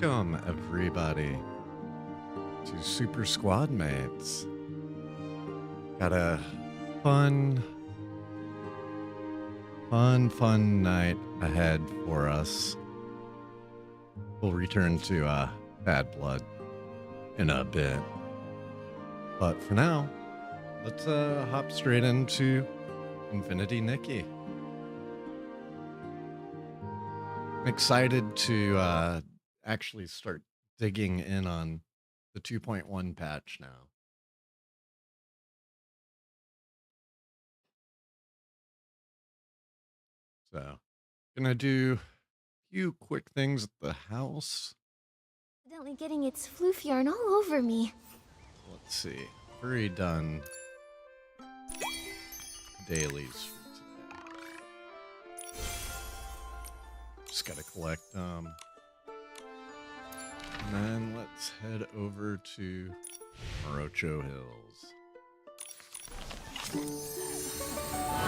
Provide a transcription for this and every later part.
Welcome, everybody, to Super Squad Mates. Got a fun, fun night ahead for us. We'll return to Bad Blood in a bit. But for now, let's hop straight into Infinity Nikki. I'm excited to actually start digging in on the 2.1 patch now. So, gonna do a few quick things at the house. Accidentally getting its floof yarn all over me. Let's see. Already done dailies for today. Just gotta collect them. And then let's head over to Morocho Hills.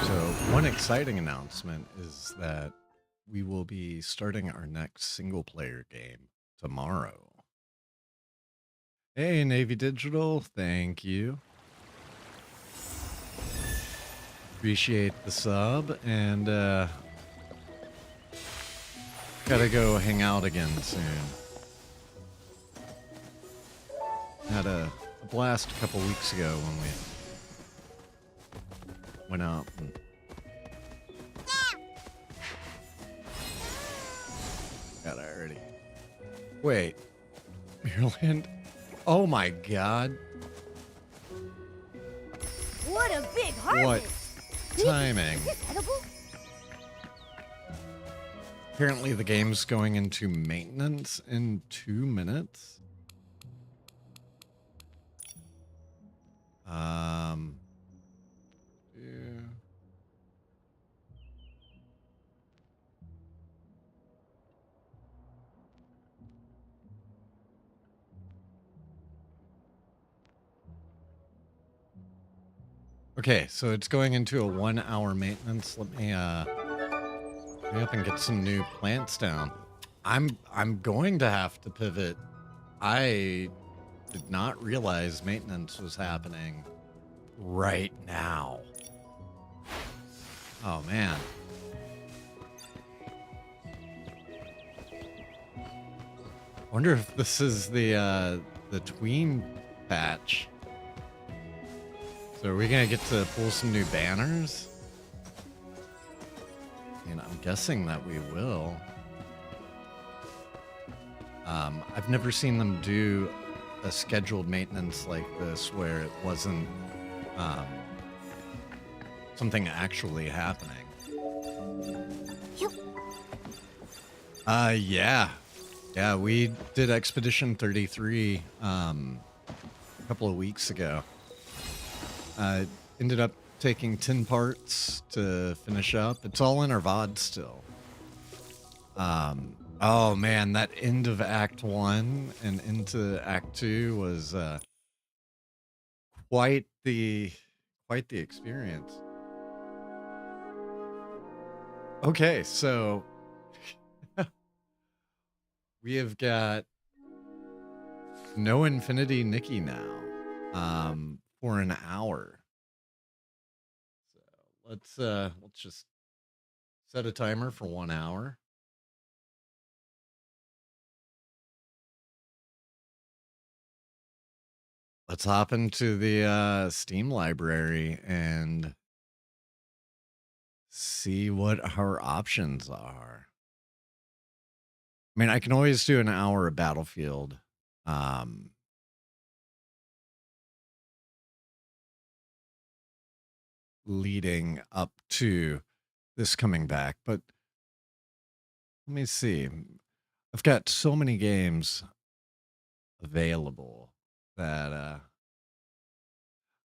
So, one exciting announcement is that we will be starting our next single player game tomorrow. Hey, Navy Digital, thank you. Appreciate the sub, and gotta go hang out again soon. Had a blast a couple weeks ago when we went out and got already. Wait, Maryland? Oh my god. What a big harvest! What timing. Is this edible? Apparently the game's going into maintenance in 2 minutes. Yeah. Okay, so it's going into a 1-hour maintenance. Let me hurry up and get some new plants down. I'm going to have to pivot. I did not realize maintenance was happening right now. Oh man. Wonder if this is the tween patch. So are we gonna get to pull some new banners? And I'm guessing that we will. I've never seen them do a scheduled maintenance like this where it wasn't something actually happening. Yeah. Yeah, we did Expedition 33 a couple of weeks ago. Ended up taking 10 parts to finish up. It's all in our VOD still. Oh man, that end of Act 1 and into Act 2 was quite the experience. Okay, so we have got no Infinity Nikki now for an hour. So let's just set a timer for 1 hour. Let's hop into the Steam library and see what our options are. I mean, I can always do an hour of Battlefield. Leading up to this coming back, but let me see. I've got so many games available that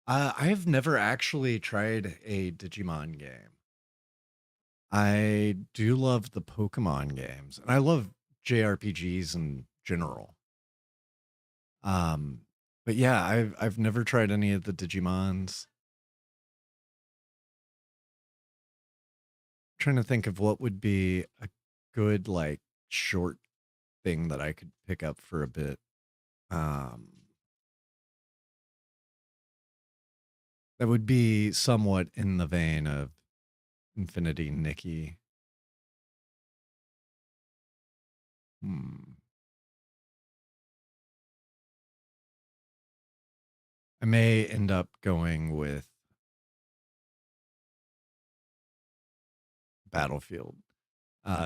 I've never actually tried a Digimon game. I do love the Pokemon games, and I love JRPGs in general. Um, but yeah, I've never tried any of the Digimons. Trying to think of what would be a good like short thing that I could pick up for a bit. Um, that would be somewhat in the vein of Infinity Nikki. Hmm. I may end up going with Battlefield,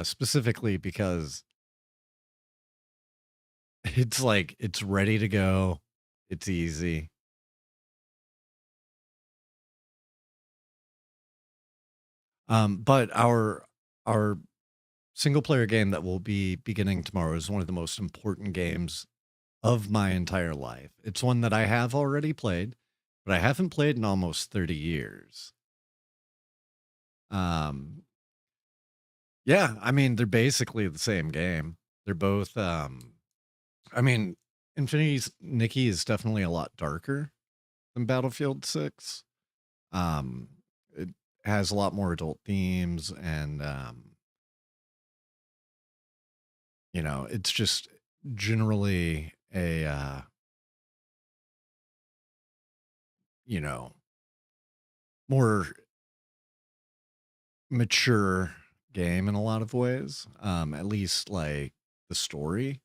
specifically because it's like it's ready to go. It's easy. But our single player game that will be beginning tomorrow is one of the most important games of my entire life. It's one that I have already played, but I haven't played in almost 30 years. Um, yeah, I mean, they're basically the same game. They're both, I mean, Infinity's Nikki is definitely a lot darker than Battlefield 6. Um, it has a lot more adult themes and, it's just generally a, you know, more mature game in a lot of ways. At least like the story.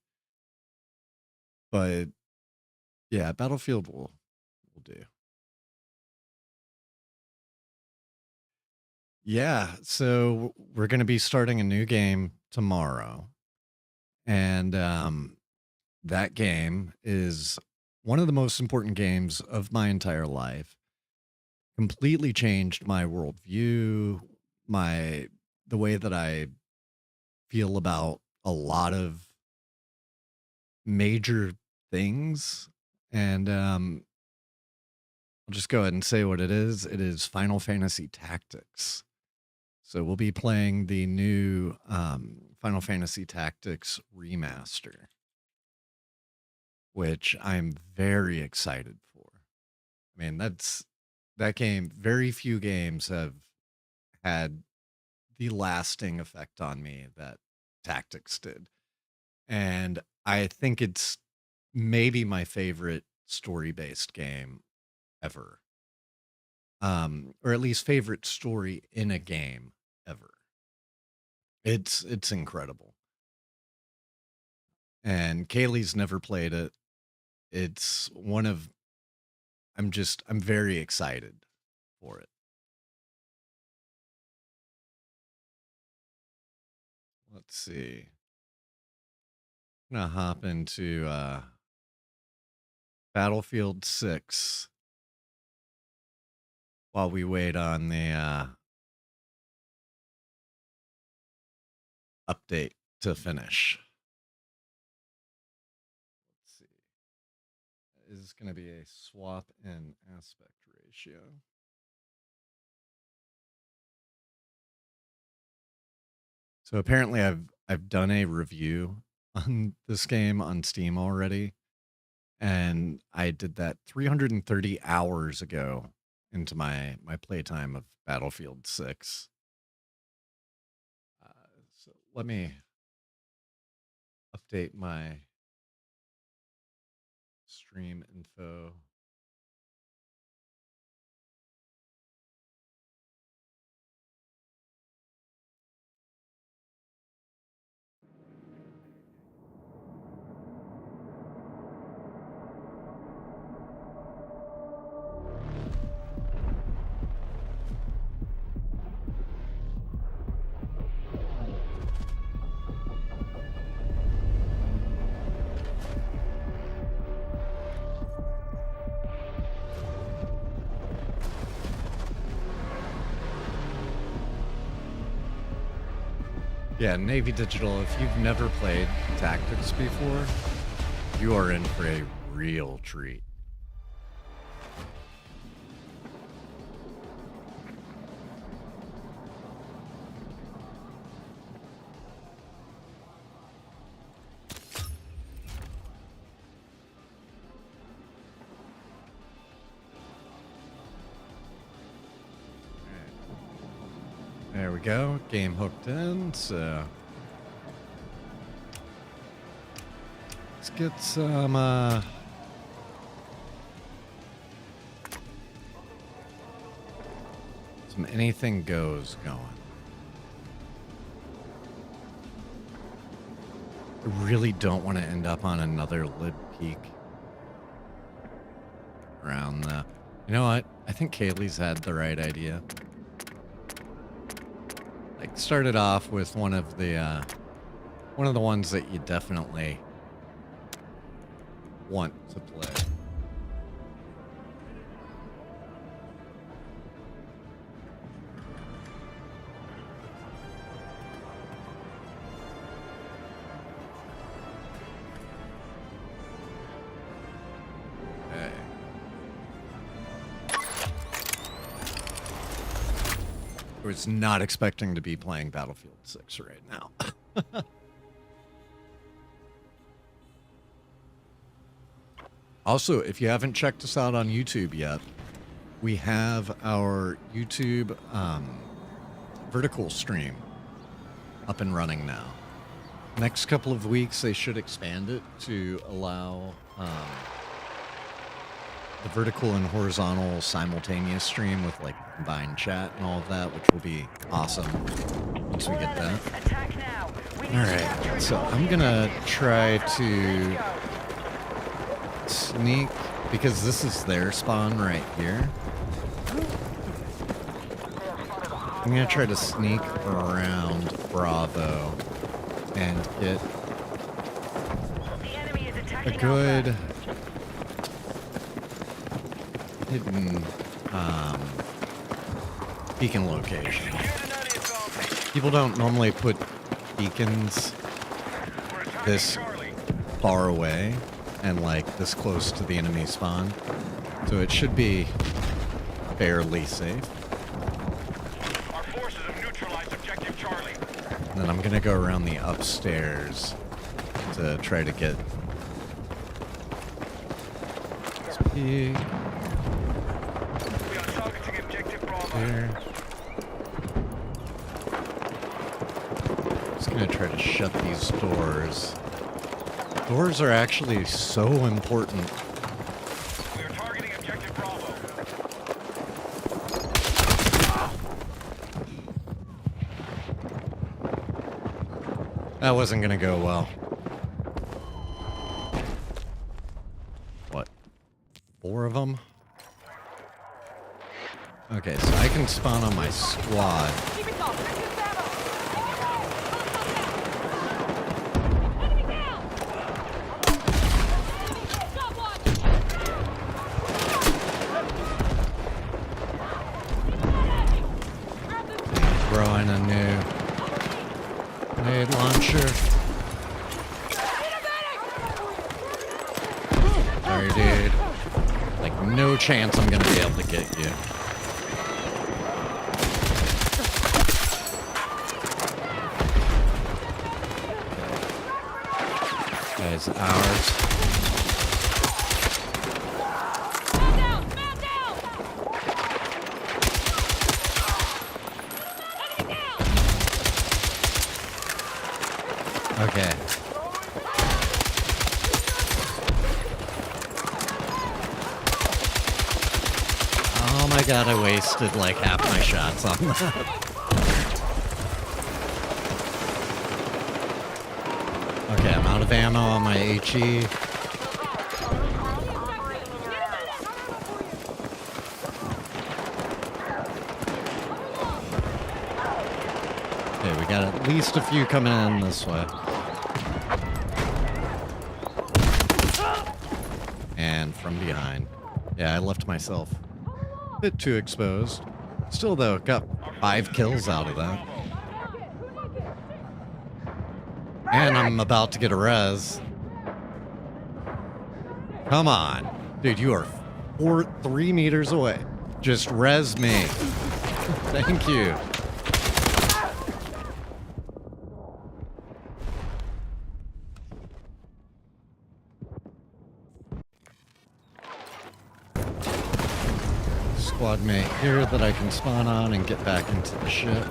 But yeah, Battlefield will do. Yeah, so we're going to be starting a new game tomorrow. And that game is one of the most important games of my entire life. Completely changed my worldview, my the way that I feel about a lot of major things. And I'll just go ahead and say what it is. It is Final Fantasy Tactics. So we'll be playing the new Final Fantasy Tactics remaster, which I'm very excited for. I mean, that game. Very few games have had the lasting effect on me that Tactics did. And I think it's maybe my favorite story-based game ever. Or at least favorite story in a game ever. It's incredible. And Kaylee's never played it. It's one of I'm very excited for it. Let's see. I'm gonna hop into Battlefield 6 while we wait on the update to finish. Let's see. Is going to be a swap in aspect ratio. So apparently I've done a review on this game on Steam already, and I did that 330 hours ago into my playtime of Battlefield 6. So let me update my stream info. Yeah, Navy Digital, if you've never played Tactics before, you are in for a real treat. There we go. Game hooked in, so Let's get some, anything goes going. I really don't want to end up on another lid peak around the... You know what? I think Kaylee's had the right idea. Like, started off with one of the ones that you definitely want to play. I was not expecting to be playing Battlefield 6 right now. Also, if you haven't checked us out on YouTube yet, we have our YouTube vertical stream up and running now. Next couple of weeks, they should expand it to allow the vertical and horizontal simultaneous stream with like combined chat and all of that, which will be awesome once we get that. Alright, so I'm gonna try to sneak, because this is their spawn right here. I'm gonna try to sneak around Bravo and get a good hidden beacon location. People don't normally put beacons this far away and like this close to the enemy spawn, so it should be fairly safe. Our forces have neutralized objective Charlie. And then I'm gonna go around the upstairs to try to get this peak. We are targeting objective Bravo. There. Just gonna try to shut these doors. Doors are actually so important. We are targeting objective Bravo. That wasn't gonna go well. What? 4 of them? Okay, so I can spawn on my squad. Throwing a new grenade launcher. Sorry, dude. Like, no chance I'm gonna be able to get you. Guys, ours. Okay. Oh my god, I wasted like half my shots on that. Okay, I'm out of ammo on my HE. Okay, we got at least a few coming in this way. And from behind. Yeah, I left myself a bit too exposed. Still though, got 5 kills out of that. And I'm about to get a res. Come on. Dude, you are 3 meters away. Just res me. Thank you. Squad mate here that I can spawn on and get back into the ship.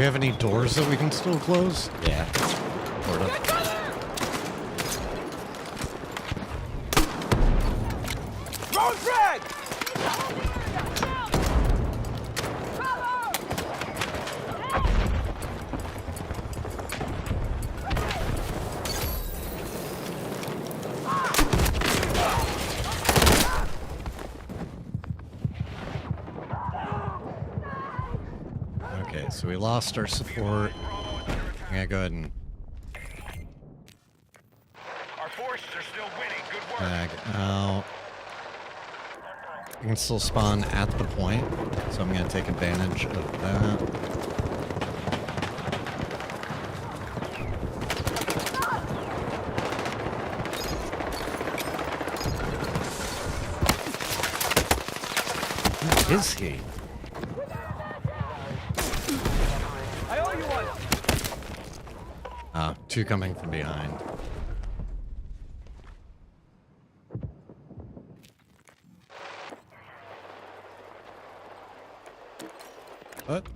we have any doors that we can still close? Yeah. Sort of. Road drag! Okay, so we lost our support. I'm gonna go ahead and Our forces are still winning. Good work. back out. I can still spawn at the point, so I'm gonna take advantage of that. Who is he? I owe you one! Two coming from behind. But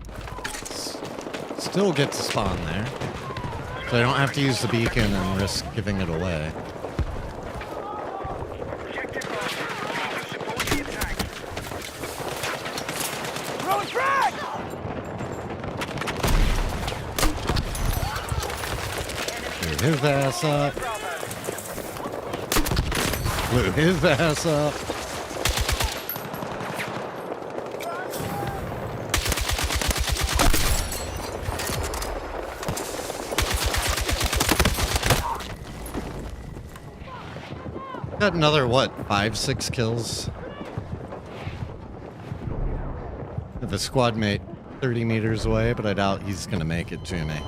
still get to spawn there. So I don't have to use the beacon and risk giving it away. Objective marked. Support the attack. Road drag! Blew his ass up. Blew his ass up. Got another, what, 5-6 kills? Have a squad mate 30 meters away, but I doubt he's gonna make it to me.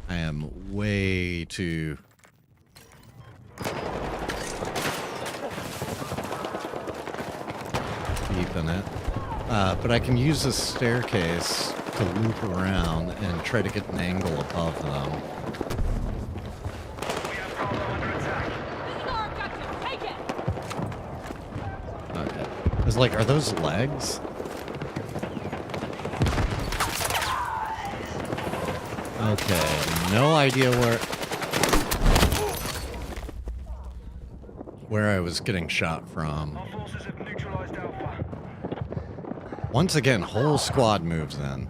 I am way too... deep in it. But I can use this staircase to loop around and try to get an angle above them. We have Bravo under attack. Okay. I was like, are those legs? Okay, no idea where I was getting shot from. Our forces have neutralized Alpha. Once again, whole squad moves in.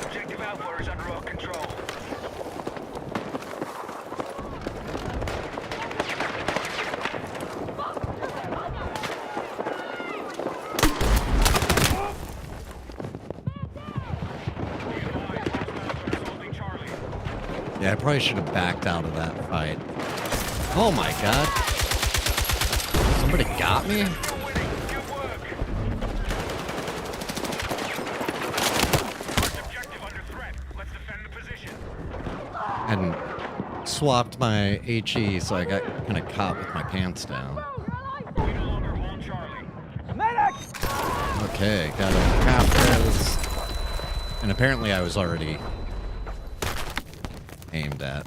Objective Alpha is under our control. Yeah, I probably should have backed out of that fight. Oh my god. Somebody got me? And swapped my HE, so I got kind of caught with my pants down. Medic! Okay, got a half res. And apparently I was already aimed at.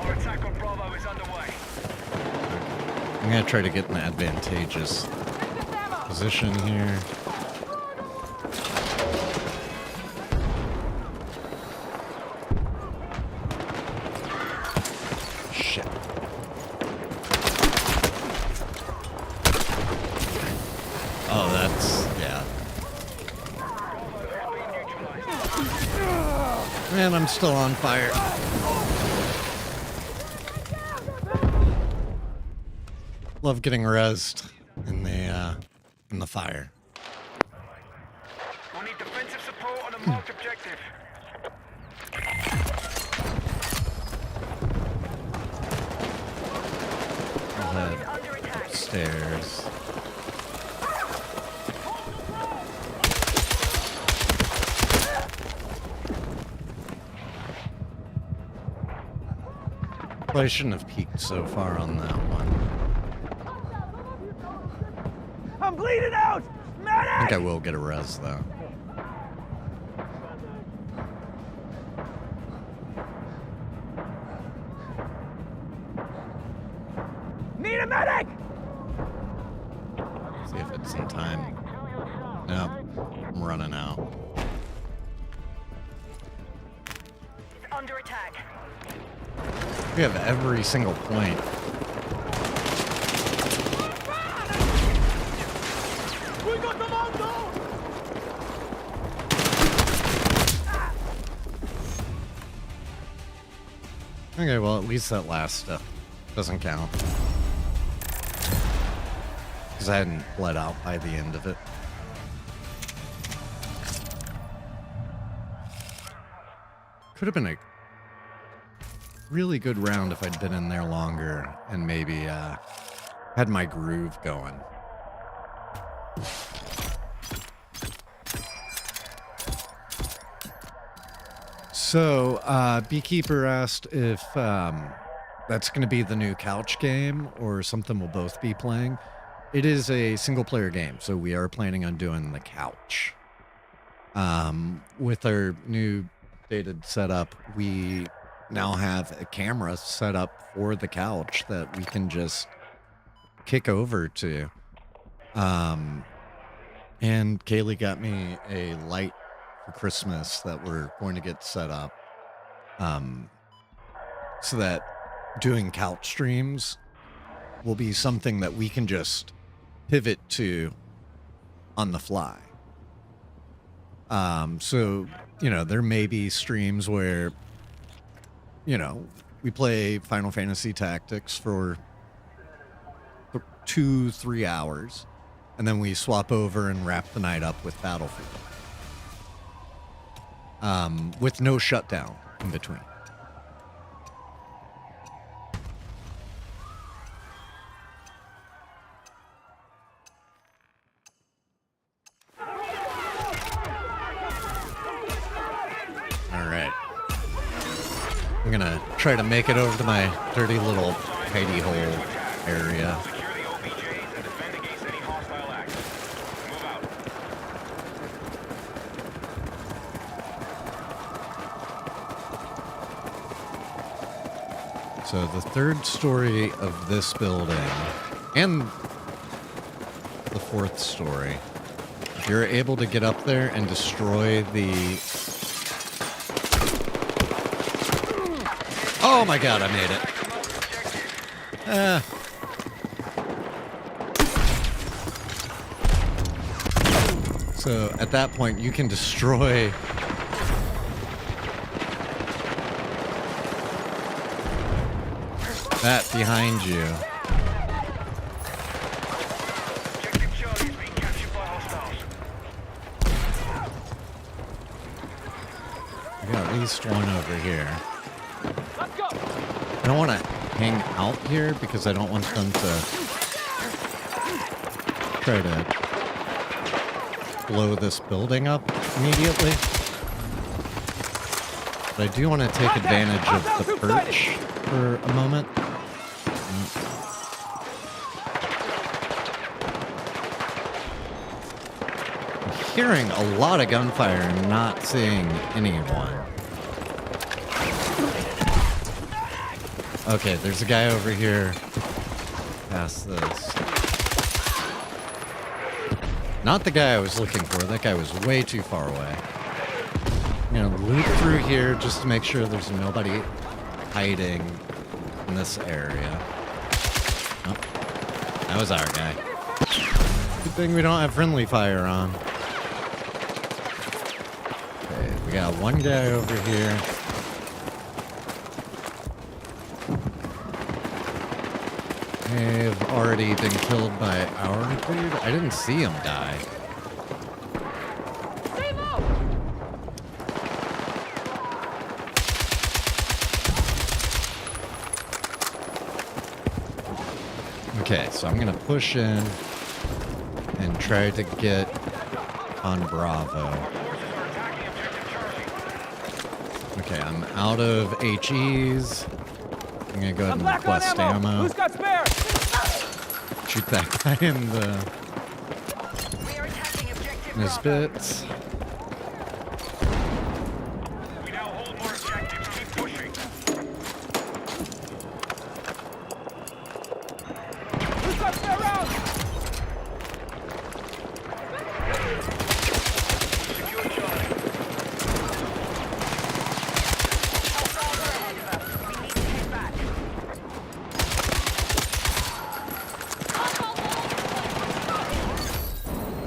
Our attack on Bravo is underway. I'm gonna try to get an advantageous position here. Shit. Oh, that's, yeah. Man, I'm still on fire. Love getting rezzed in the fire. We need defensive support on a marked objective. I'll head upstairs. Probably shouldn't have peeked so far on that one. I'm bleeding out! I Medic! think I will get a res though. a medic! See if it's in time. No, I'm running out. It's under attack. We have every single point. We got the Mongols! Okay, well, at least that last stuff doesn't count. Because I hadn't bled out by the end of it. Could have been a really good round if I'd been in there longer and maybe had my groove going. So, Beekeeper asked if that's going to be the new couch game or something we'll both be playing. It is a single-player game, so we are planning on doing the couch. With our new dated setup, we now have a camera set up for the couch that we can just kick over to. And Kaylee got me a light for Christmas that we're going to get set up, so that doing couch streams will be something that we can just pivot to on the fly. So, you know, there may be streams where, you know, we play Final Fantasy Tactics for 2-3 hours, and then we swap over and wrap the night up with Battlefield. With no shutdown in between. All right. I'm gonna try to make it over to my dirty little hidey hole area. Secure the OBJs and defend against any hostile acts. Move out. So the third story of this building and the fourth story, if you're able to get up there and destroy the... Oh my god, I made it. So at that point, you can destroy... that behind you. Objective Charlie is being captured by hostiles. We got at least one over here. Let's go! I don't want to hang out here because I don't want them to try to blow this building up immediately. But I do want to take advantage of the perch for a moment. I'm hearing a lot of gunfire and not seeing anyone. Okay, there's a guy over here. Past this. Not the guy I was looking for. That guy was way too far away. I'm gonna loop through here just to make sure there's nobody hiding in this area. Oh, that was our guy. Good thing we don't have friendly fire on. Okay, we got one guy over here. They've already been killed by our dude. I didn't see him die. Okay, so I'm gonna push in and try to get on Bravo. Okay, I'm out of HEs. I'm gonna go ahead and Black on request ammo! ammo. Who's got spare? Shoot that guy in We are attacking objective his Bravo. bits. We now hold more objectives. Keep pushing.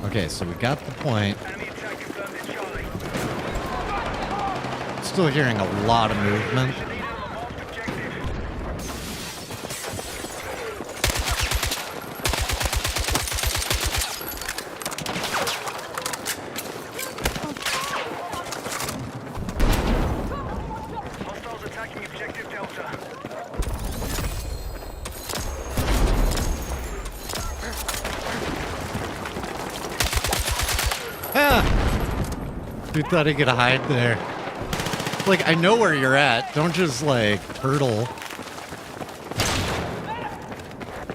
Okay, so we got the point. Enemy attack confirmed at Charlie. Still hearing a lot of movement. Leader of the marked objective. Hostiles attacking objective Delta. Ah! Dude thought he could hide there. Like, I know where you're at. Don't just, like, hurtle.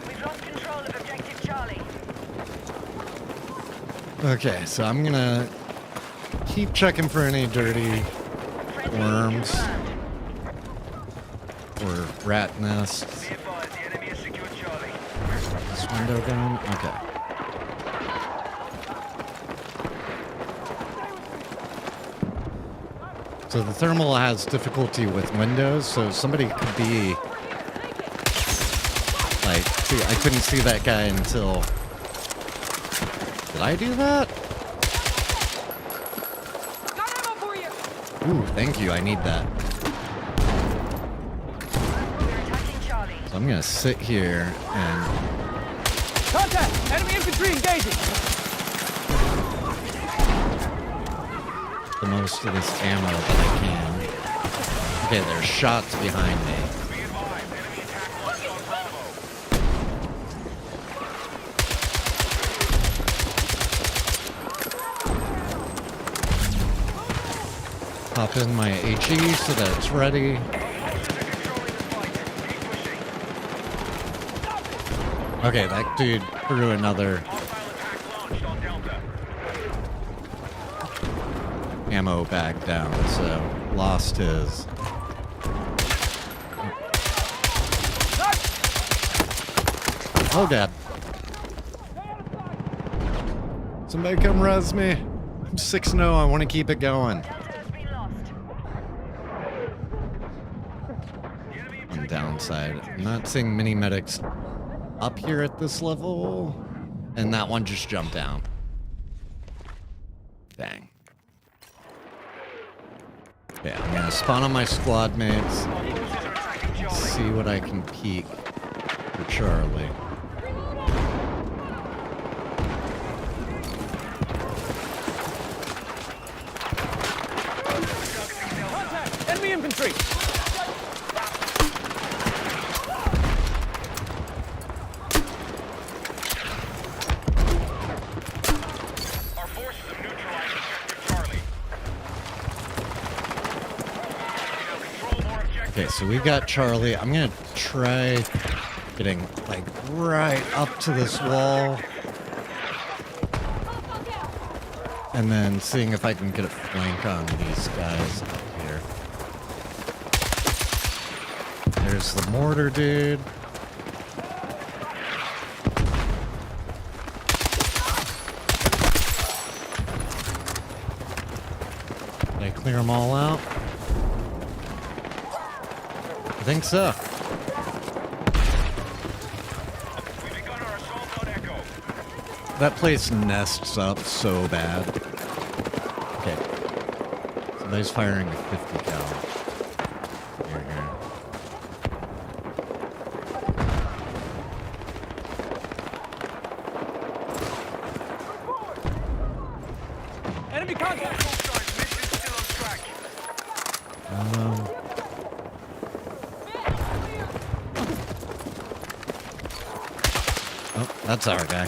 We've lost control of objective Charlie. Okay, so I'm gonna keep checking for any dirty Friendly worms confirmed. or rat nests. Be advised, the enemy has secured Charlie. This window down? Okay. So the thermal has difficulty with windows, so somebody could be like, see, I couldn't see that guy until. Did I do that? Ooh, thank you. I need that. We're attacking Charlie. So I'm gonna sit here and Contact! Enemy infantry engaging! the most of this ammo that I can. Okay, there's shots behind me. Be advised, enemy attack launched on Bravo. Pop in my HE so that it's ready. Forces are controlling the fight. Keep pushing. Okay, that dude threw another Hostile attack launched on Delta. ammo bag down, so lost his. Oh, Dad. Somebody come res me. I'm 6-0. I want to keep it going. Delta has been lost. The enemy On the objective downside, I'm not seeing mini medics up here at this level, and that one just jumped down. Dang. Yeah, I'm gonna spawn on my squad mates. forces are attacking Charlie. See what I can peek for Charlie. Targeting Delta. Contact! Enemy infantry! Our forces have neutralized objective Charlie. We now control more objectives. Okay, so we've got Charlie. I'm gonna try getting like right up to this wall, and then seeing if I can get a flank on these guys up here. There's the mortar dude. Did I clear them all out? I think so. We've begun our assault on Echo. That place nests up so bad. Okay. Somebody's firing a 50 cal. Here, here. Enemy contact! Guys, mission still on track. Oh, that's our guy.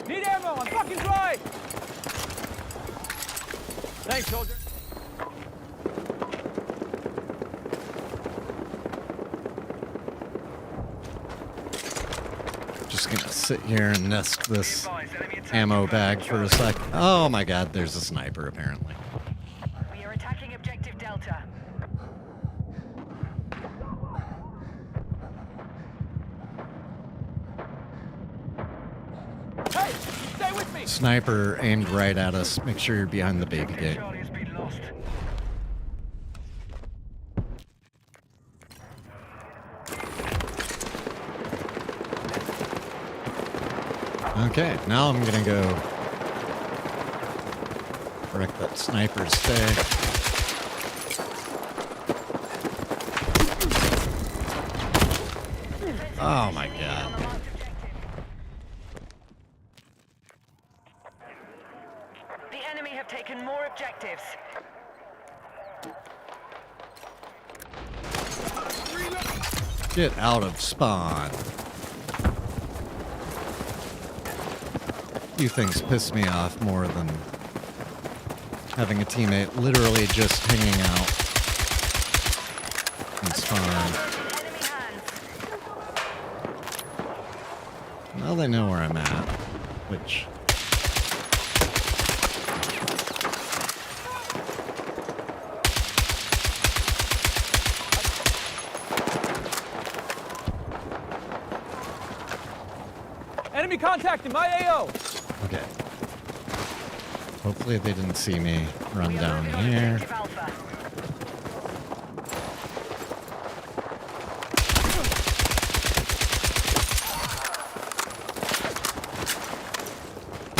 Need ammo! I'm fucking dry! Thanks, soldier. Just gonna sit here and nest this Advised, enemy attack ammo confirmed bag at for a Charlie. sec. Oh my god, there's a sniper apparently. We are attacking objective Delta. Hey! Stay with me! Sniper aimed right at us. Make sure you're behind the baby gate. Charlie has been lost. Okay, now I'm gonna go wreck that sniper's stay. Oh my god. The enemy have taken more objectives. Get out of spawn. Few things piss me off more than having a teammate literally just hanging out in spawn. Enemy hands. Now they know where I'm at, which... Enemy contact in my AO. Okay. Hopefully they didn't see me run We are down moving on here. objective Alpha.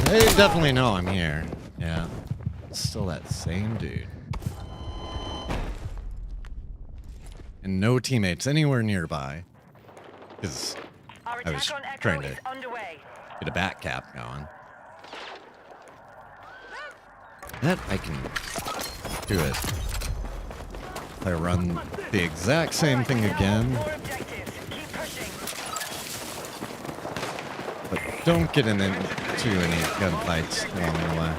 They definitely know I'm here. Yeah. It's still that same dude. And no teammates anywhere nearby. Because Our I was attack on Echo trying to is underway. get a bat cap going. That I can do it. If I run the exact same thing again, More objectives. Keep pushing. but don't get into any gunfights along the way.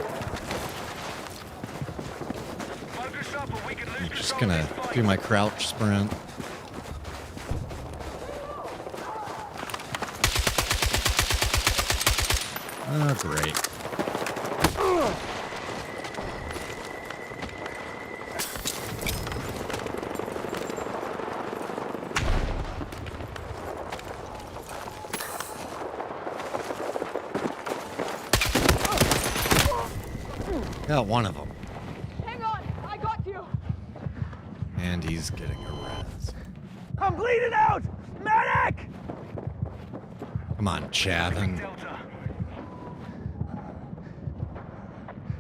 Focus up or we can lose I'm just control gonna of this fight. do my crouch sprint. Oh, great. Got one of them. Hang on, I got you. And he's getting a res. I'm bleeding out. Medic! Come on, Chavin. Delta.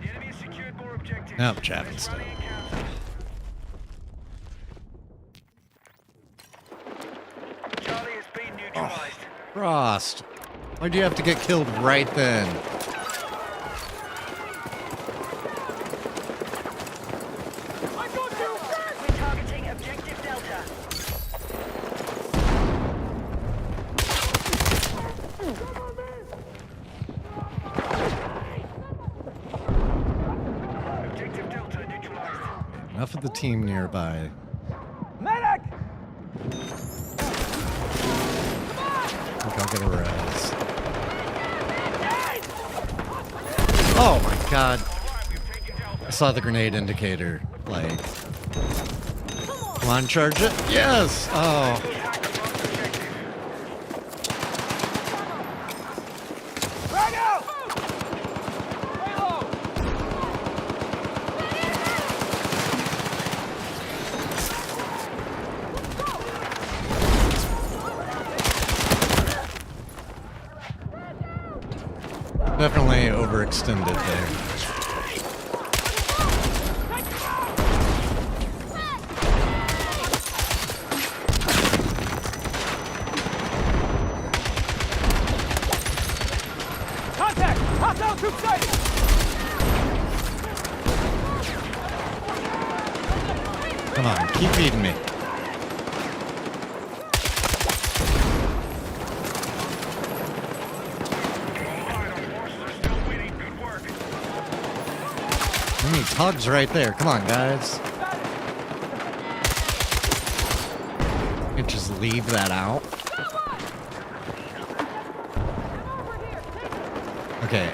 The enemy has secured more objectives. Nope, Chavin's Let's still. rally and counter. Charlie has been neutralized. Frost. Why'd you have to get killed right then? I got you. We're targeting objective Delta. Objective Delta neutralized. Enough of the team nearby. Medic! I think I'll get a res. Oh my god. Alright, we've taken Delta. I saw the grenade indicator. Like. Come on, charge it. Yes! Oh. Attack the last objective. Frag out! Lay low! Definitely overextended there. Contact! Hostile troop sighted! Come on, keep feeding me. Alright, our forces are still winning. Good work. I need tugs right there. Come on, guys. You can't just leave that out. Okay.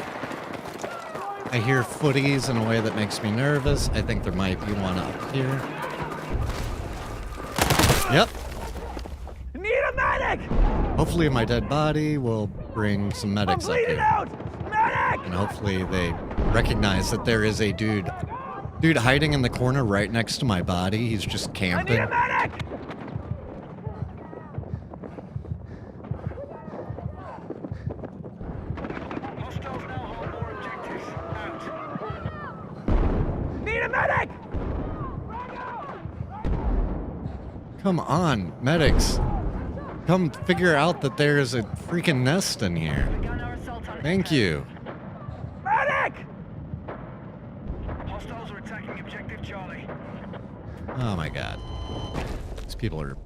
I hear footies in a way that makes me nervous. I think there might be one up here. Yep. Need a medic! Hopefully my dead body will bring some I'm medics up bleeding here. out! Medic! And hopefully they recognize that there is a dude hiding in the corner right next to my body. He's just I need camping. a medic! Come on, medics. Come figure out that there's a freaking nest in here. Begun our assault on Thank Echo. you. Medic! Hostiles are attacking objective Charlie. Oh my god. These people are...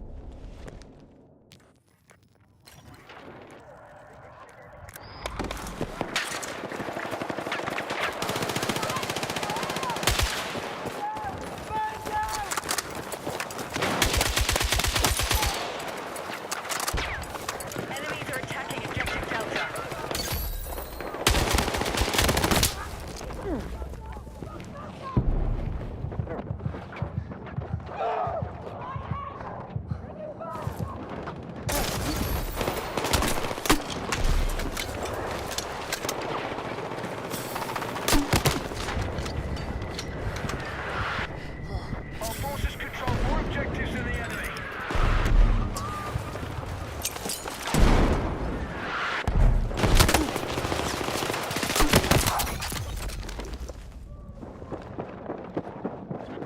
Enemies are attacking objective Delta. Our forces control more objectives than the enemy.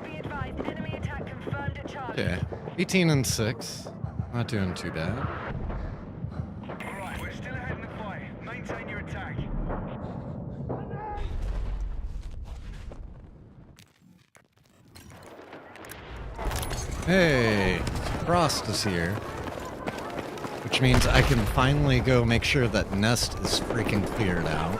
Be advised, enemy attack confirmed at Charlie. Okay. 18 and 6. Not doing too bad. Alright, we're still ahead in the fight. Maintain your attack. Hey, Frost is here. Which means I can finally go make sure that Nest is freaking cleared out.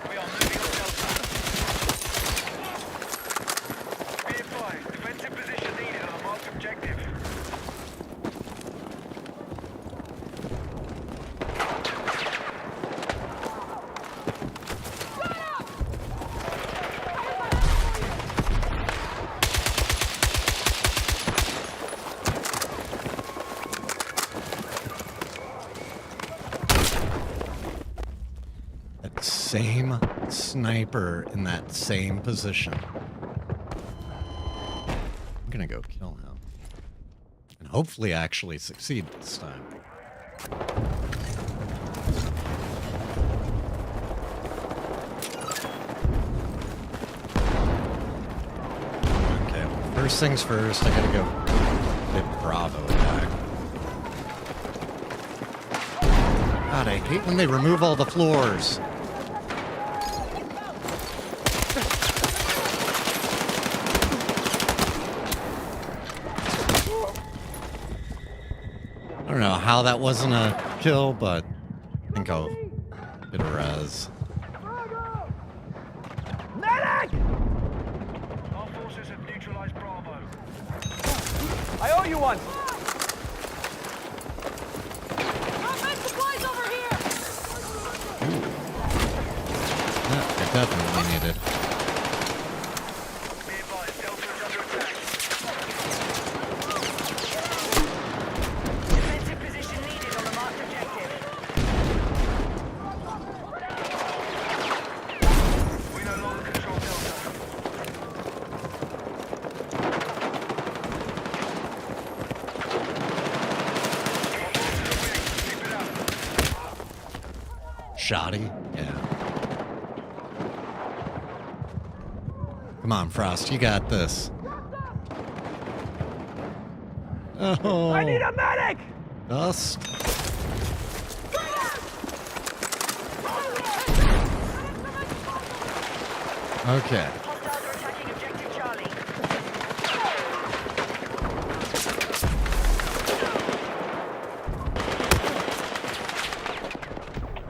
We are moving on Delta. Be advised, defensive position needed on a marked objective. That same sniper in that same position. I'm gonna go kill him. And hopefully actually succeed this time. Okay, well, first things first, I gotta go get Bravo back. God, I hate when they remove all the floors. I don't know how that wasn't a kill, but I think I'll get a res. Medic! Our forces have neutralized Bravo. I owe you one. Yeah, I definitely need it. Be advised, Delta is under attack. Defensive position needed on the marked objective. We no longer control Delta. Keep it up. Shoddy? Yeah. Come on, Frost, you got this. Oh, I need a medic! dust. Okay. Hostiles are attacking objective Charlie.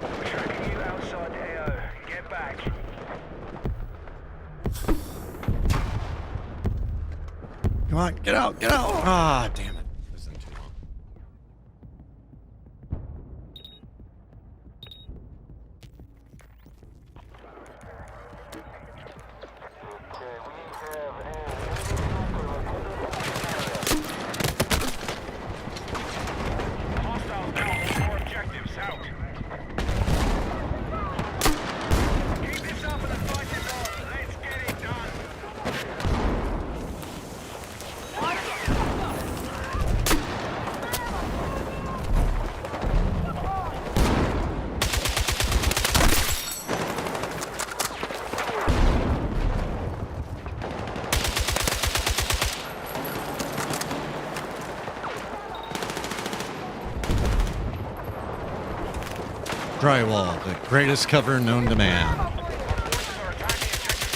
We're tracking you outside the AO. Get back. Come on, get out, get out. Ah, damn it. It was in too long. Hostiles now. More objectives out. Keep this up and the fight is on. Let's get it done. Drywall, the greatest cover known to man. Forces are attacking objective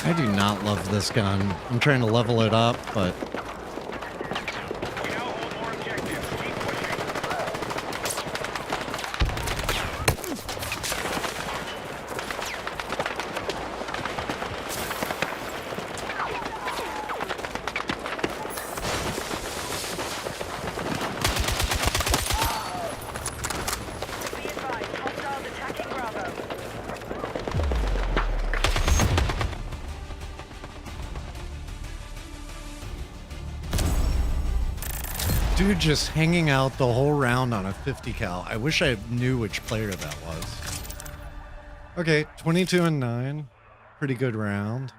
Charlie. I do not love this gun. I'm trying to level it up, but We now hold more objectives. Keep pushing. Be advised, hostiles attacking Bravo. dude just hanging out the whole round on a 50 cal. I wish I knew which player that was. Okay, 22 and 9. Pretty good round.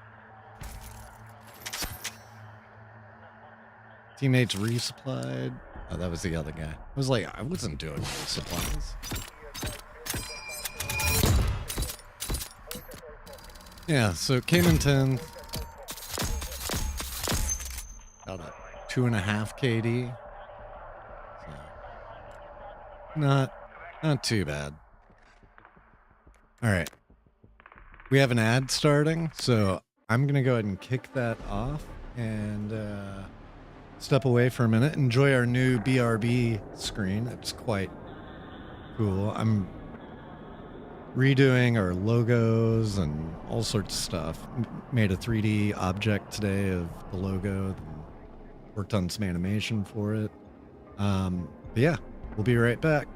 Teammates resupplied. Oh, that was the other guy. I was like, I wasn't doing resupplies. Yeah, so it came in 10th. Got a 2.5 KD. So, not too bad. All right. We have an ad starting, so I'm going to go ahead and kick that off and step away for a minute. Enjoy our new BRB screen. It's quite cool. I'm redoing our logos and all sorts of stuff. Made a 3D object today of the logo. Worked on some animation for it. But yeah, we'll be right back.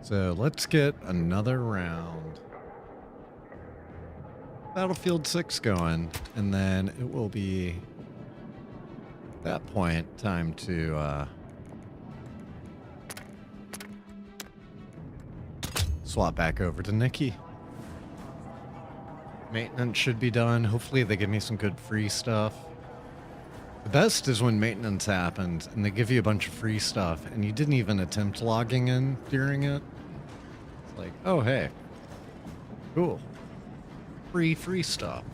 So let's get another round. Battlefield 6 going, and then it will be at that point time to swap back over to Nikki. Maintenance should be done. Hopefully they give me some good free stuff. The best is when maintenance happens and they give you a bunch of free stuff and you didn't even attempt logging in during it. It's like, oh hey, cool. Free stuff.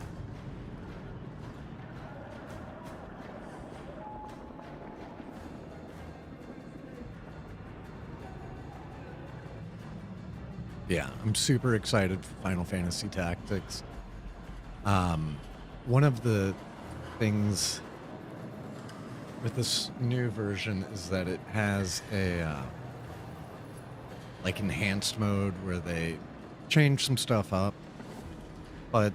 Yeah, I'm super excited for Final Fantasy Tactics. One of the things with this new version is that it has a like enhanced mode where they change some stuff up, but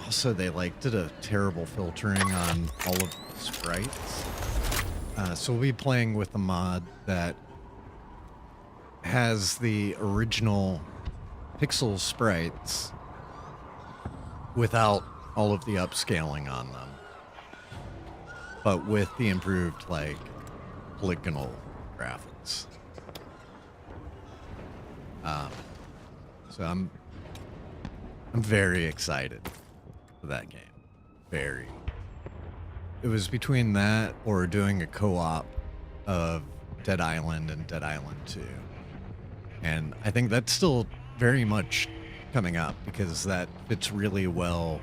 also they like did a terrible filtering on all of the sprites. So we'll be playing with a mod that has the original pixel sprites without all of the upscaling on them, but with the improved like polygonal graphics. So I'm very excited for that game. Very. It was between that or doing a co-op of Dead Island and Dead Island 2. And I think that's still very much coming up because that fits really well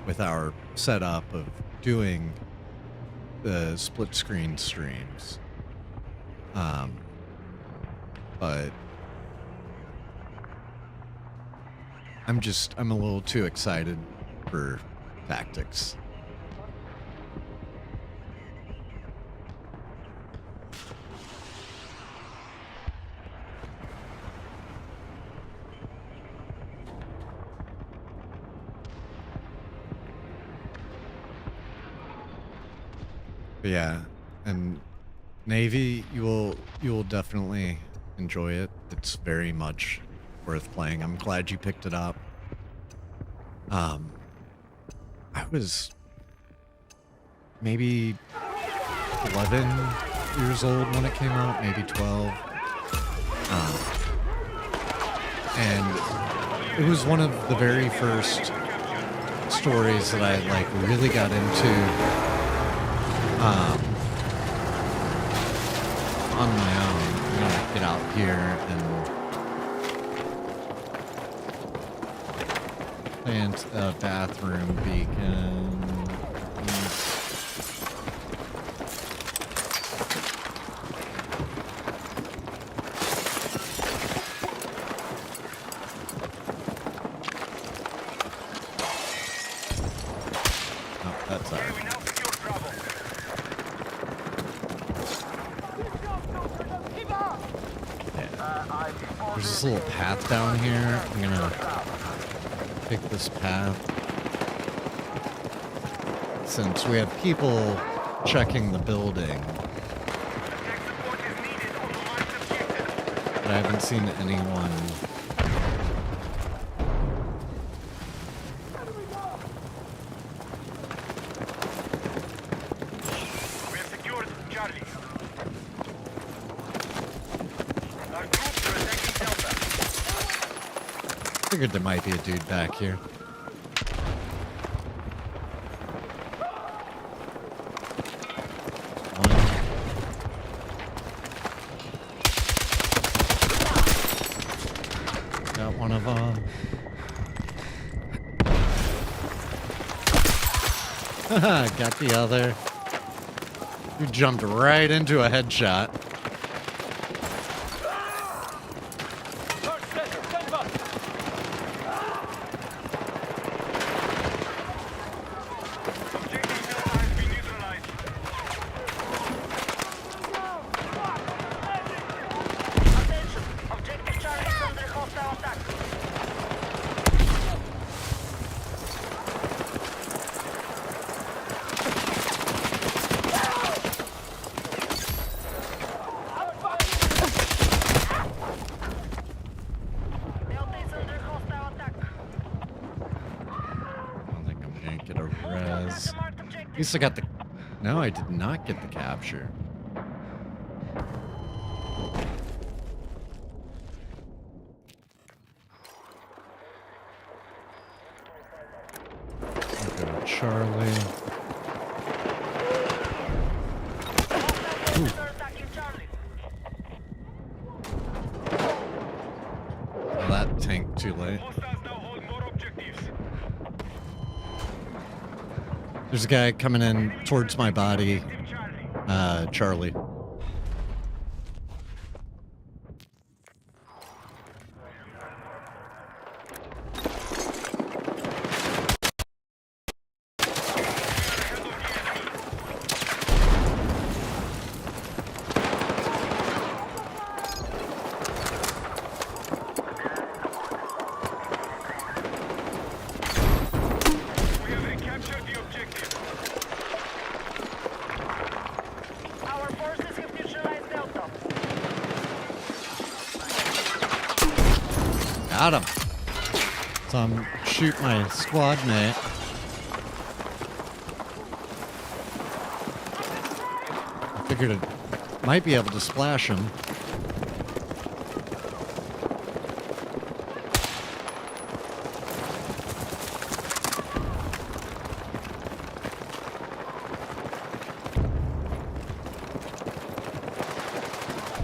with our setup of doing the split screen streams. But I'm a little too excited for Tactics. But yeah, and Navy, you will definitely enjoy it. It's very much worth playing. I'm glad you picked it up. I was maybe 11 years old when it came out, maybe 12. And it was one of the very first stories that I like really got into on my own. I'm gonna get out here and plant a bathroom beacon. Oh, that's all right. There's this little path down here. I'm gonna take this path. Since we have people checking the building, but I haven't seen anyone. We have secured Charlie. Our troops are attacking Delta. Figured there might be a dude back here. Got one of them. Haha, got the other. You jumped right into a headshot. get a res. At least I got the... No, I did not get the capture. I'll go to Charlie. Ooh. Oh, that tanked too late. Hostiles now hold more objectives. There's a guy coming in towards my body. Charlie. We have recaptured the objective. Our forces have neutralized Delta. Got him. So I'm shoot my squad mate. I figured it might be able to splash him.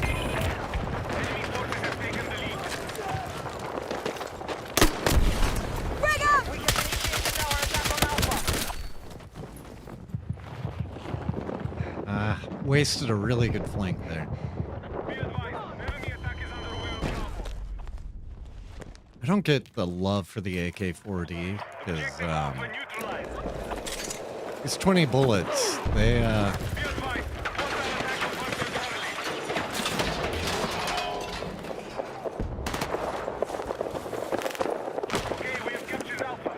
Enemy forces have taken the lead. We have initiated our attack on Alpha. Wasted a really good flank there. Be advised, enemy attack is underway on Bravo. I don't get the love for the AK-40 because Objective Alpha neutralized. it's 20 bullets. They Be advised, hostile attack confirmed entirely. Okay, we have captured Alpha.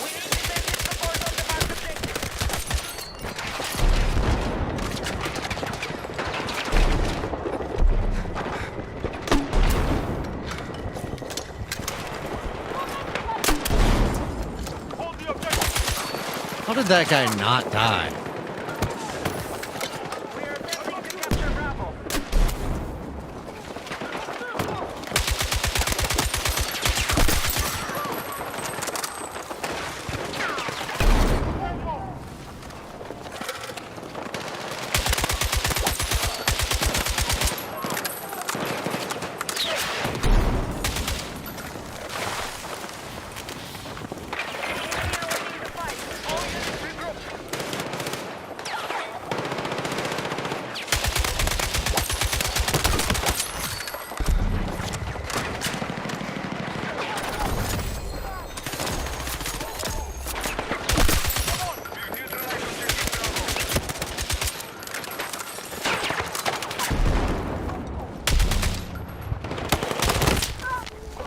We need defensive support on the marked objective. Hold the objective. How did that guy not die? We are attempting to capture Bravo.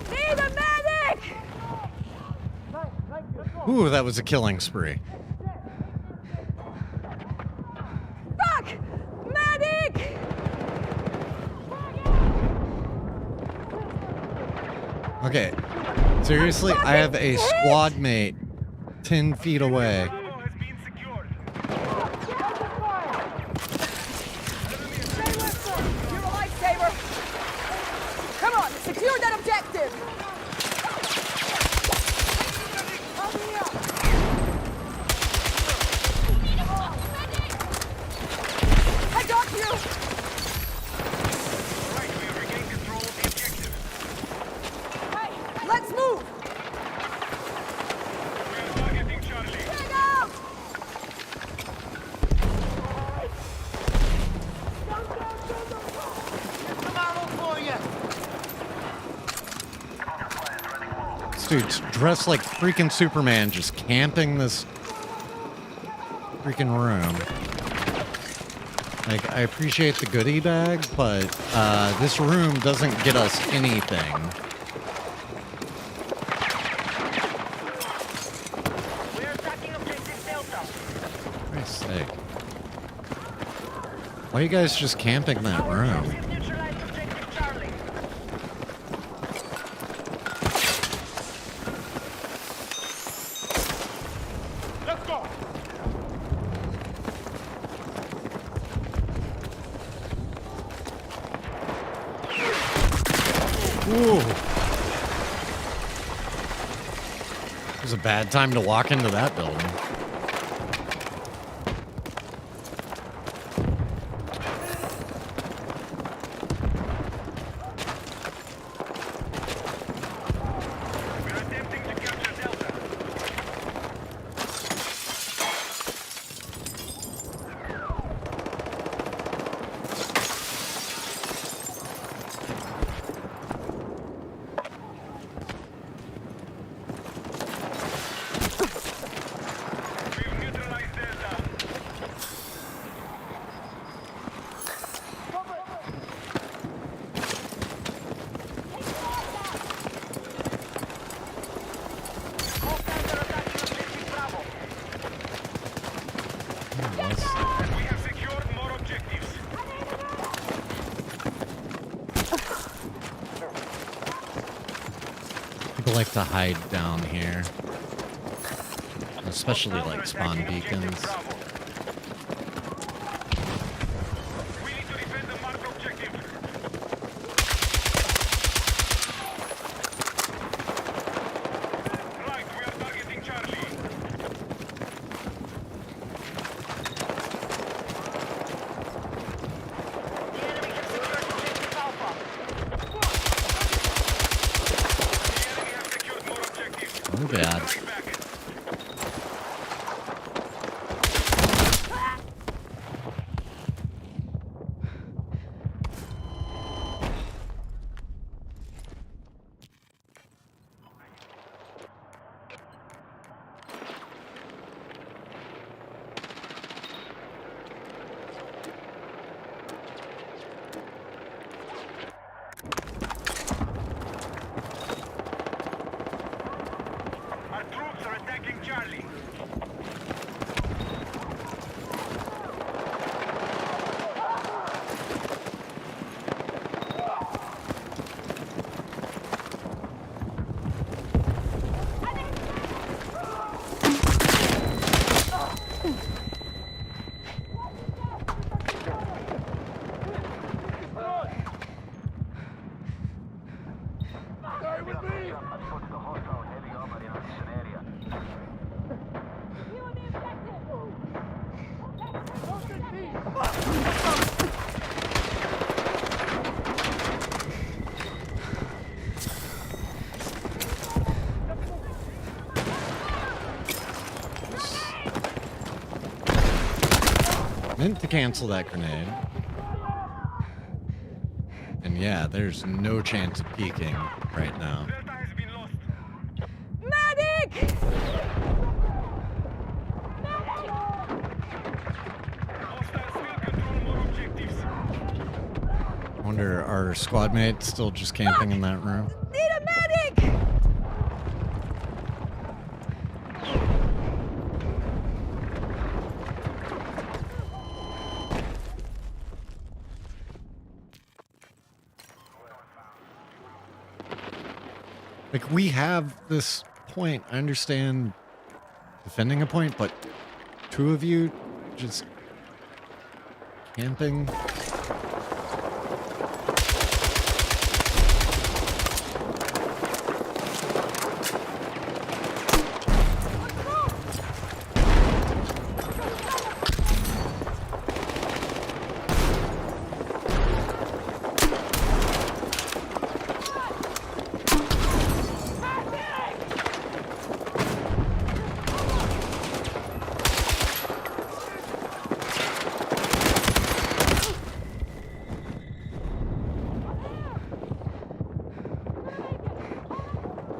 Need a medic! Ooh, that was a killing spree. Fuck! Medic! Okay. Seriously, I have a squad mate 10 feet away. Bravo has been secured. You're a lifesaver! Come on, secure that objective! I got you! All right, we have regained control of the objective. Hey, let's move! We are targeting Charlie. Bring out! This dude's dressed like freaking Superman, just camping this freaking room. Like, I appreciate the goodie bag, but this room doesn't get us anything. We are attacking objective Delta. For Christ's sake. Why are you guys just camping that Our room? forces neutralized objective Charlie. Ooh. It was a bad time to walk into that building. We're attempting to capture Delta. We've neutralized Delta. Hostiles are attacking objective Bravo. We have secured more objectives. People like to hide down here. Especially like spawn beacons. We need to defend the marked objective. Right, we are targeting Charlie. The enemy has secured objective Alpha. The enemy has secured more objectives. Oh, bad. Strike back. Our troops are attacking Charlie. Meant to cancel that grenade. And yeah, there's no chance of peeking right now. Delta has been lost. Medic! Hostiles will control more objectives. I wonder, are squad mates still just camping in that room? Need a medic! Like, we have this point. I understand defending a point, but two of you just camping.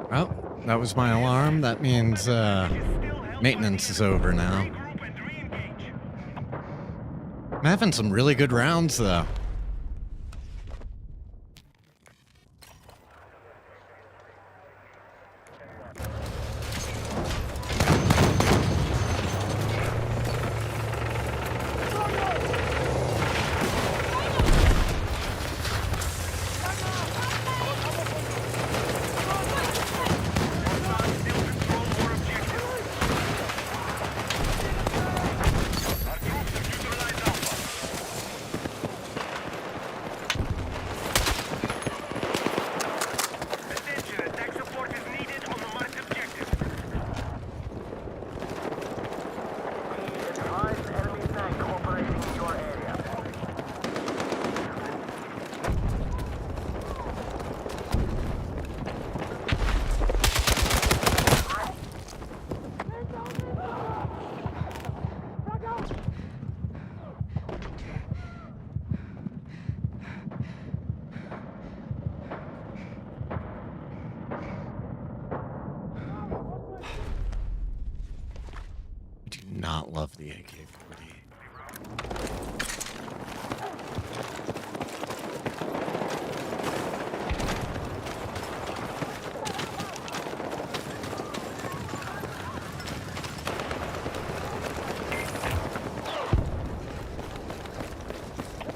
Well, that was my alarm. That means maintenance is over now. Regroup and re-engage. I'm having some really good rounds, though. love the AK-40.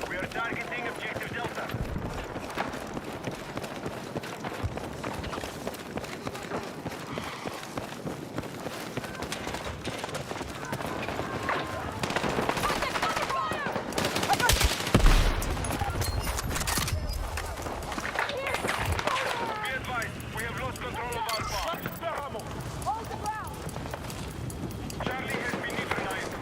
We are targeting objective Delta. Be advised, we have lost control of Alpha. Hold the ground. Charlie has been neutralized.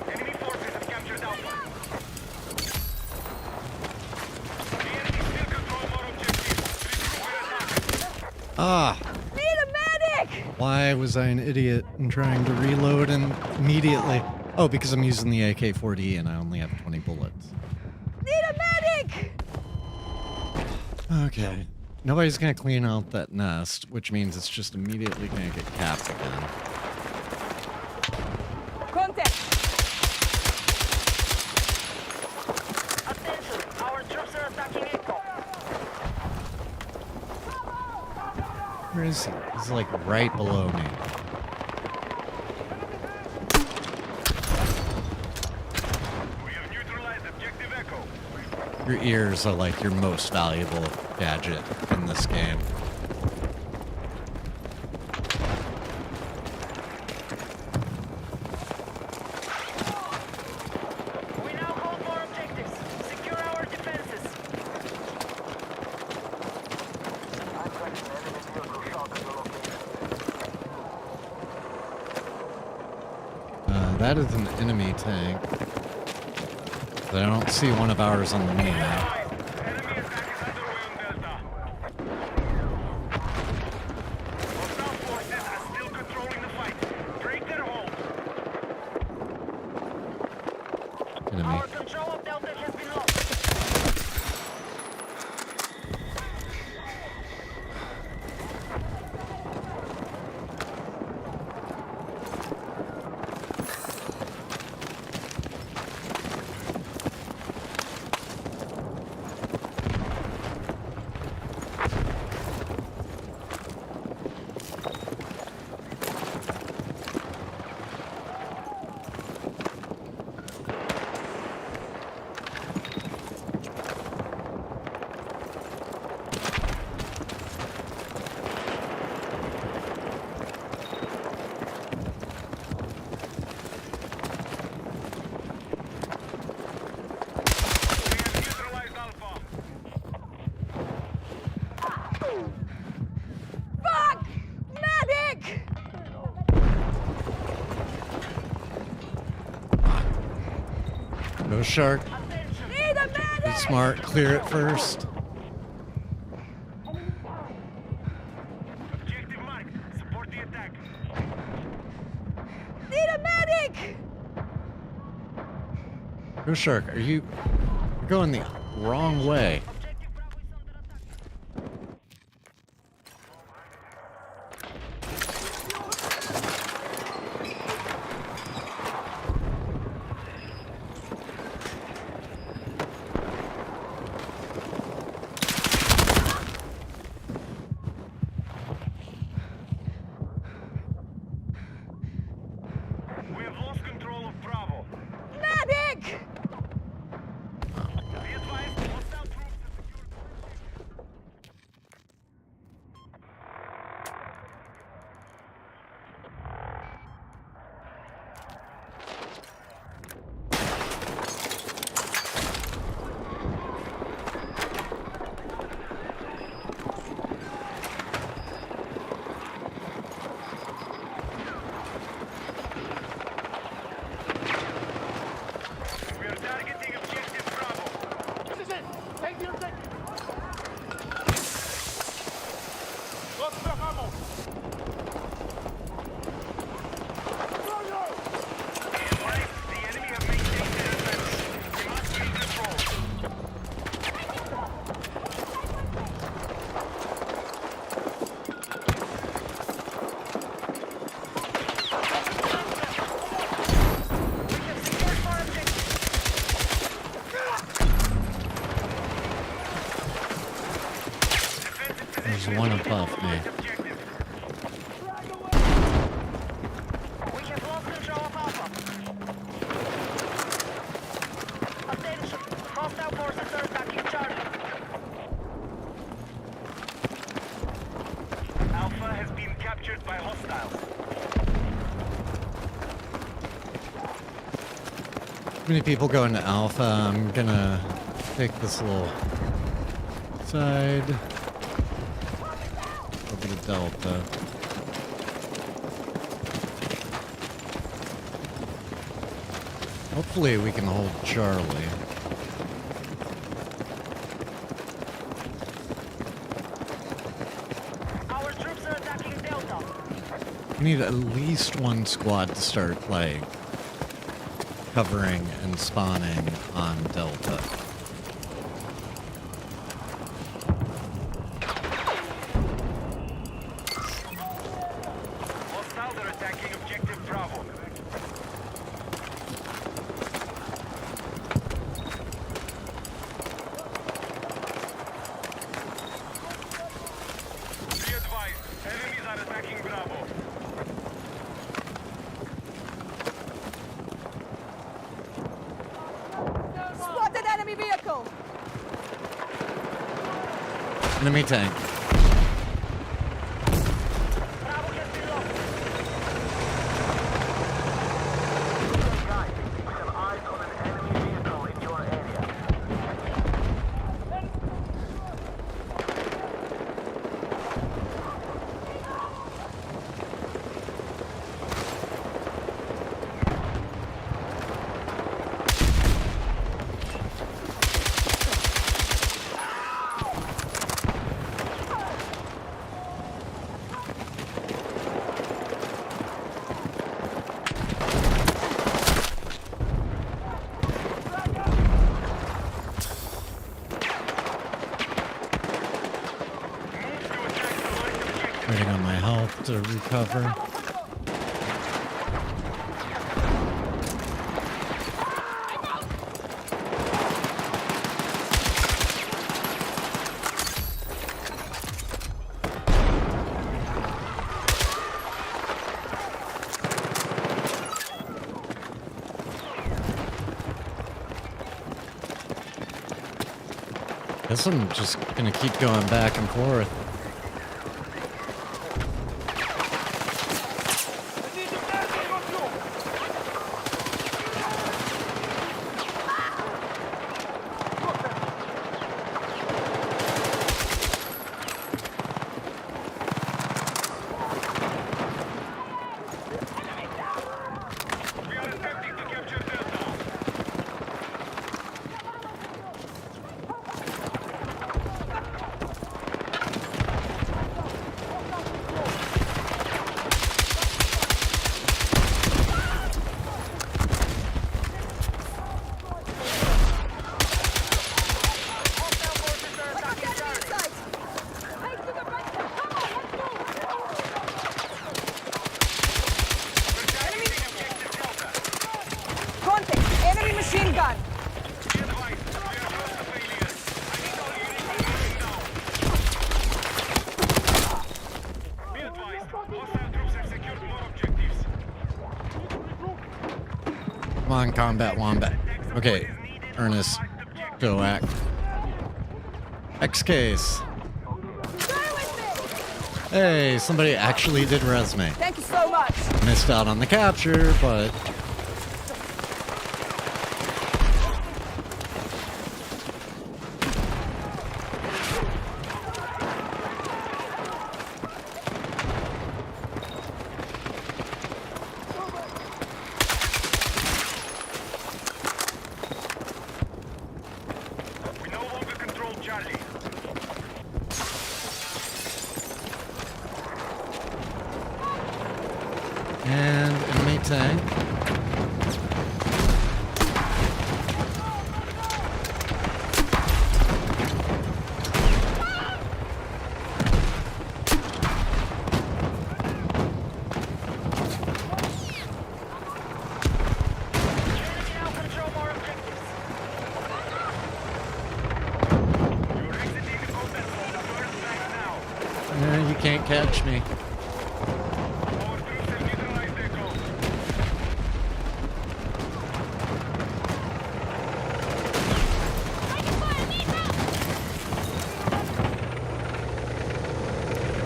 Enemy forces have captured Alpha. The enemy still control our objective. Regroup and attack. Ah! Need a medic! Why was I an idiot in trying to reload and immediately? Oh, because I'm using the AK-40 and I only have 20 bullets. Need a medic! Okay. Nobody's gonna clean out that nest, which means it's just immediately gonna get capped again. Contact! Attention, our troops are attacking Echo. Where is he? He's like right below me. We have neutralized objective Echo. Your ears are like your most valuable gadget in this game. We now hold more objectives. Secure our defenses. That is an enemy tank. But I don't see one of ours on the minimap. Enemy attack is underway on Delta. Hostile forces are still controlling the fight. Break their hold. Enemy. Our control of Delta has been lost. We have neutralized Alpha. Fuck! Medic! Go shark. Need a medic! Be smart. Clear it first. Objective marked. Support the attack. Need a medic! Go shark. You're going the wrong way. Objective Bravo is under attack. We have lost control of Bravo. Medic! Be advised, hostile troops There's one above me. We have lost control of Alpha. Attention. Hostile forces are attacking Charlie. Alpha has been captured by hostiles. Too many people going to Alpha. I'm gonna take this little side over to Delta. Hopefully we can hold Charlie. Our troops are attacking Delta. We need at least one squad to start, like, covering and spawning on Delta. Hostiles are attacking objective Bravo. Be advised, enemies are attacking Bravo. Spotted enemy vehicle! Enemy tank. Bravo has been lost. Guys, we have eyes on an enemy vehicle in your area. Waiting on my health to recover. Guess I'm just gonna keep going back and forth. We are attempting to capture Delta. Hostile forces are attacking Charlie. We're targeting objective Delta. Contact! Enemy machine gun! Be advised, we are close to failure. I need all units moving now. Be advised, hostile troops have secured more objectives. Come on, combat wombat. Okay, Ernest, go act. X case. Hey, somebody actually did resume. Thank you so much! Missed out on the capture, but We no longer control Charlie. and enemy tank. Enemy now control more objectives. You're exiting the combat zone. Turn back now. can't catch me. Our troops have neutralized Echo.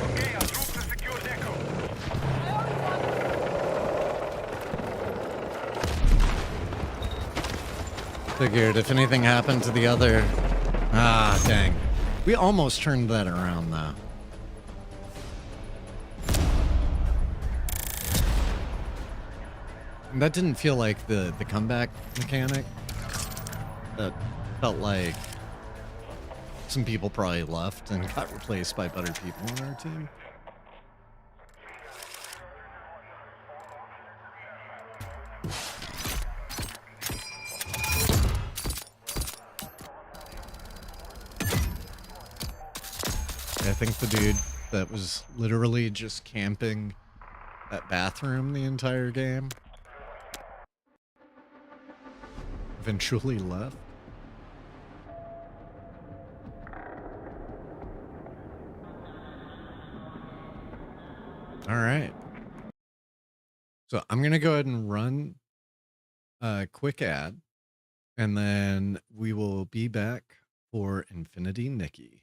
Okay, our troops have secured Echo. Figured if anything happened to the other... Ah, dang. We almost turned that around, though. And that didn't feel like the comeback mechanic. That felt like some people probably left and got replaced by better people on our team. I think the dude that was literally just camping that bathroom the entire game eventually left. All right. So I'm going to go ahead and run a quick ad, and then we will be back for Infinity Nikki.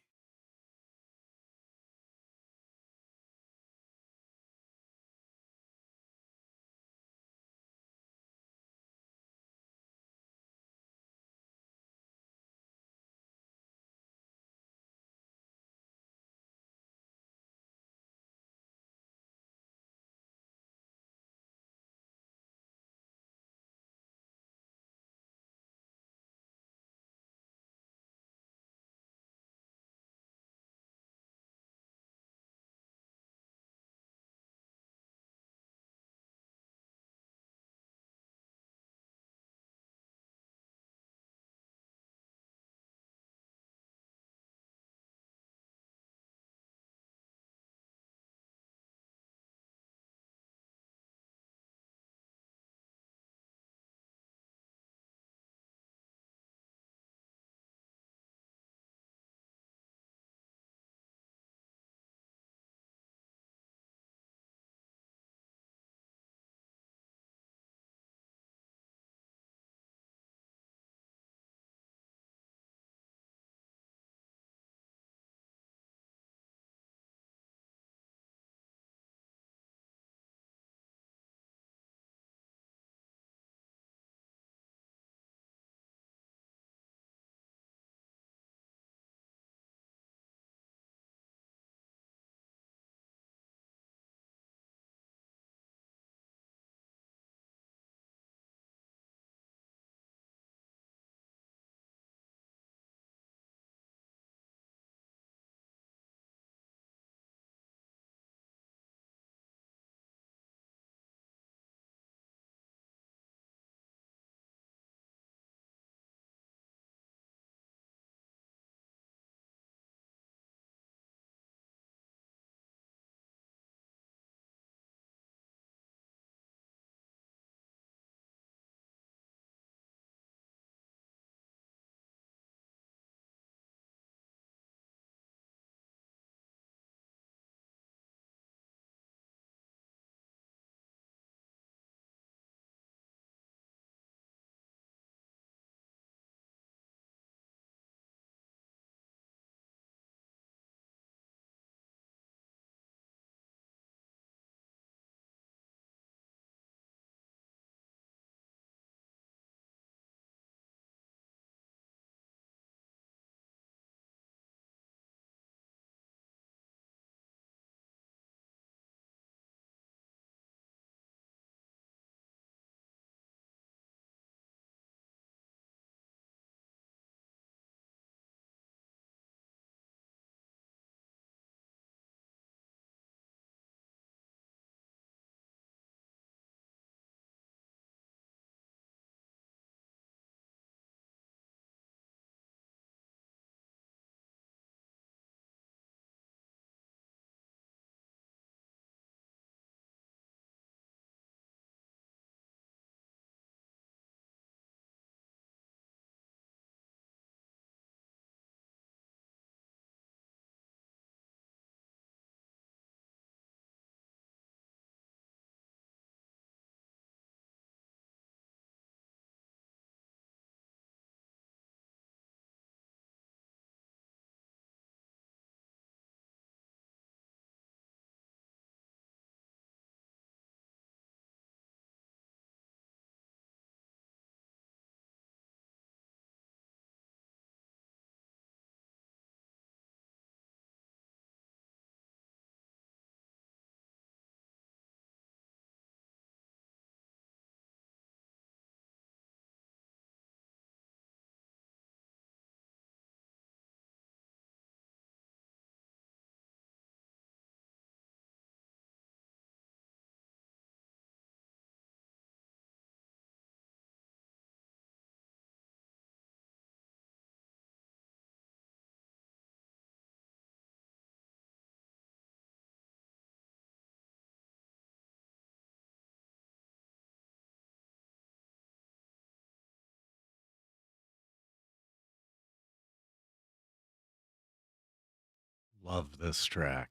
Love this track.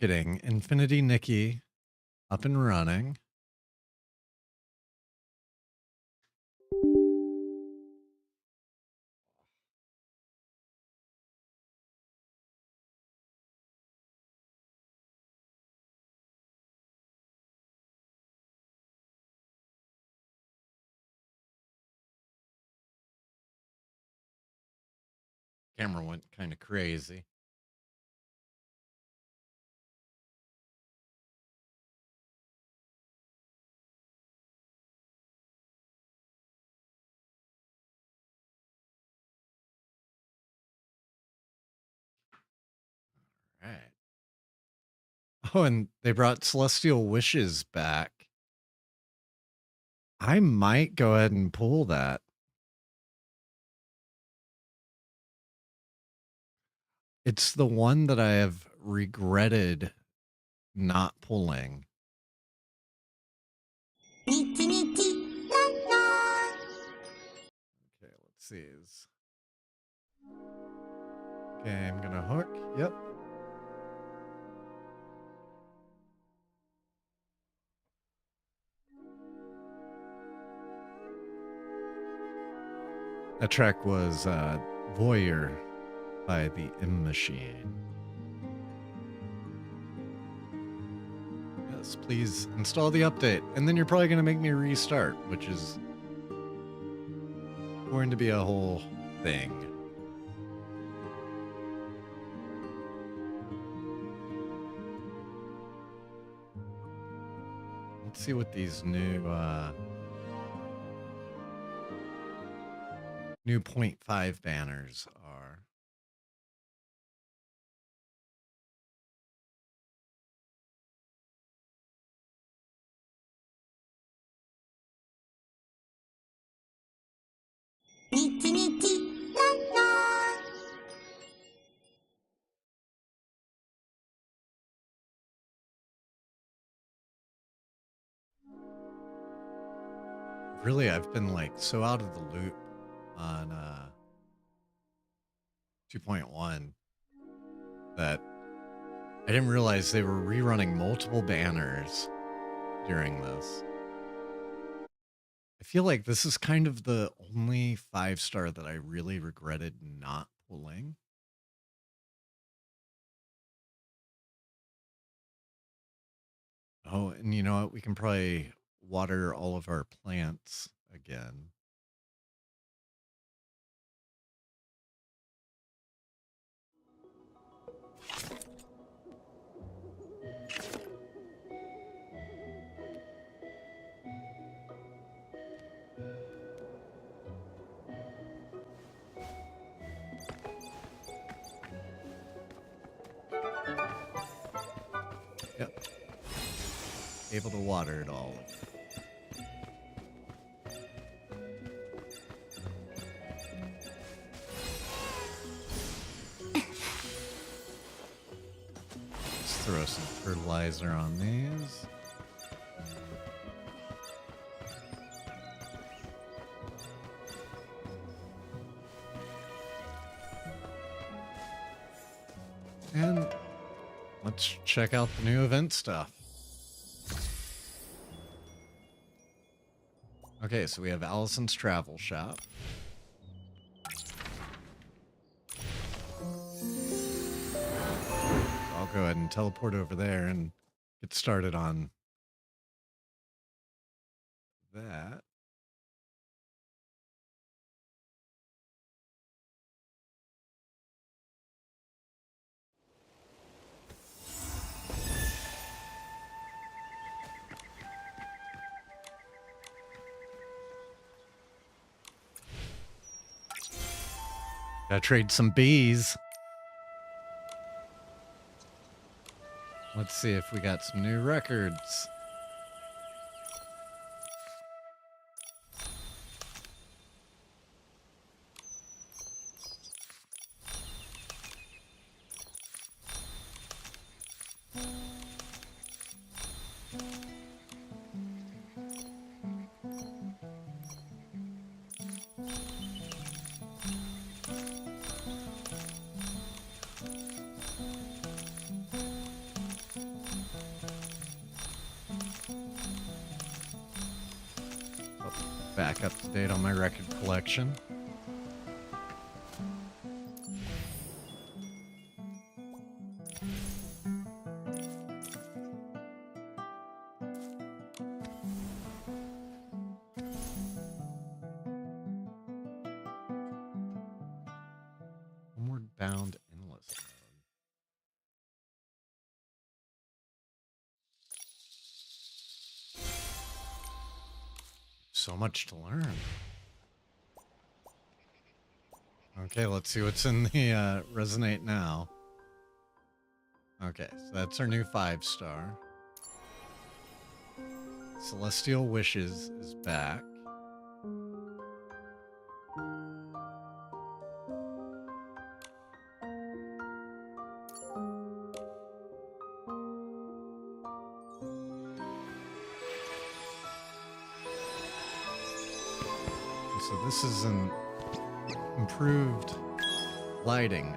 Getting Infinity Nikki up and running. Camera went kind of crazy. All right. Oh, and they brought Celestial Wishes back. I might go ahead and pull that. It's the one that I have regretted not pulling. Okay, let's see. Okay, I'm gonna hook. Yep. That track was Voyeur by the M Machine. Yes, please install the update. And then you're probably going to make me restart, which is going to be a whole thing. Let's see what these new 0.5 banners are. Really, I've been like so out of the loop on 2.1 that I didn't realize they were rerunning multiple banners during this. I feel like this is kind of the only 5-star that I really regretted not pulling. Oh, and you know what? We can probably water all of our plants again. Yep. Able to water it all. Let's throw some fertilizer on these. And let's check out the new event stuff. Okay, so we have Allison's Travel Shop. I'll go ahead and teleport over there and get started on that. Gotta trade some bees. Let's see if we got some new records. back up to date on my record collection. Homeward Bound Endless mode. So much to learn. Okay, let's see what's in the Resonate now. Okay, so that's our new 5-star. Celestial Wishes is back. So this is an improved lighting.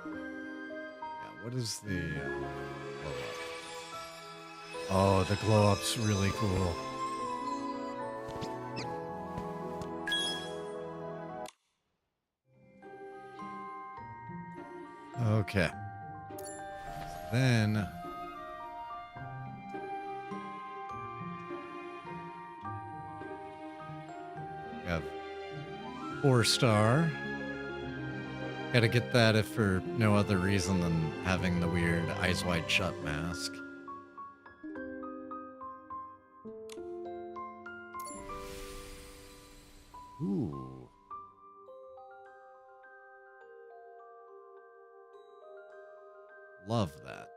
Yeah, what is the glow up? Oh, the glow up's really cool. Okay. Then we have 4-star. Gotta get that if for no other reason than having the weird Eyes Wide Shut mask. Ooh. Love that.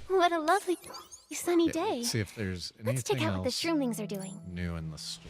What a lovely sunny day. Let's see if there's Let's check anything out what the else shroomlings are doing. new in the store.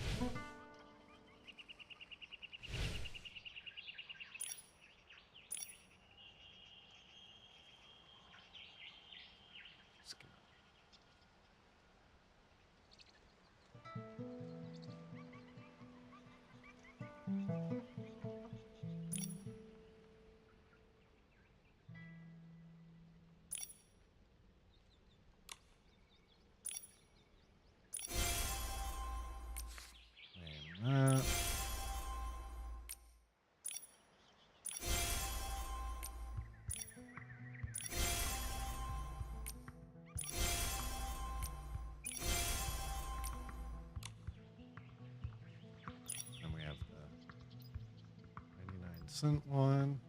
And that. Then we have the 99-cent one.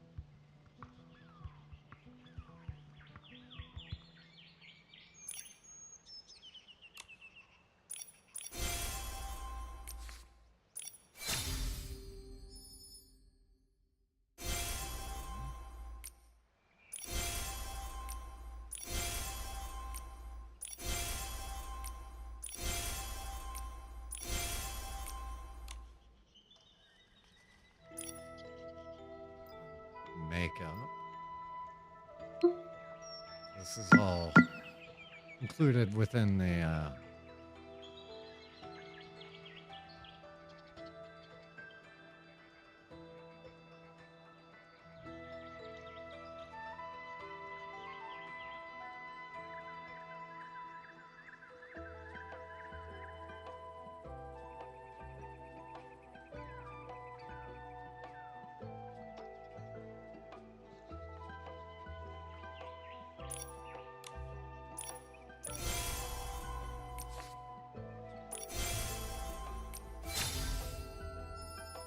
Makeup. This is all included within the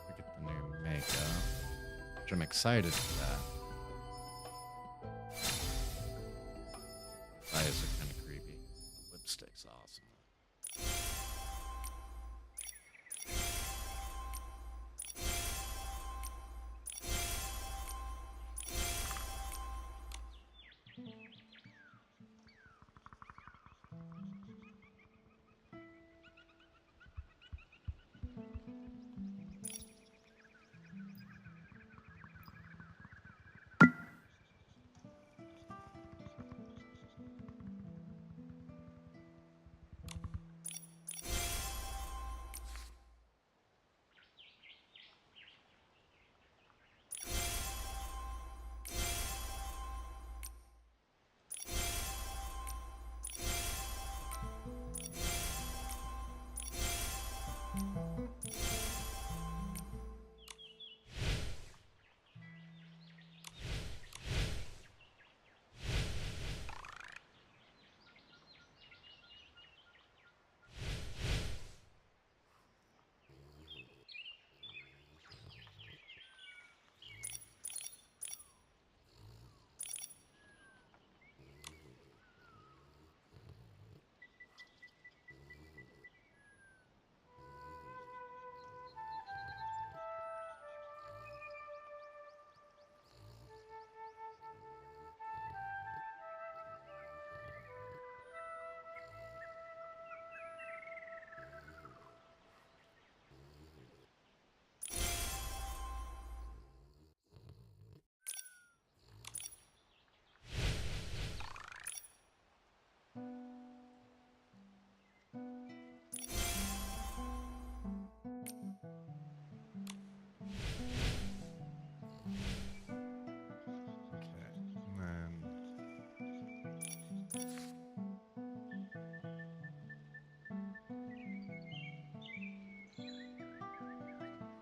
look at the new makeup, which I'm excited for that. Eyes are kind of creepy. The lipstick's awesome.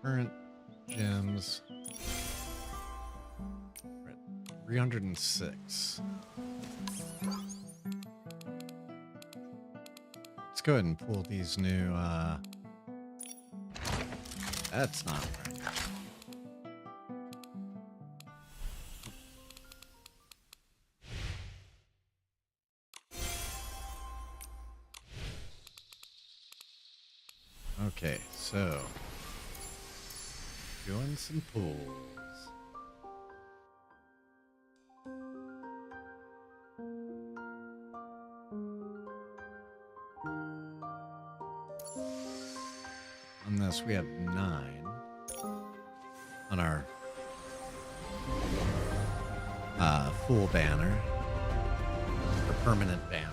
Current gems. We're at 306. Let's go ahead and pull these new, that's not right. Okay, so doing some pulls. On this, we have 9 on our full banner, or permanent banner.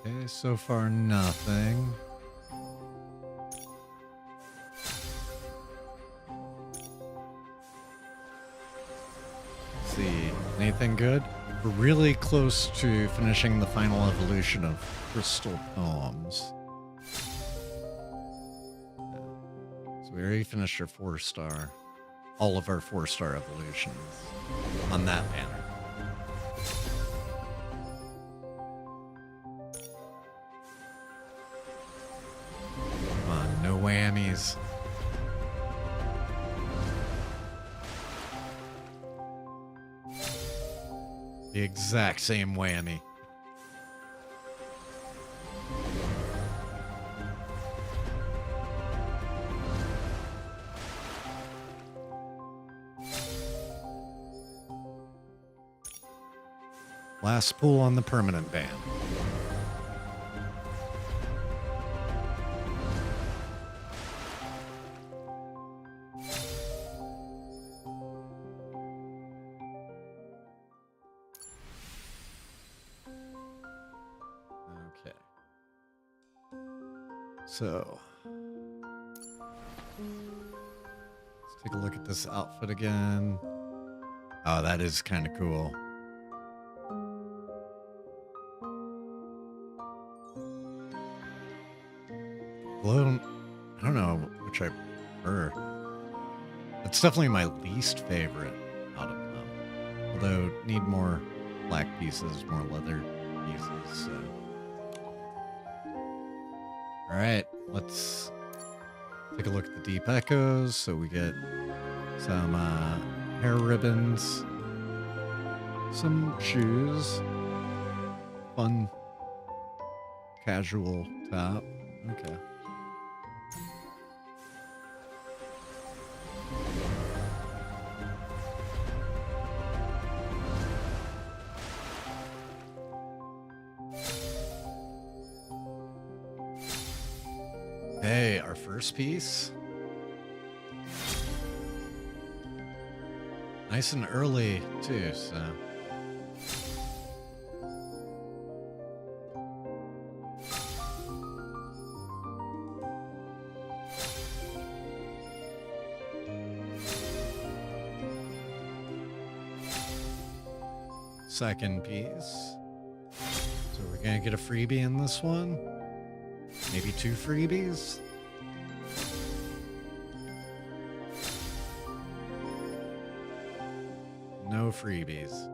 Okay, so far nothing. Let's see, anything good? We're really close to finishing the final evolution of Crystal Poems. So we already finished our 4-star, all of our 4-star evolutions on that banner. Come on, no whammies. The exact same whammy. Last pull on the permanent ban. Okay. So, let's take a look at this outfit again. Oh, that is kind of cool. Well, I don't know which I prefer. It's definitely my least favorite out of them. Although, need more black pieces, more leather pieces, so. Alright, let's take a look at the deep echoes. So we get some hair ribbons, some shoes, fun casual top. Okay. Hey, our first piece. Nice and early, too, so. Second piece. So we're gonna get a freebie in this one. Maybe 2 freebies. No freebies.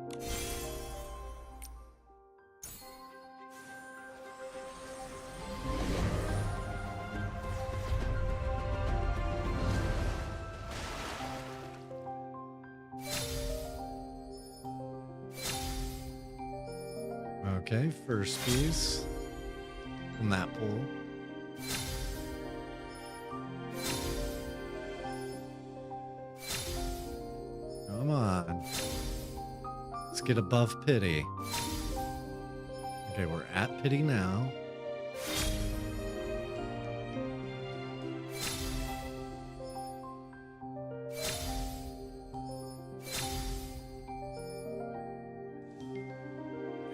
Okay, first piece from that pool. Come on. Let's get above pity. Okay, we're at pity now.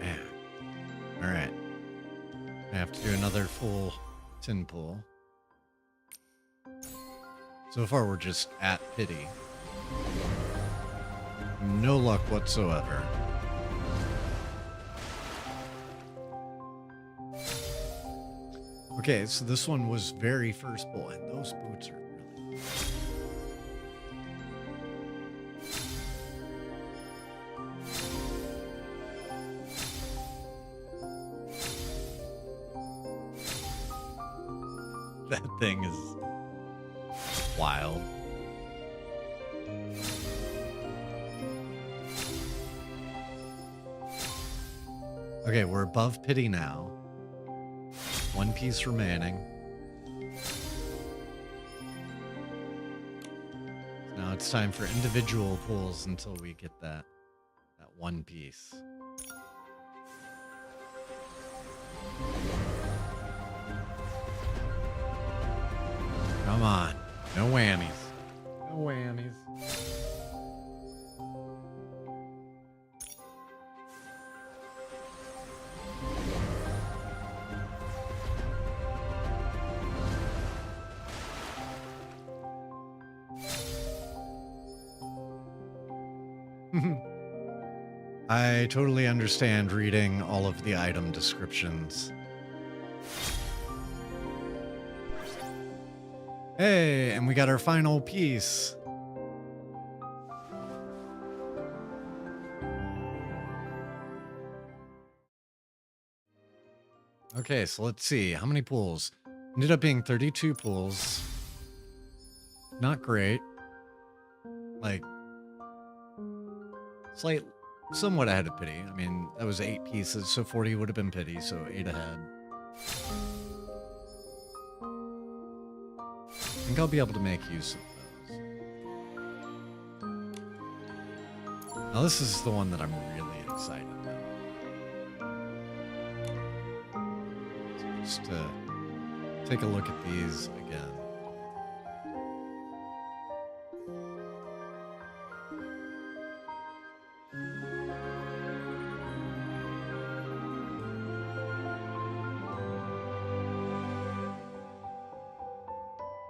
Man. All right. I have to do another full tin pull. So far, we're just at pity. No luck whatsoever. Okay, so this one was very first pull, and those boots are really... That thing is wild. Okay, we're above pity now. One piece remaining. Now it's time for individual pulls until we get that one piece. Come on. No whammies. No whammies. I totally understand reading all of the item descriptions. Hey, and we got our final piece. Okay, so let's see. How many pulls? Ended up being 32 pulls. Not great. Like, somewhat ahead of pity. I mean, that was 8 pieces, so 40 would have been pity, so 8 ahead. I think I'll be able to make use of those. Now this is the one that I'm really excited about. So just to take a look at these again.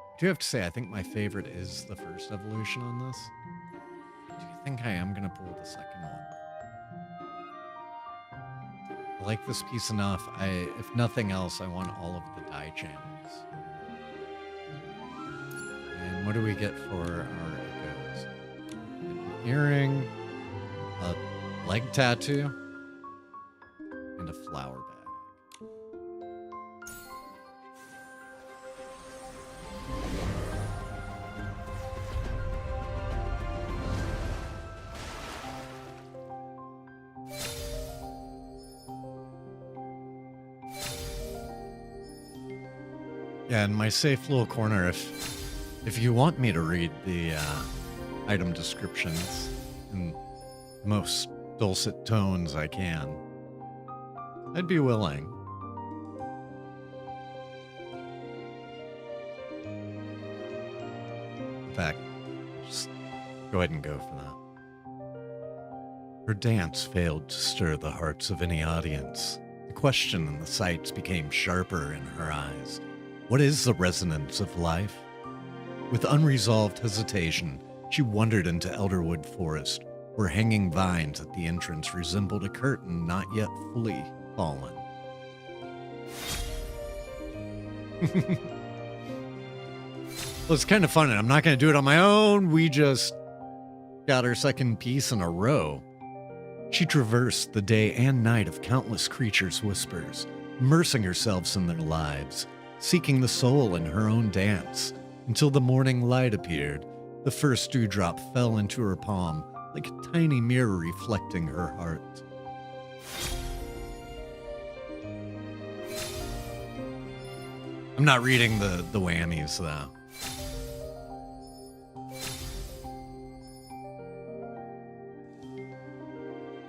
I do have to say, I think my favorite is the first evolution on this. Do you think I am going to pull the second one? I like this piece enough. If nothing else, I want all of the die channels. And what do we get for our echoes? An earring, a leg tattoo, and a flower bag. Yeah, in my safe little corner, if you want me to read the item descriptions in the most dulcet tones I can, I'd be willing. In fact, just go ahead and go for that. Her dance failed to stir the hearts of any audience. The question in the sights became sharper in her eyes. What is the resonance of life? With unresolved hesitation, she wandered into Elderwood Forest, where hanging vines at the entrance resembled a curtain not yet fully fallen. Well, it's kind of fun, and I'm not going to do it on my own. We just got our second piece in a row. She traversed the day and night of countless creatures' whispers, immersing herself in their lives, seeking the soul in her own dance, until the morning light appeared. The first dewdrop fell into her palm, like a tiny mirror reflecting her heart. I'm not reading the whammies, though.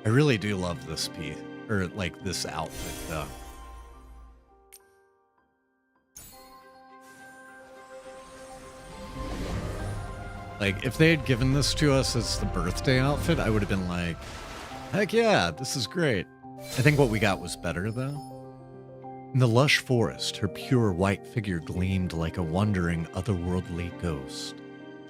I really do love this piece, or like this outfit, though. Like, if they had given this to us as the birthday outfit, I would have been like, heck yeah, this is great. I think what we got was better, though. In the lush forest, her pure white figure gleamed like a wandering, otherworldly ghost.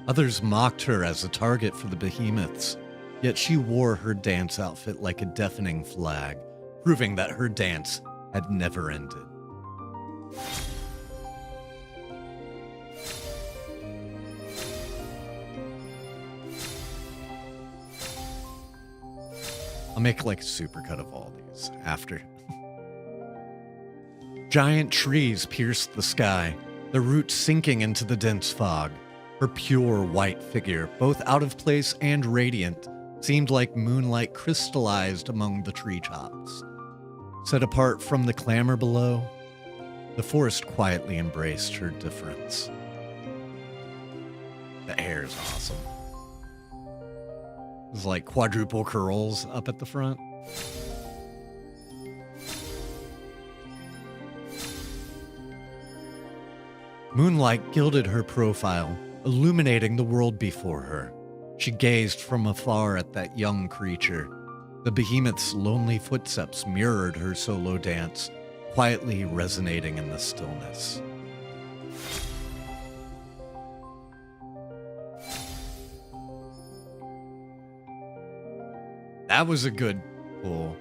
Others mocked her as a target for the behemoths, yet she wore her dance outfit like a deafening flag, proving that her dance had never ended. I'll make like a supercut of all these after. Giant trees pierced the sky, their roots sinking into the dense fog. Her pure white figure, both out of place and radiant, seemed like moonlight crystallized among the treetops. Set apart from the clamor below, the forest quietly embraced her difference. The hair is awesome. It's like quadruple curls up at the front. Moonlight gilded her profile, illuminating the world before her. She gazed from afar at that young creature. The behemoth's lonely footsteps mirrored her solo dance, quietly resonating in the stillness. That was a good pull.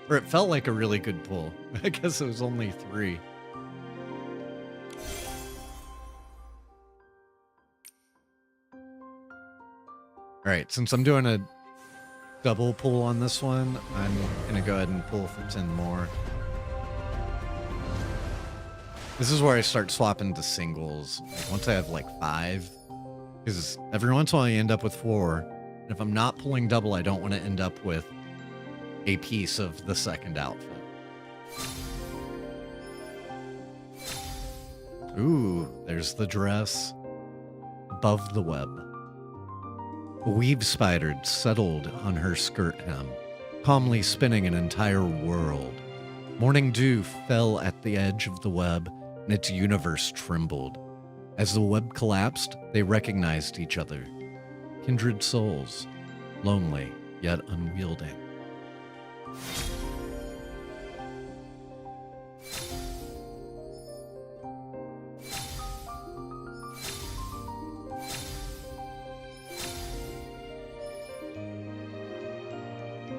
Or it felt like a really good pull. I guess it was only 3. Alright, since I'm doing a double pull on this one, I'm gonna go ahead and pull for 10 more. This is where I start swapping to singles. Like once I have like 5, because every once in a while you end up with 4. And if I'm not pulling double, I don't want to end up with a piece of the second outfit. Ooh, there's the dress above the web. A weave spider settled on her skirt hem, calmly spinning an entire world. Morning dew fell at the edge of the web, and its universe trembled. As the web collapsed, they recognized each other. Kindred souls, lonely yet unwielding.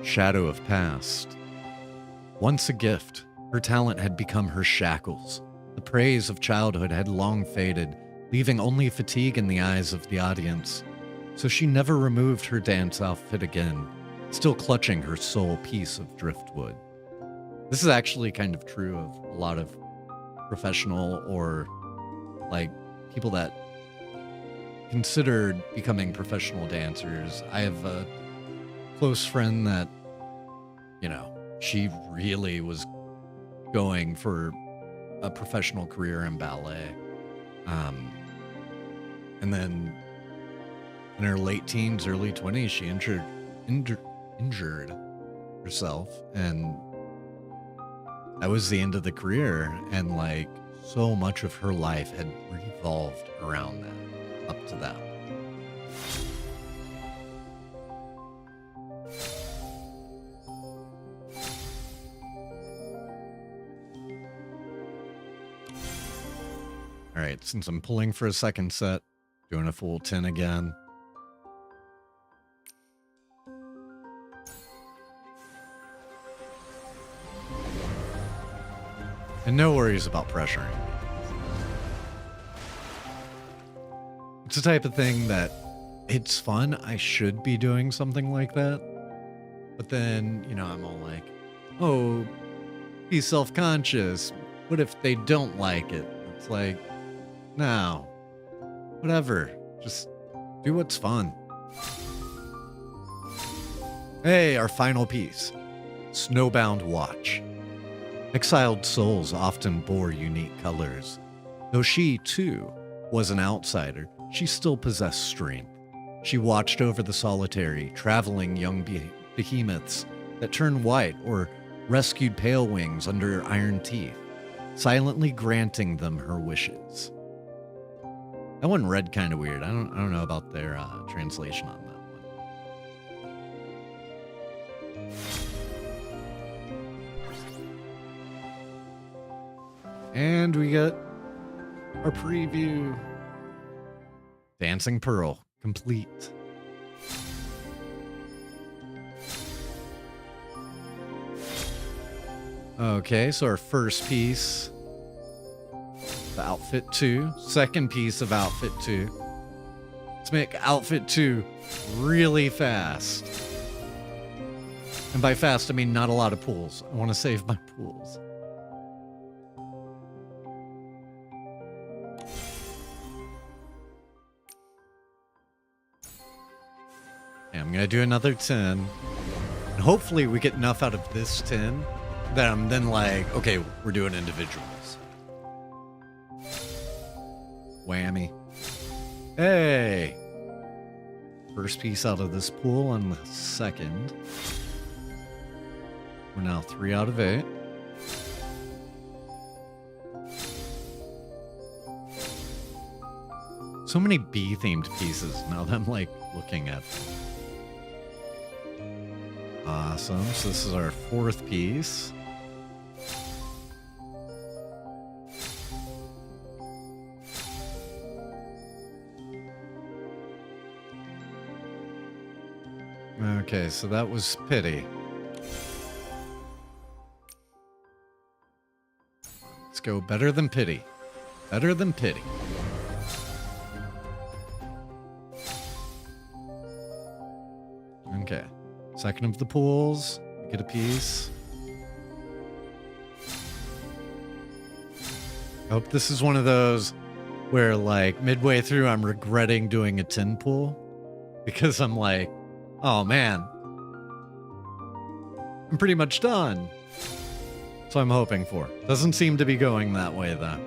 Shadow of past. Once a gift, her talent had become her shackles. The praise of childhood had long faded, leaving only fatigue in the eyes of the audience. So she never removed her dance outfit again, still clutching her sole piece of driftwood. This is actually kind of true of a lot of professional or like people that considered becoming professional dancers. I have a close friend that, you know, she really was going for a professional career in ballet. And then in her late teens, early 20s, she injured herself, and that was the end of the career. And like so much of her life had revolved around that up to that. All right, since I'm pulling for a second set, doing a full 10 again. And no worries about pressuring. It's the type of thing that it's fun. I should be doing something like that. But then, you know, I'm all like, oh, be self-conscious. What if they don't like it? It's like, no, whatever. Just do what's fun. Hey, our final piece. Snowbound Watch. Exiled souls often bore unique colors. Though she, too, was an outsider, she still possessed strength. She watched over the solitary, traveling young behemoths that turned white or rescued pale wings under iron teeth, silently granting them her wishes. That one read kind of weird. I don't know about their translation on that one. And we got our preview. Dancing Pearl, complete. Okay, so our first piece of outfit 2. Second piece of outfit 2. Let's make outfit 2 really fast. And by fast, I mean not a lot of pools. I want to save my pools. Okay, I'm going to do another 10. And hopefully we get enough out of this 10 that I'm then like, okay, we're doing individuals. Whammy. Hey! First piece out of this pool and the second. We're now 3 out of 8. So many bee-themed pieces now that I'm like looking at them. Awesome. So this is our 4th piece. Okay, so that was pity. Let's go better than pity. Better than pity. Okay. Second of the pools. Get a piece. I hope this is one of those where, like, midway through I'm regretting doing a 10 pool. Because I'm like, oh man, I'm pretty much done. So I'm hoping for. Doesn't seem to be going that way, though.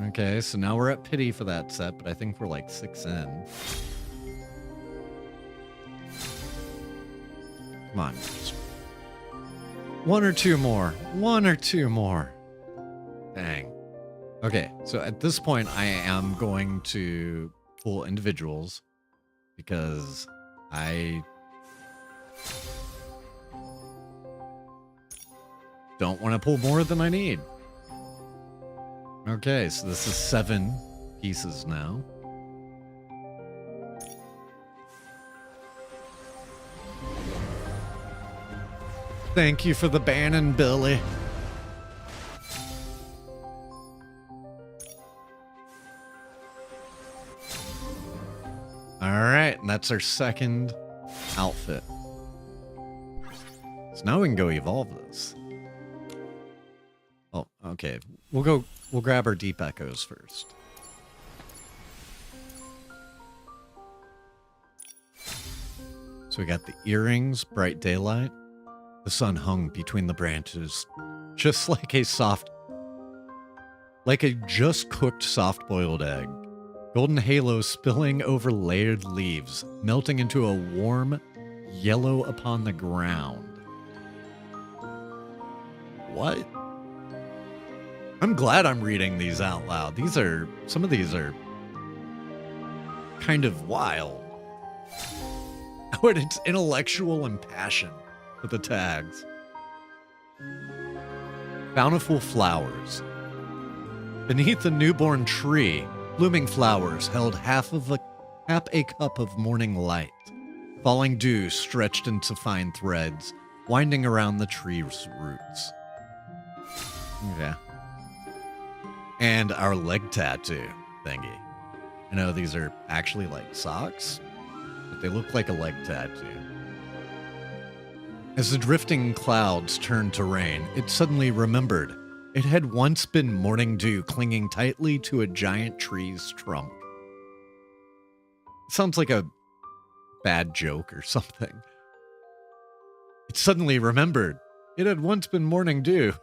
Okay, so now we're at pity for that set, but I think we're like 6 in. Come on. Just 1 or 2 more. 1 or 2 more. Dang. Okay, so at this point, I am going to pull individuals because I don't want to pull more than I need. Okay, so this is 7 pieces now. Thank you for the Bannon, Billy. Alright, and that's our second outfit. So now we can go evolve this. Oh, okay. We'll grab our deep echoes first. So we got the earrings, bright daylight. The sun hung between the branches, just like a just cooked soft-boiled egg. Golden halo spilling over layered leaves, melting into a warm yellow upon the ground. What? I'm glad I'm reading these out loud. Some of these are kind of wild. But it's intellectual and passion with the tags. Bountiful flowers. Beneath a newborn tree, blooming flowers held half a cup of morning light. Falling dew stretched into fine threads, winding around the tree's roots. Yeah. And our leg tattoo thingy. I know these are actually like socks, but they look like a leg tattoo. As the drifting clouds turned to rain, it suddenly remembered it had once been morning dew clinging tightly to a giant tree's trunk. It sounds like a bad joke or something. It suddenly remembered it had once been morning dew.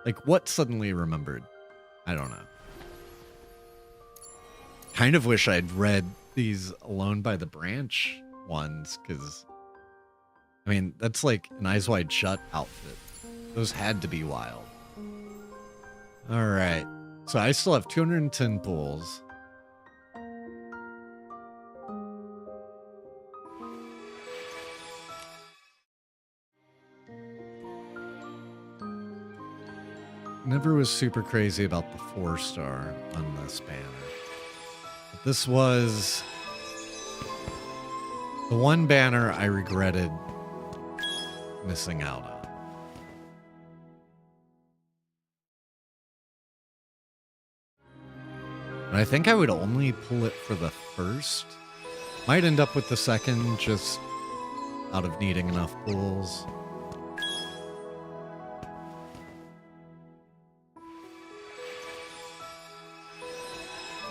Like, what suddenly remembered? I don't know. Kind of wish I'd read these Alone by the Branch ones, because, I mean, that's like an Eyes Wide Shut outfit. Those had to be wild. Alright. So I still have 210 pulls. never was super crazy about the 4-star on this banner. But this was the one banner I regretted missing out on. And I think I would only pull it for the first. Might end up with the second just out of needing enough pulls.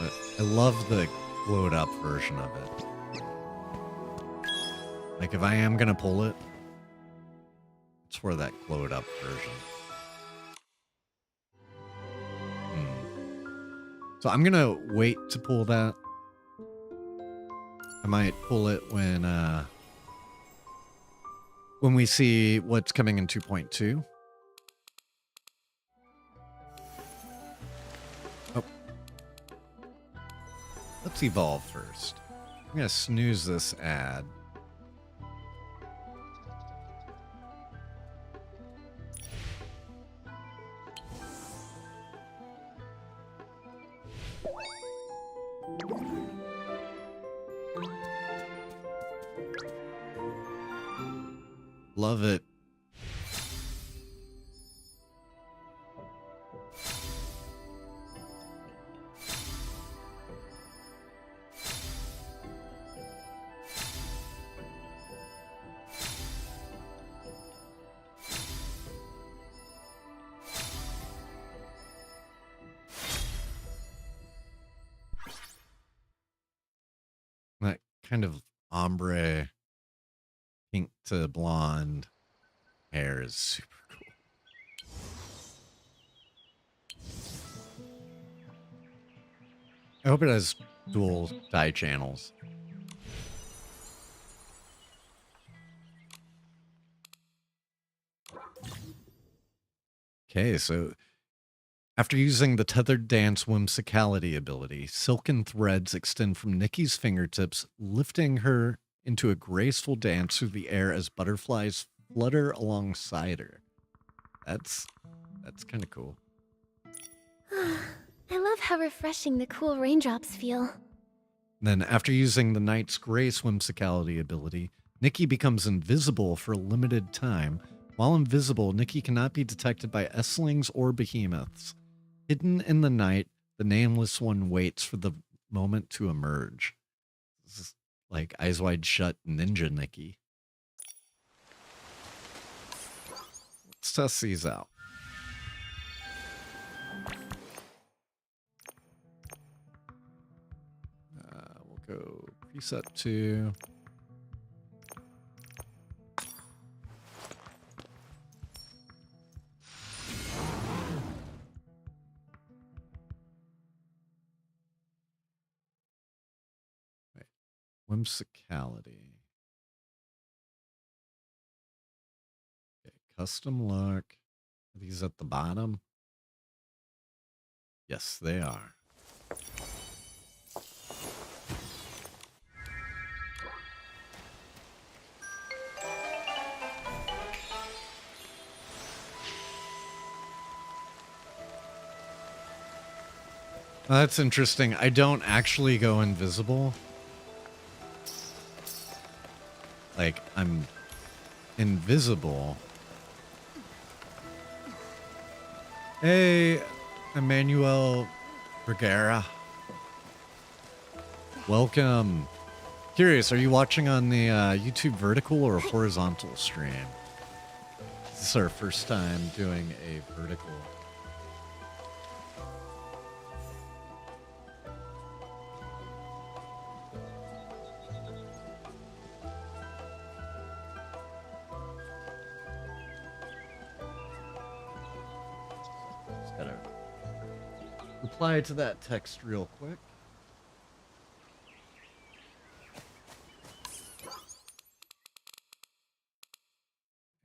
But I love the glowed up version of it. Like if I am gonna pull it, it's for that glowed up version. So I'm gonna wait to pull that. I might pull it when we see what's coming in 2.2. Oh. Let's evolve first. I'm gonna snooze this ad. Love it. That kind of ombre pink to blonde hair is super cool. I hope it has dual dye channels. Okay, so after using the Tethered Dance Whimsicality ability, silken threads extend from Nikki's fingertips, lifting her into a graceful dance through the air as butterflies flutter alongside her. That's kind of cool. I love how refreshing the cool raindrops feel. Then, after using the Knight's Grace Whimsicality ability, Nikki becomes invisible for a limited time. While invisible, Nikki cannot be detected by Esslings or behemoths. Hidden in the night, the Nameless One waits for the moment to emerge. This is like Eyes Wide Shut Ninja Nikki. Let's test these out. We'll go preset 2. Whimsicality. Okay, custom look. Are these at the bottom? Yes, they are. That's interesting. I don't actually go invisible. Like, I'm invisible. Hey, Emmanuel Vergara. Welcome. Curious, are you watching on the YouTube vertical or horizontal stream? This is our first time doing a vertical. Reply to that text real quick.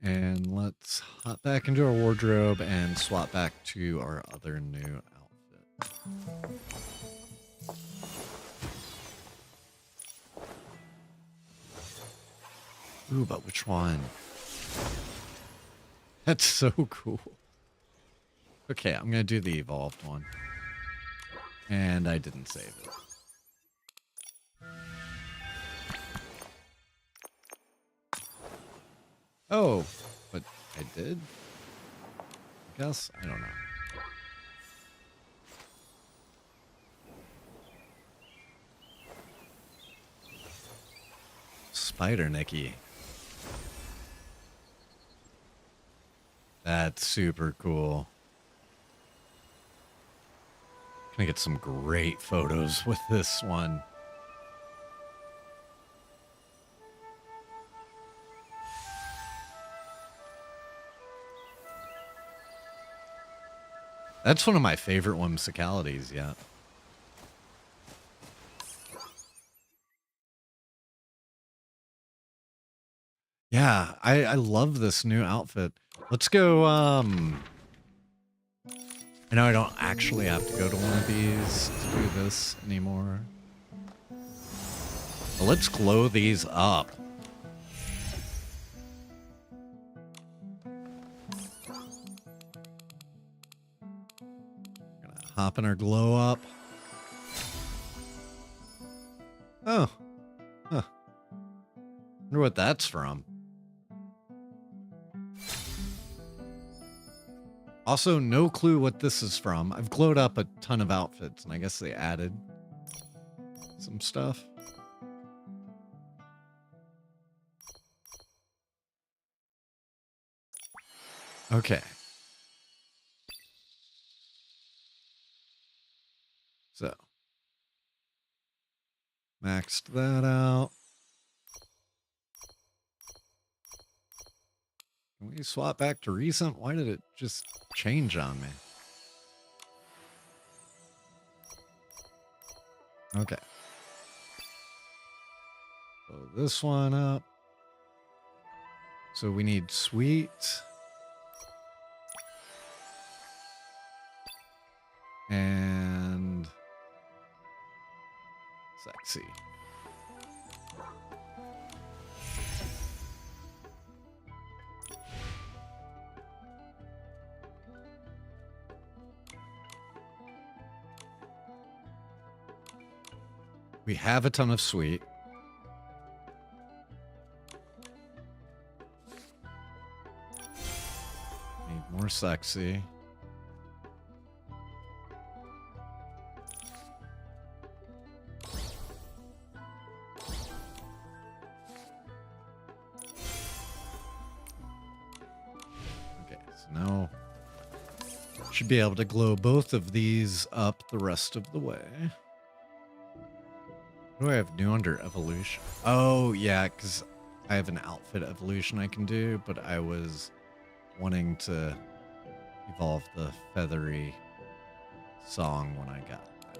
And let's hop back into our wardrobe and swap back to our other new outfit. Ooh, but which one? That's so cool. Okay, I'm gonna do the evolved one. And I didn't save it. Oh, but I did? I guess? I don't know. Spider Nikki. That's super cool. Gonna get some great photos with this one. That's one of my favorite whimsicalities yet. Yeah, I love this new outfit. Let's go, I know I don't actually have to go to one of these to do this anymore. But let's glow these up. Gonna hop in our glow up. Oh. Huh. Wonder what that's from. Also, no clue what this is from. I've glowed up a ton of outfits, and I guess they added some stuff. Okay. So. Maxed that out. Can we swap back to recent? Why did it just change on me? Okay. Blow this one up. So we need sweet. And sexy. We have a ton of sweet. Need more sexy. Okay, so now should be able to glow both of these up the rest of the way. What do I have new under evolution? Oh, yeah, because I have an outfit evolution I can do, but I was wanting to evolve the feathery song when I got that.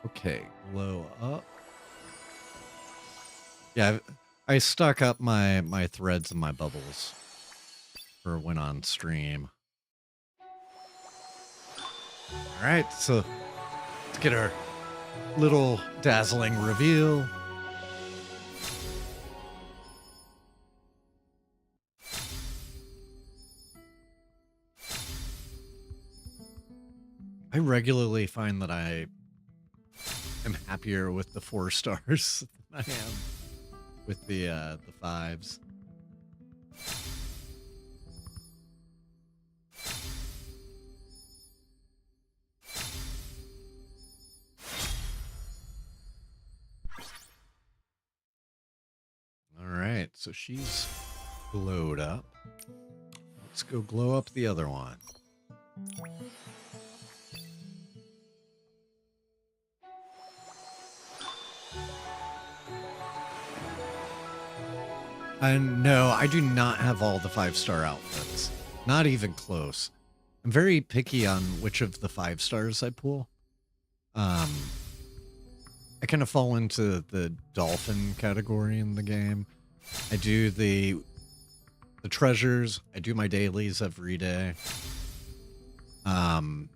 Okay, glow up. Yeah, I stuck up my threads and my bubbles for when on stream. All right, so let's get our little dazzling reveal. I regularly find that I am happier with the 4 stars than I am with the 5s. All right, so she's glowed up. Let's go glow up the other one. And no, I do not have all the 5-star outfits. Not even close. I'm very picky on which of the 5 stars I pull. I kind of fall into the dolphin category in the game. I do the treasures. I do my dailies every day. But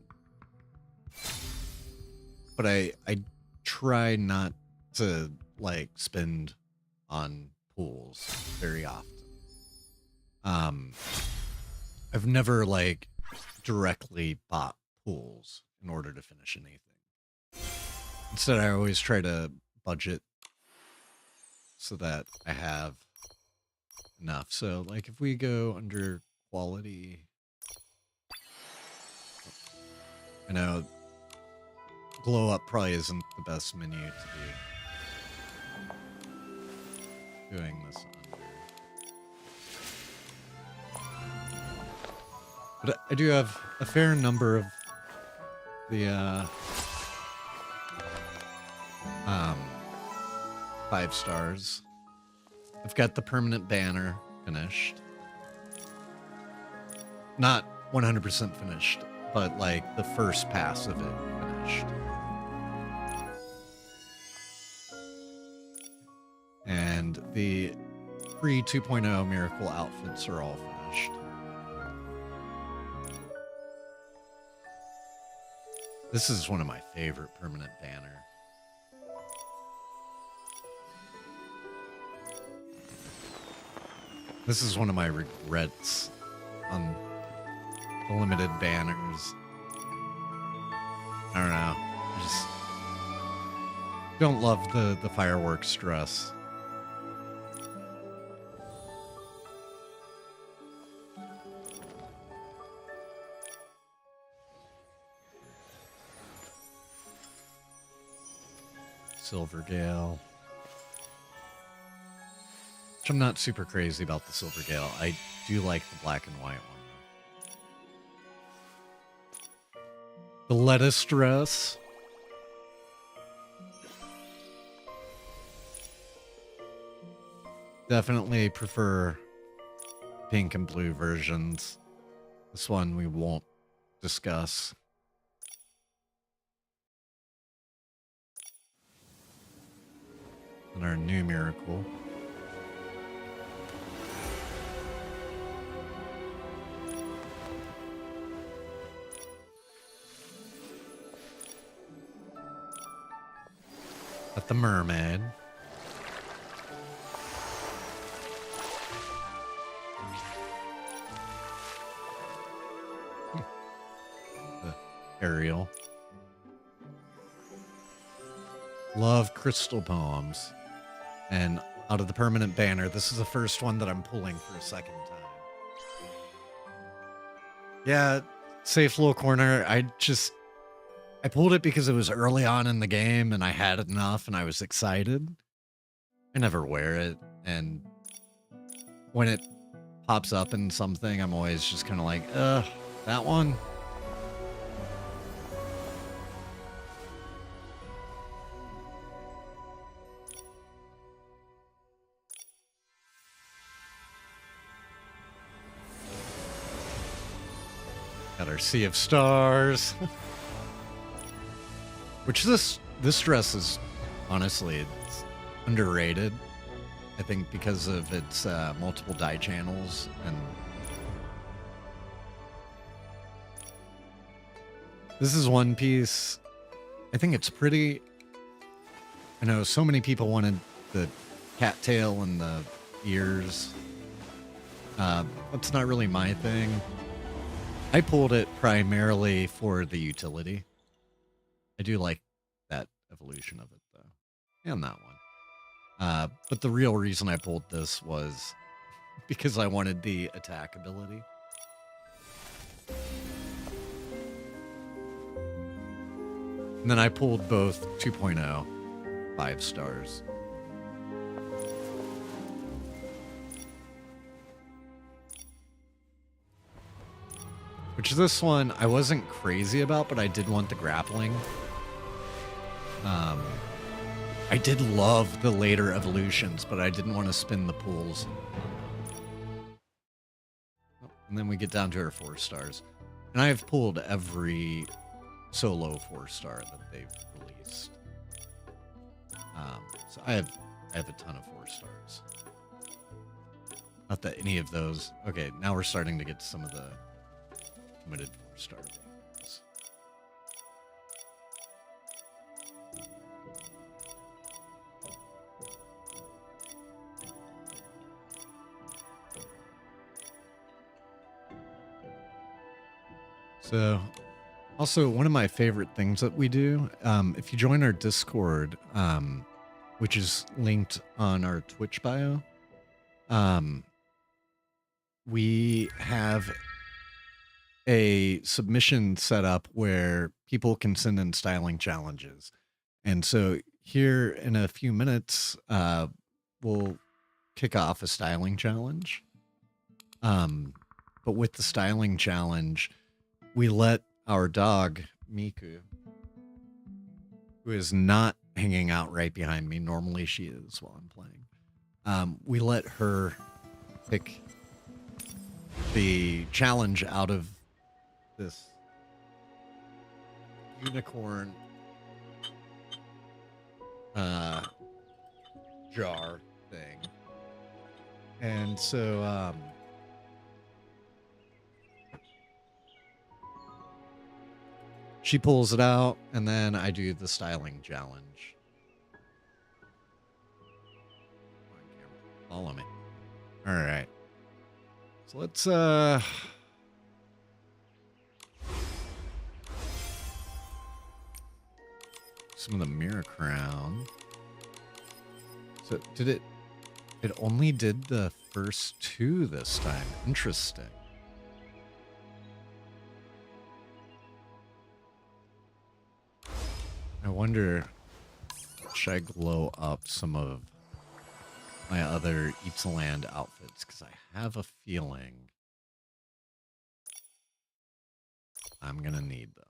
I try not to like spend on pools very often. I've never like directly bought pools in order to finish anything. Instead, I always try to budget so that I have enough. So like if we go under quality, I know glow up probably isn't the best menu to be doing this under. But I do have a fair number of the 5 stars. I've got the permanent banner finished. Not 100% finished, but like the first pass of it finished. And the pre 2.0 miracle outfits are all finished. This is one of my favorite permanent banner. This is one of my regrets on the limited banners. I don't know. I just don't love the fireworks dress. Silvergale. Which I'm not super crazy about the Silvergale. I do like the black and white one. The lettuce dress. Definitely prefer pink and blue versions. This one we won't discuss. And our new miracle. At the mermaid. The Ariel. Love crystal poems. And out of the permanent banner, this is the first one that I'm pulling for a second time. Yeah, safe little corner. I pulled it because it was early on in the game and I had enough and I was excited. I never wear it, and when it pops up in something, I'm always just kind of like, that one? Got our Sea of Stars. Which this dress is, honestly, it's underrated. I think because of its multiple dye channels and this is one piece. I think it's pretty. I know so many people wanted the cattail and the ears. That's not really my thing. I pulled it primarily for the utility. I do like that evolution of it, though. And that one. But the real reason I pulled this was because I wanted the attack ability. And then I pulled both 2.0 5 stars. Which this one I wasn't crazy about, but I did want the grappling. I did love the later evolutions, but I didn't want to spin the pools. And then we get down to our 4 stars. And I've pulled every solo 4-star that they've released. So I have a ton of 4 stars. Not that any of those. Okay, now we're starting to get to some of the limited 4-star things. So, also one of my favorite things that we do, if you join our Discord, which is linked on our Twitch bio, we have a submission set up where people can send in styling challenges. And so here in a few minutes, we'll kick off a styling challenge. But with the styling challenge, we let our dog, Miku, who is not hanging out right behind me, normally she is while I'm playing, we let her pick the challenge out of this unicorn jar thing. And so she pulls it out, and then I do the styling challenge. Come on, camera. Follow me. All right. So let's some of the mirror crown. So did it only did the first two this time. Interesting. I wonder, should I glow up some of my other Eatsaland outfits? Because I have a feeling I'm going to need them.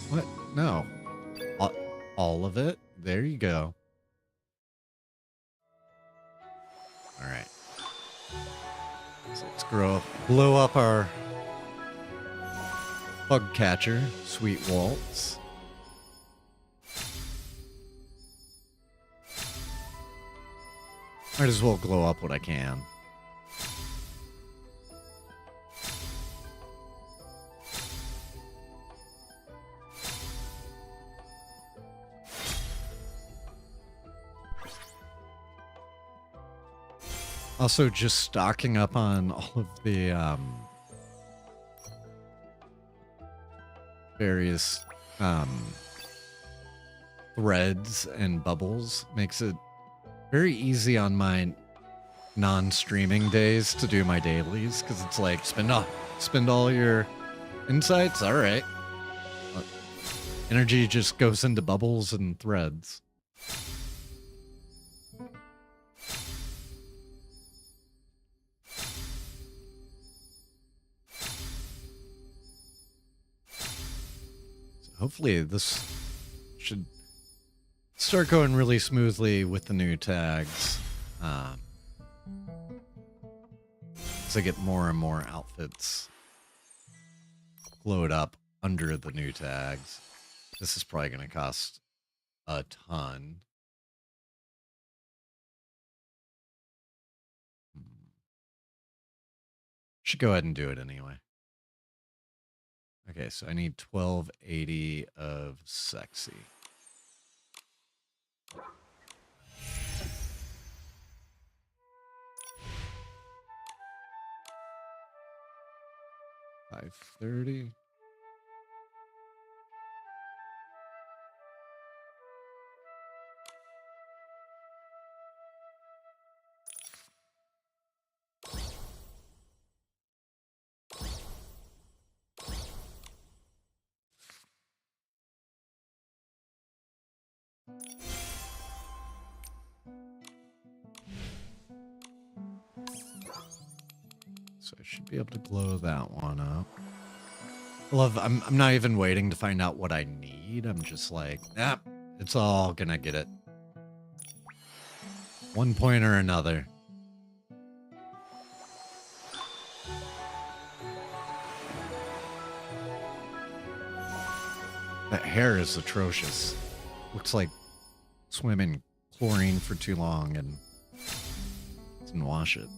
What? No. All of it? There you go. All right. So let's blow up our bug catcher, Sweet Waltz. Might as well glow up what I can. Also, just stocking up on all of the various threads and bubbles makes it very easy on my non-streaming days to do my dailies, because it's like spend all your insights. All right, energy just goes into bubbles and threads. Hopefully this should start going really smoothly with the new tags. As I get more and more outfits glowed up under the new tags. This is probably going to cost a ton. Should go ahead and do it anyway. Okay, so I need 1280 of sexy. $530. So I should be able to glow that one up. I'm not even waiting to find out what I need. I'm just like, it's all gonna get it. One point or another. That hair is atrocious. Looks like swimming chlorine for too long and didn't wash it.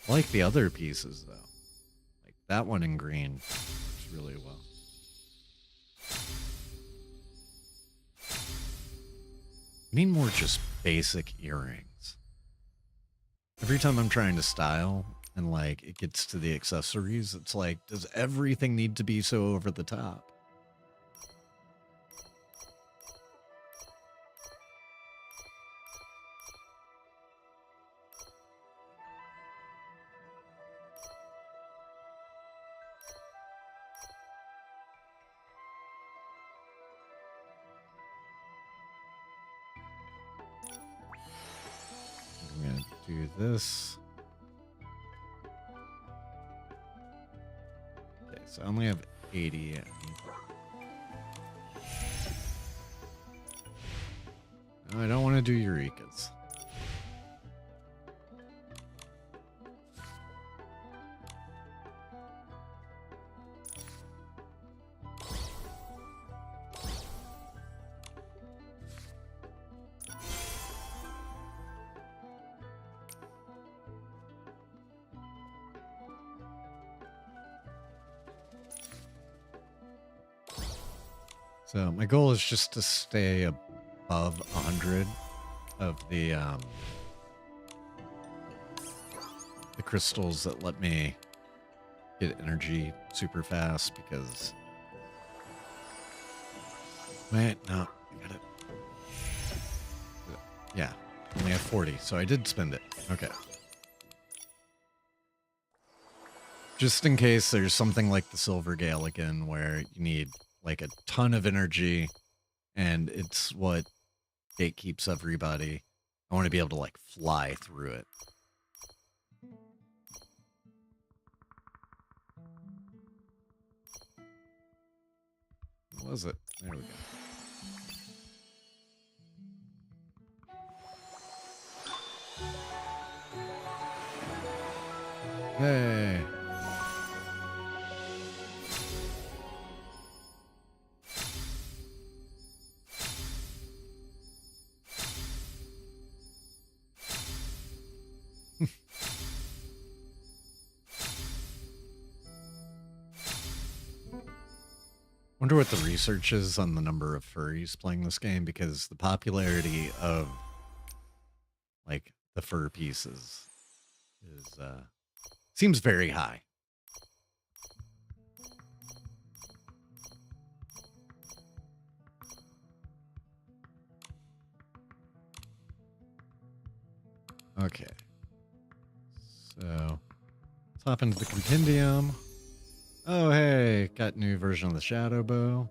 I like the other pieces though. Like that one in green works really well. I need more just basic earrings. Every time I'm trying to style and like it gets to the accessories, it's like, does everything need to be so over the top? I'm gonna do this. Okay, so I only have 80. No, I don't want to do Eureka's. So my goal is just to stay above 100 of the crystals that let me get energy super fast because wait, no, I got it. Yeah, only have 40, so I did spend it. Okay. Just in case there's something like the Silver Gale again where you need like a ton of energy and it's what gatekeeps everybody. I want to be able to like fly through it. What was it? There we go. Hey. Wonder what the research is on the number of furries playing this game, because the popularity of like the fur pieces is seems very high. Okay. So let's hop into the compendium. Oh, hey, got new version of the shadow bow.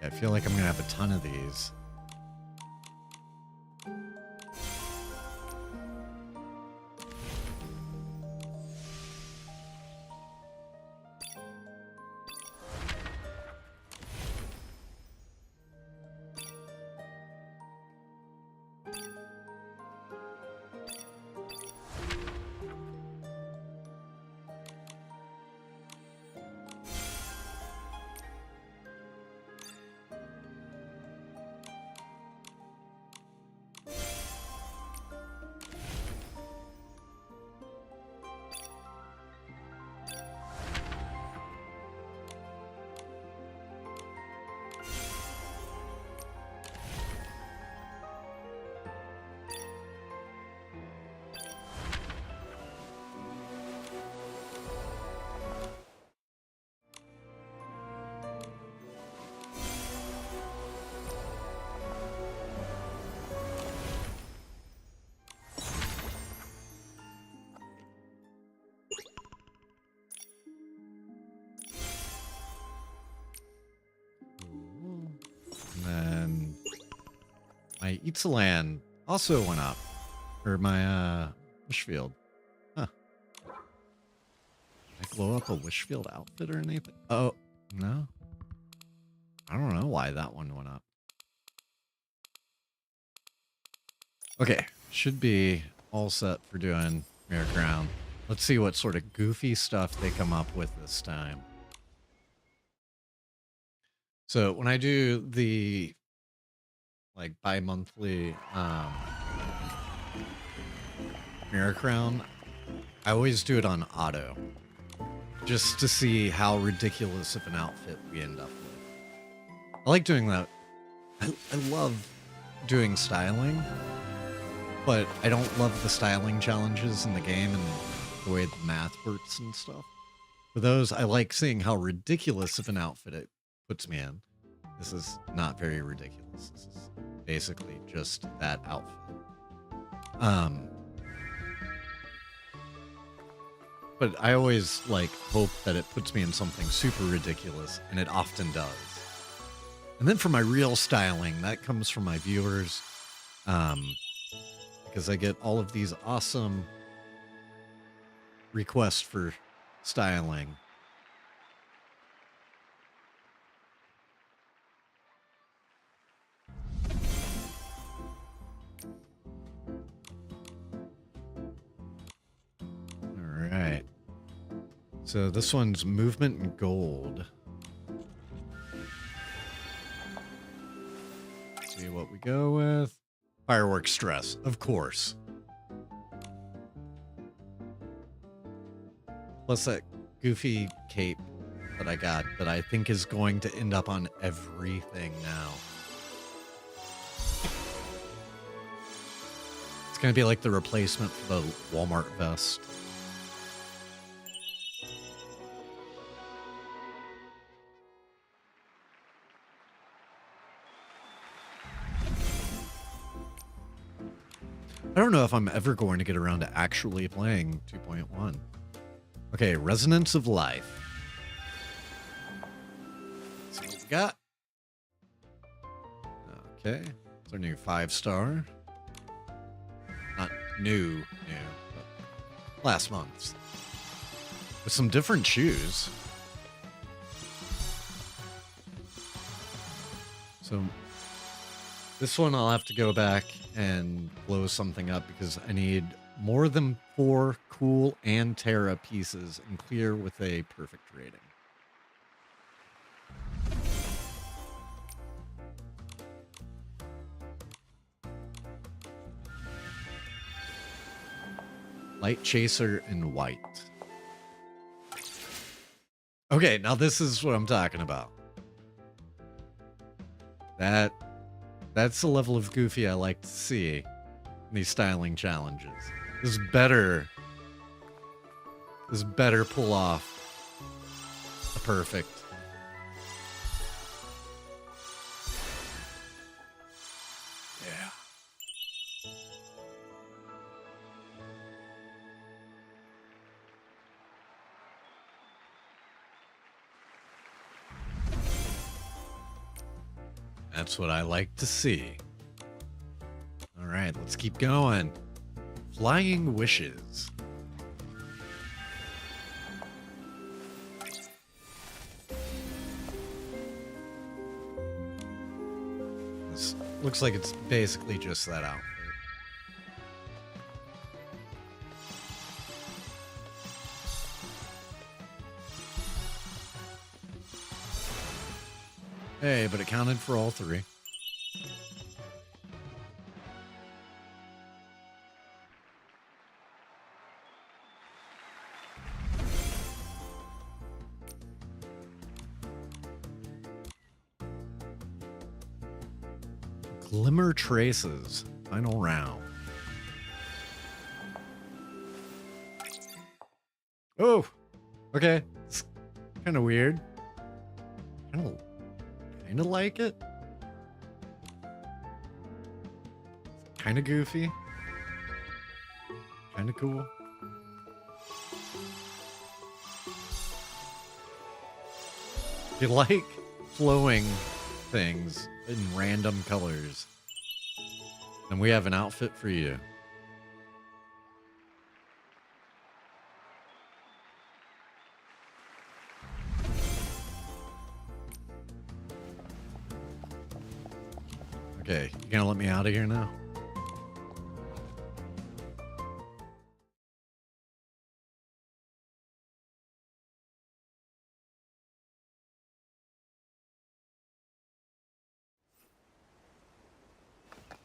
I feel like I'm gonna have a ton of these. And then my Itzalan also went up. Or my wish field. Huh. Did I glow up a wish field outfit or anything? Oh, no. I don't know why that one went up. Okay, should be all set for doing Mirror Crown. Let's see what sort of goofy stuff they come up with this time. So when I do the like bi-monthly Mirror Crown, I always do it on auto, just to see how ridiculous of an outfit we end up with. I like doing that. I love doing styling, but I don't love the styling challenges in the game and the way the math works and stuff. For those, I like seeing how ridiculous of an outfit it puts me in. This is not very ridiculous. This is basically just that outfit. But I always like hope that it puts me in something super ridiculous, and it often does. And then for my real styling, that comes from my viewers, because I get all of these awesome requests for styling. All right. So this one's movement and gold. See what we go with. Firework stress, of course. Plus that goofy cape that I got that I think is going to end up on everything now. It's going to be like the replacement for the Walmart vest. I don't know if I'm ever going to get around to actually playing 2.1. Okay, Resonance of Life. Let's see what we got. Okay, it's our new 5-star. Not new, but last month's. With some different shoes. So this one I'll have to go back and blow something up because I need more than 4 cool and Terra pieces and clear with a perfect rating. Light Chaser in white. Okay, now this is what I'm talking about. That's the level of goofy I like to see in these styling challenges. This better pull off a perfect. Yeah. That's what I like to see. All right, let's keep going. Flying Wishes. This looks like it's basically just that outfit. Hey, but it counted for all 3. Glimmer Traces, final round. Oh, okay. It's kind of weird. Kind of like it. Kind of goofy. Kind of cool. If you like flowing things in random colors, then we have an outfit for you. Okay, you gonna let me out of here now?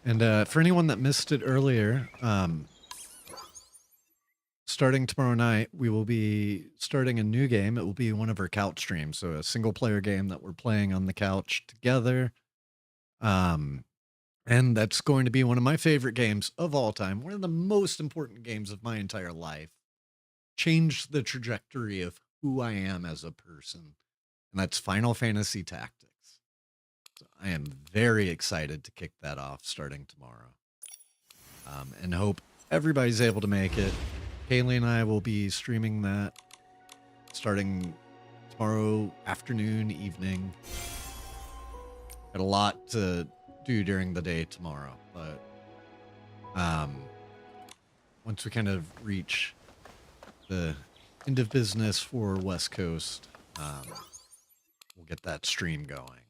And for anyone that missed it earlier, starting tomorrow night, we will be starting a new game. It will be one of our couch streams, so a single player game that we're playing on the couch together. And that's going to be one of my favorite games of all time. One of the most important games of my entire life. Changed the trajectory of who I am as a person. And that's Final Fantasy Tactics. So I am very excited to kick that off starting tomorrow. And hope everybody's able to make it. Kaylee and I will be streaming that starting tomorrow afternoon, evening. Got a lot to do during the day tomorrow, but once we kind of reach the end of business for West Coast, we'll get that stream going.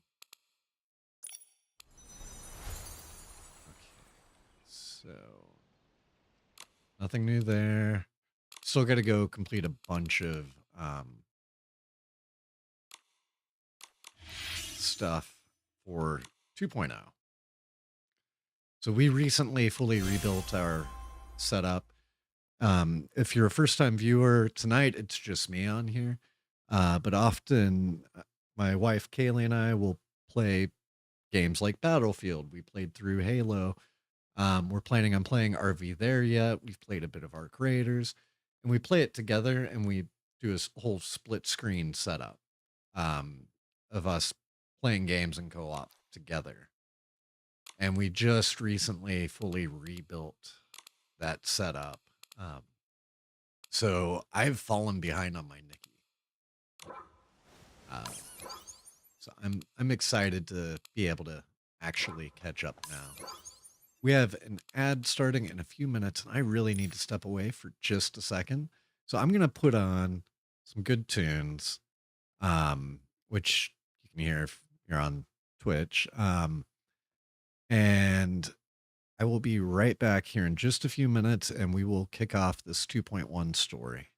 Okay, so nothing new there. Still got to go complete a bunch of stuff for 2.0. So we recently fully rebuilt our setup. If you're a first-time viewer tonight, it's just me on here. But often my wife Kaylee and I will play games like Battlefield. We played through Halo. We're planning on playing RV there yet. We've played a bit of Arc Raiders, and we play it together, and we do a whole split screen setup of us playing games in co-op together. And we just recently fully rebuilt that setup. So I've fallen behind on my Nikki. So I'm excited to be able to actually catch up now. We have an ad starting in a few minutes, and I really need to step away for just a second. So I'm gonna put on some good tunes, which you can hear if you're on Twitch. And I will be right back here in just a few minutes, and we will kick off this 2.1 story.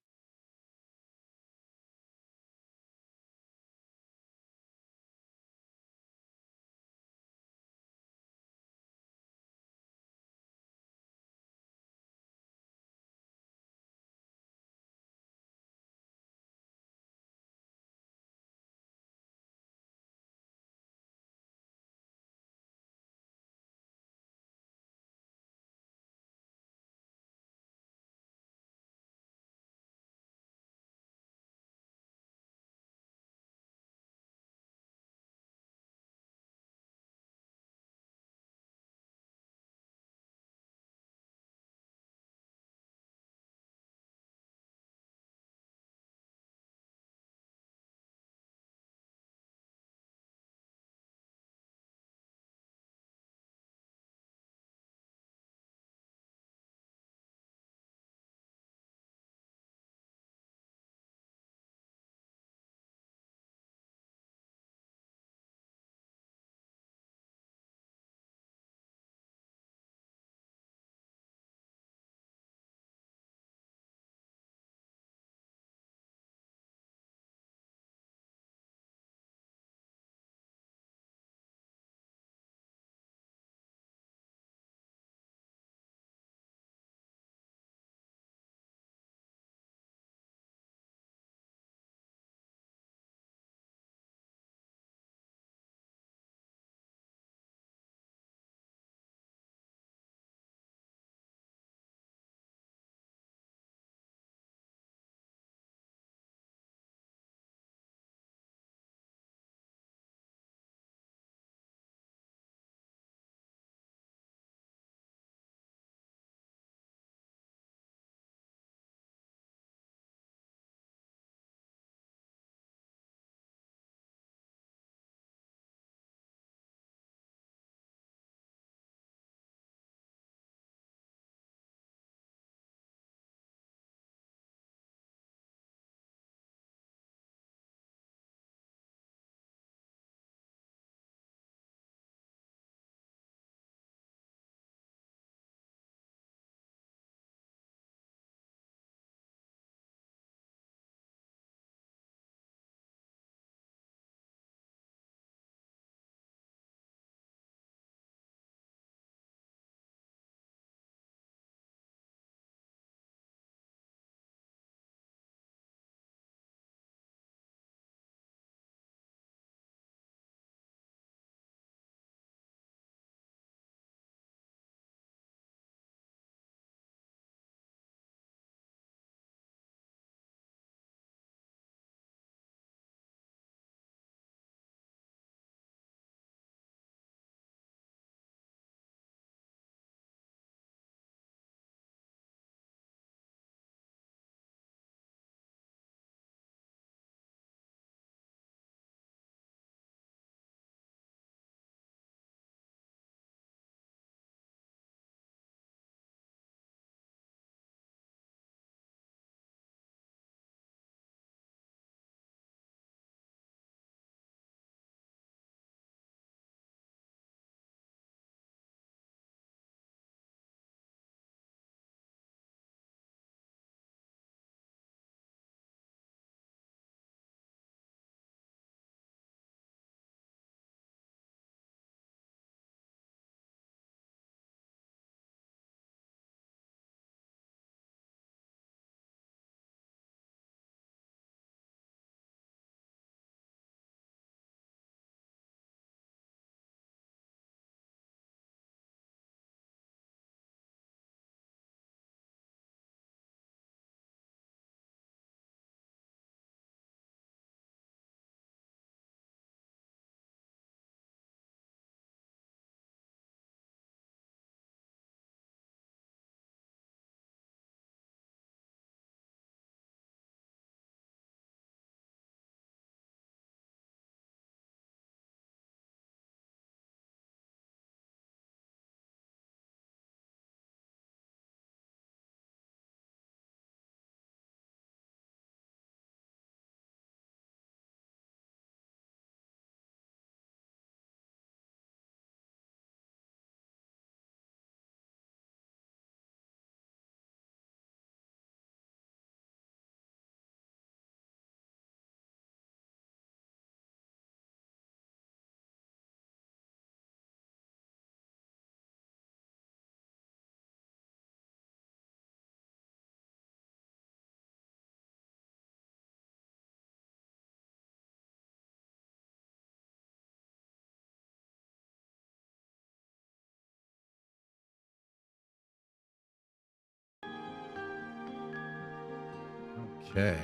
Okay.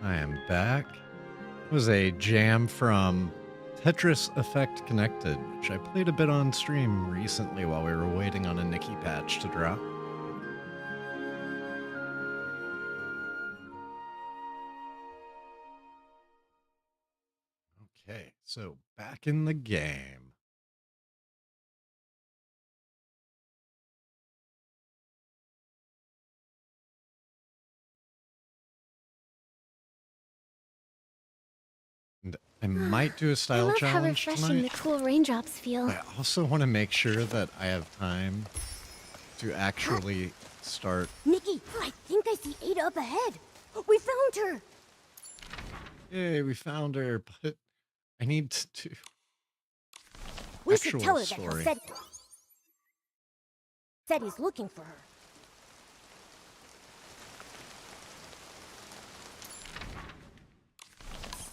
I am back. It was a jam from Tetris Effect Connected, which I played a bit on stream recently while we were waiting on a Nikki patch to drop. Okay, so back in the game. And I might do a I style love how challenge refreshing tonight. the cool raindrops feel. But I also want to make sure that I have time to actually start. Nikki, I think I see Ada up ahead. We found her. Yay, we found her, but I need to. We Actual should tell her story. that said he's looking for her.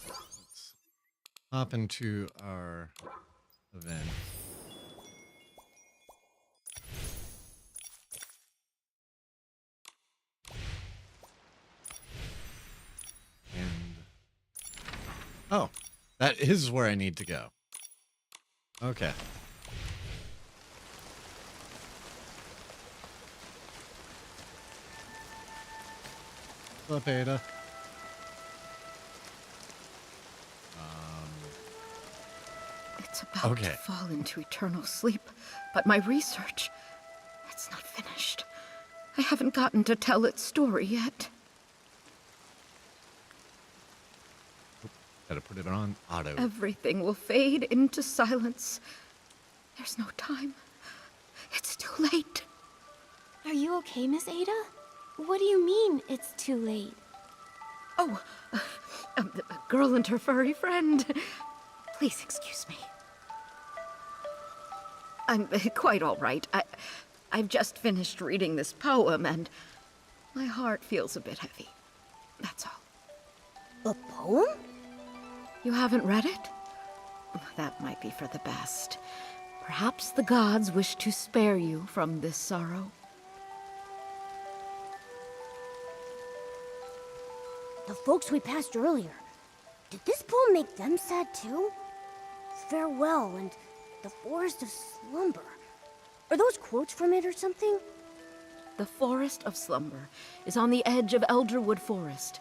Let's hop into our event. And oh, that is where I need to go. Okay. What's up, Ada? It's about Okay. to fall into eternal sleep, but my research, it's not finished. I haven't gotten to tell its story yet. Gotta put it on auto. Everything will fade into silence. There's no time. It's too late. Are you okay, Miss Ada? What do you mean, it's too late? Oh, a girl and her furry friend. Please excuse me. I'm quite all right. I've just finished reading this poem, and my heart feels a bit heavy. That's all. A poem? You haven't read it? That might be for the best. Perhaps the gods wish to spare you from this sorrow. The folks we passed earlier. Did this poem make them sad too? Farewell and the forest of slumber. Are those quotes from it or something? The Forest of Slumber is on the edge of Elderwood Forest.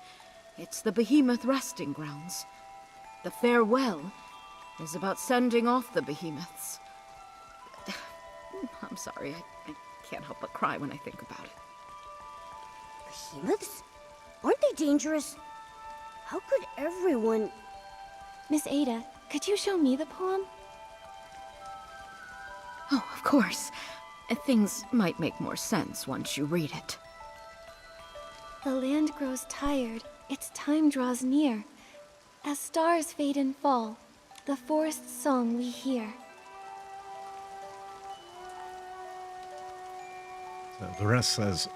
It's the behemoth resting grounds. The farewell is about sending off the behemoths. I'm sorry, I can't help but cry when I think about it. Behemoths? Aren't they dangerous? How could everyone... Miss Ada, could you show me the poem? Oh, of course. Things might make more sense once you read it. The land grows tired, its time draws near. As stars fade and fall, the forest's song we hear. So the rest says,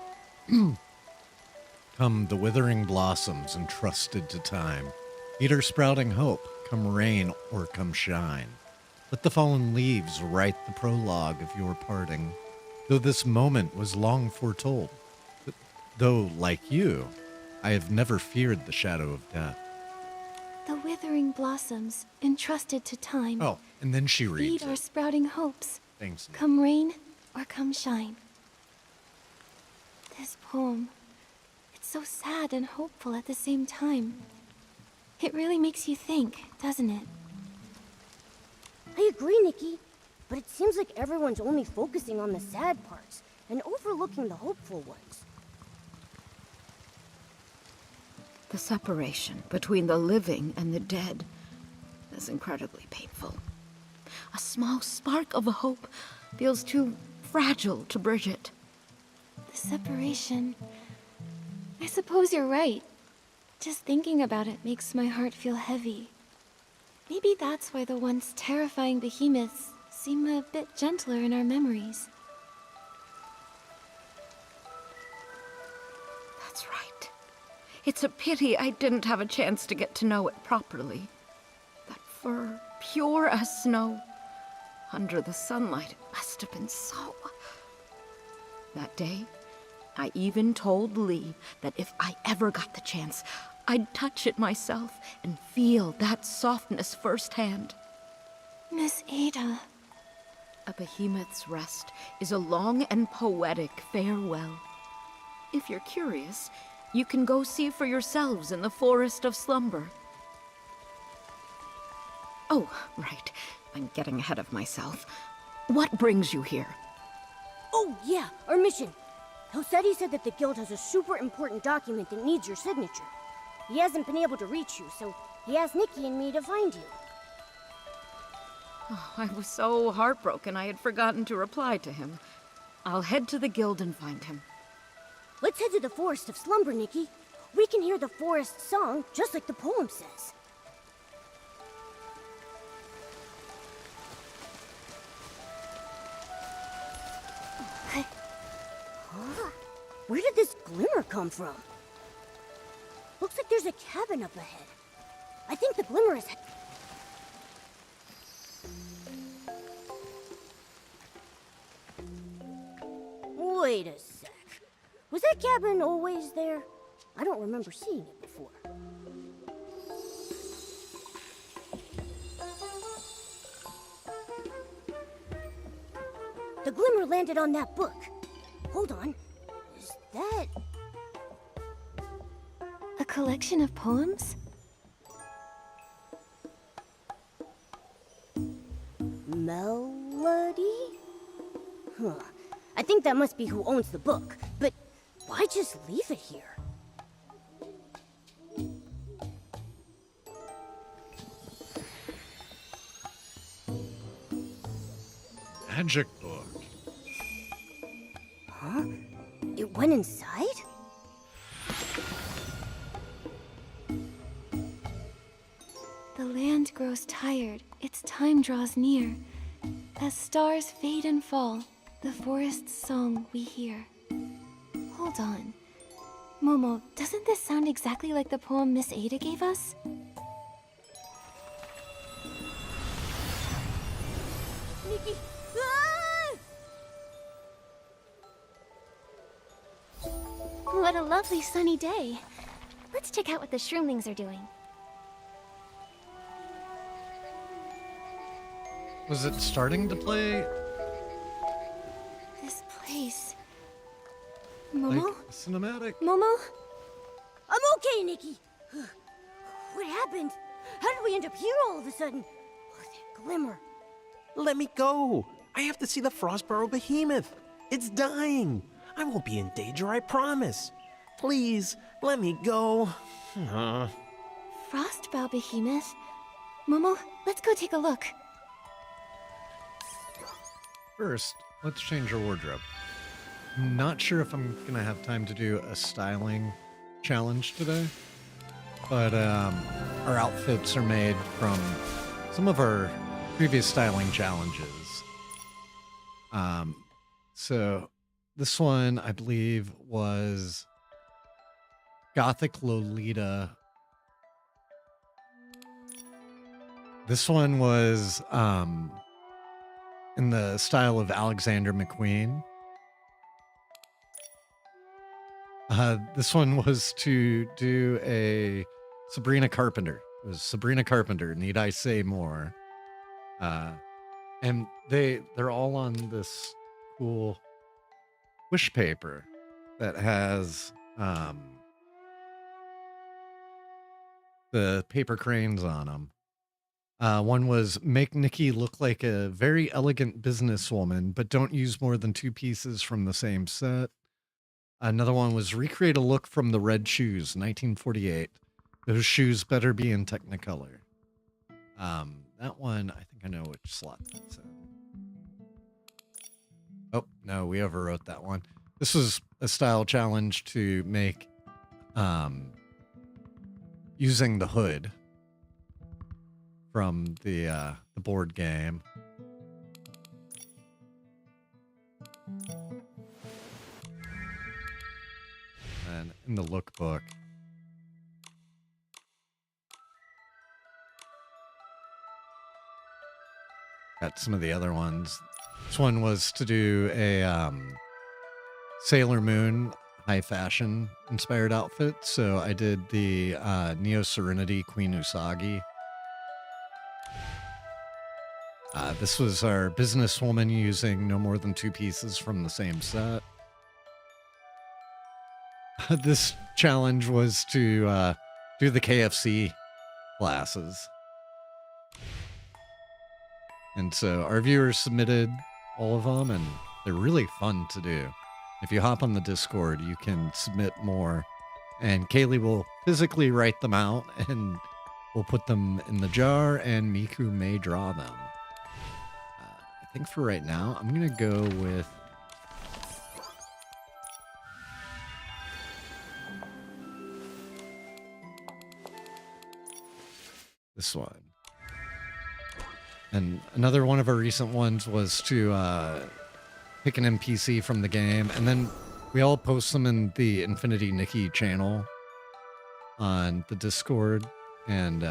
come the withering blossoms entrusted to time. Either sprouting hope, come rain or come shine. Let the fallen leaves write the prologue of your parting. Though this moment was long foretold, though, like you, I have never feared the shadow of death. The withering blossoms, entrusted to time, Oh, and then she reads feed our it. sprouting hopes, Thanks. Nick. come rain or come shine. This poem, it's so sad and hopeful at the same time. It really makes you think, doesn't it? I agree, Nikki. But it seems like everyone's only focusing on the sad parts and overlooking the hopeful ones. The separation between the living and the dead is incredibly painful. A small spark of a hope feels too fragile to bridge it. The separation. I suppose you're right. Just thinking about it makes my heart feel heavy. Maybe that's why the once terrifying behemoths seem a bit gentler in our memories. That's right. It's a pity I didn't have a chance to get to know it properly. That fur, pure as snow. Under the sunlight, it must have been so... That day, I even told Lee that if I ever got the chance, I'd touch it myself and feel that softness firsthand. Miss Ada. A behemoth's rest is a long and poetic farewell. If you're curious, you can go see for yourselves in the Forest of Slumber. Oh, right. I'm getting ahead of myself. What brings you here? Oh, yeah, our mission. Hosetti said that the guild has a super important document that needs your signature. He hasn't been able to reach you, so he asked Nikki and me to find you. Oh, I was so heartbroken I had forgotten to reply to him. I'll head to the guild and find him. Let's head to the Forest of Slumber, Nikki. We can hear the forest song, just like the poem says. Huh? Where did this glimmer come from? Looks like there's a cabin up ahead. I think the glimmer is... Wait a sec. Was that cabin always there? I don't remember seeing it before. The glimmer landed on that book. Hold on. Is that... A collection of poems? Melody? Huh. I think that must be who owns the book. But why just leave it here? Magic book. Huh? It went inside? The land grows tired, its time draws near. As stars fade and fall, the forest's song we hear. Hold on. Momo, doesn't this sound exactly like the poem Miss Ada gave us? Nikki! Ah! What a lovely sunny day. Let's check out what the shroomlings are doing. Was it starting to play This place... Momo? like cinematic? Momo? I'm okay, Nikki! What happened? How did we end up here all of a sudden? Oh, that glimmer. Let me go. I have to see the Frostborough behemoth. It's dying. I won't be in danger, I promise. Please, let me go. Frostbow behemoth? Momo, let's go take a look. First, let's change our wardrobe. Not sure if I'm gonna have time to do a styling challenge today, but our outfits are made from some of our previous styling challenges. So this one, I believe, was Gothic Lolita. This one was in the style of Alexander McQueen. This one was to do a Sabrina Carpenter. It was Sabrina Carpenter, need I say more? And they're all on this cool wish paper that has the paper cranes on them. One was make Nikki look like a very elegant businesswoman, but don't use more than 2 pieces from the same set. Another one was recreate a look from the Red Shoes, 1948. Those shoes better be in Technicolor. That one, I think I know which slot that's in. Oh, no, we overwrote that one. This was a style challenge to make using the hood from the board game. And in the lookbook, got some of the other ones. This one was to do a Sailor Moon high fashion inspired outfit. So I did the Neo Serenity Queen Usagi. This was our businesswoman using no more than 2 pieces from the same set. This challenge was to do the KFC glasses. And so our viewers submitted all of them, and they're really fun to do. If you hop on the Discord, you can submit more, and Kaylee will physically write them out, and we'll put them in the jar, and Miku may draw them. I think for right now, I'm going to go with... this one. And another one of our recent ones was to pick an NPC from the game, and then we all post them in the Infinity Nikki channel on the Discord, and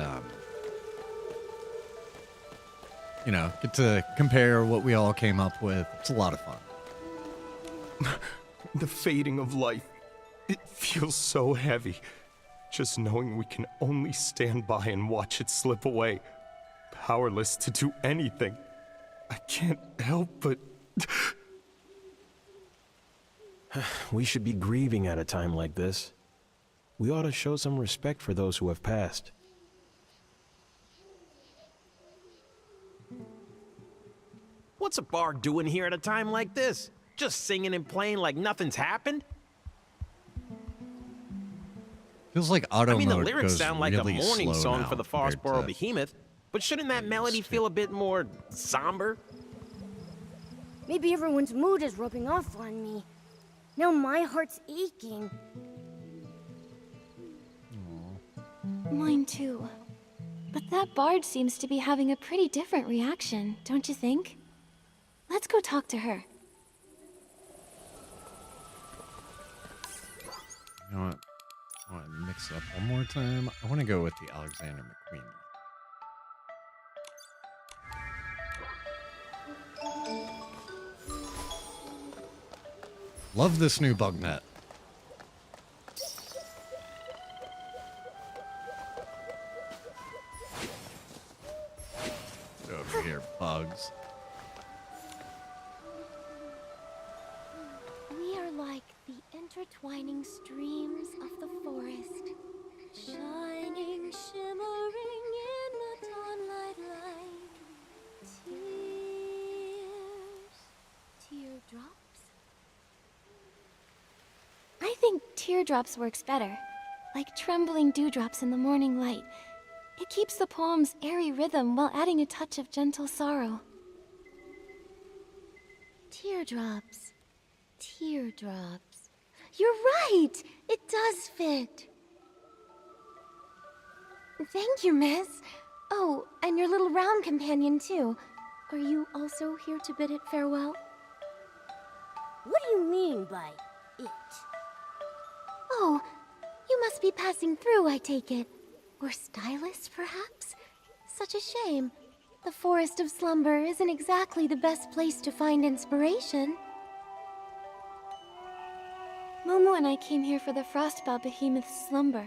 you know, get to compare what we all came up with. It's a lot of fun. The fading of life. It feels so heavy. Just knowing we can only stand by and watch it slip away. Powerless to do anything. I can't help but... We should be grieving at a time like this. We ought to show some respect for those who have passed. What's a bard doing here at a time like this? Just singing and playing like nothing's happened? Feels like auto I mean, the mode lyrics goes sound like really a morning slow song now for the compared Frostboro to- Behemoth, but shouldn't that melody feel a bit more somber? Maybe everyone's mood is rubbing off on me. Now my heart's aching. Mine too. But that bard seems to be having a pretty different reaction, don't you think? Let's go talk to her. You know what? I want to mix it up one more time. I want to go with the Alexander McQueen. Love this new bug net. Get over here, bugs. We are like the intertwining streams of the forest, shining, shimmering in the dawnlight light. Teardrops? I think teardrops works better. Like trembling dewdrops in the morning light. It keeps the poem's airy rhythm while adding a touch of gentle sorrow. Teardrops. Teardrops. You're right! It does fit. Thank you, miss. Oh, and your little round companion, too. Are you also here to bid it farewell? What do you mean by it? Oh, you must be passing through, I take it. Or stylist, perhaps? Such a shame. The Forest of Slumber isn't exactly the best place to find inspiration. Momo and I came here for the Frostbow Behemoth's slumber,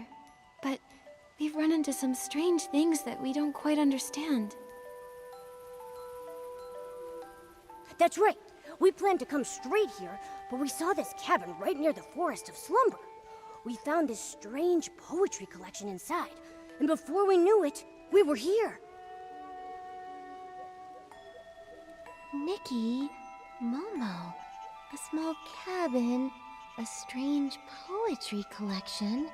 but we've run into some strange things that we don't quite understand. That's right. We planned to come straight here, but we saw this cabin right near the Forest of Slumber. We found this strange poetry collection inside, and before we knew it, we were here. Nikki, Momo, a small cabin, a strange poetry collection.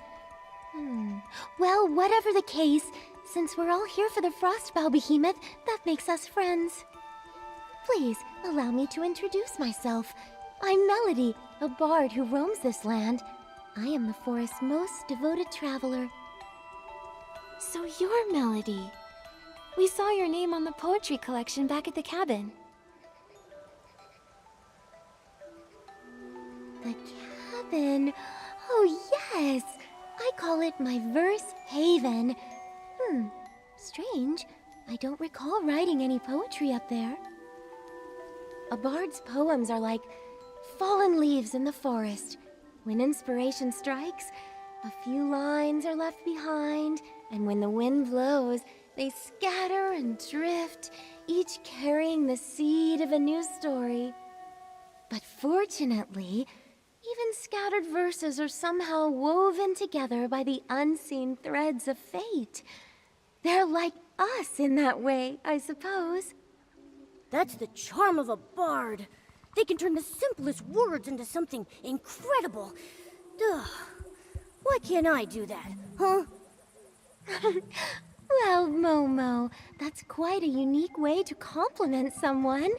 Well, whatever the case, since we're all here for the Frostbow Behemoth, that makes us friends. Please, allow me to introduce myself. I'm Melody, a bard who roams this land. I am the forest's most devoted traveler. So you're Melody. We saw your name on the poetry collection back at the cabin. The cabin? Oh, yes! I call it my verse haven. Strange. I don't recall writing any poetry up there. A bard's poems are like fallen leaves in the forest. When inspiration strikes, a few lines are left behind, and when the wind blows, they scatter and drift, each carrying the seed of a new story. But fortunately, even scattered verses are somehow woven together by the unseen threads of fate. They're like us in that way, I suppose. That's the charm of a bard. They can turn the simplest words into something incredible. Ugh. Why can't I do that, huh? Well, Momo, that's quite a unique way to compliment someone.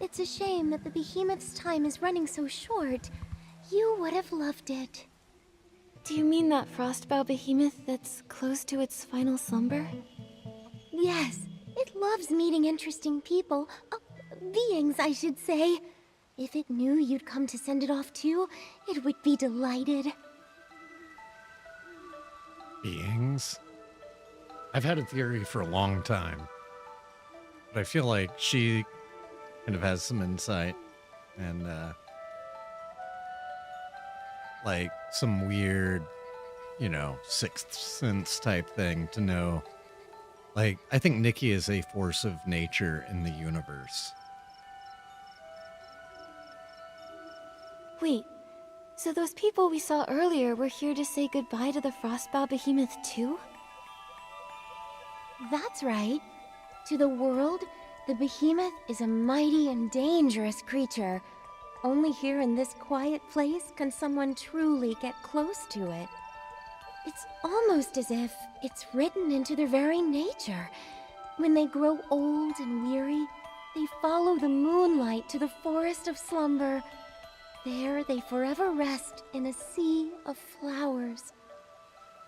It's a shame that the behemoth's time is running so short. You would have loved it. Do you mean that frostbow behemoth that's close to its final slumber? Yes, it loves meeting interesting people. Beings, I should say. If it knew you'd come to send it off too, it would be delighted. Beings? I've had a theory for a long time, but I feel like she kind of has some insight and like some weird, you know, sixth sense type thing to know. Like, I think Nikki is a force of nature in the universe. Wait, so those people we saw earlier were here to say goodbye to the frostbow behemoth too? That's right. To the world, the behemoth is a mighty and dangerous creature. Only here in this quiet place can someone truly get close to it. It's almost as if it's written into their very nature. When they grow old and weary, they follow the moonlight to the forest of slumber. There they forever rest in a sea of flowers.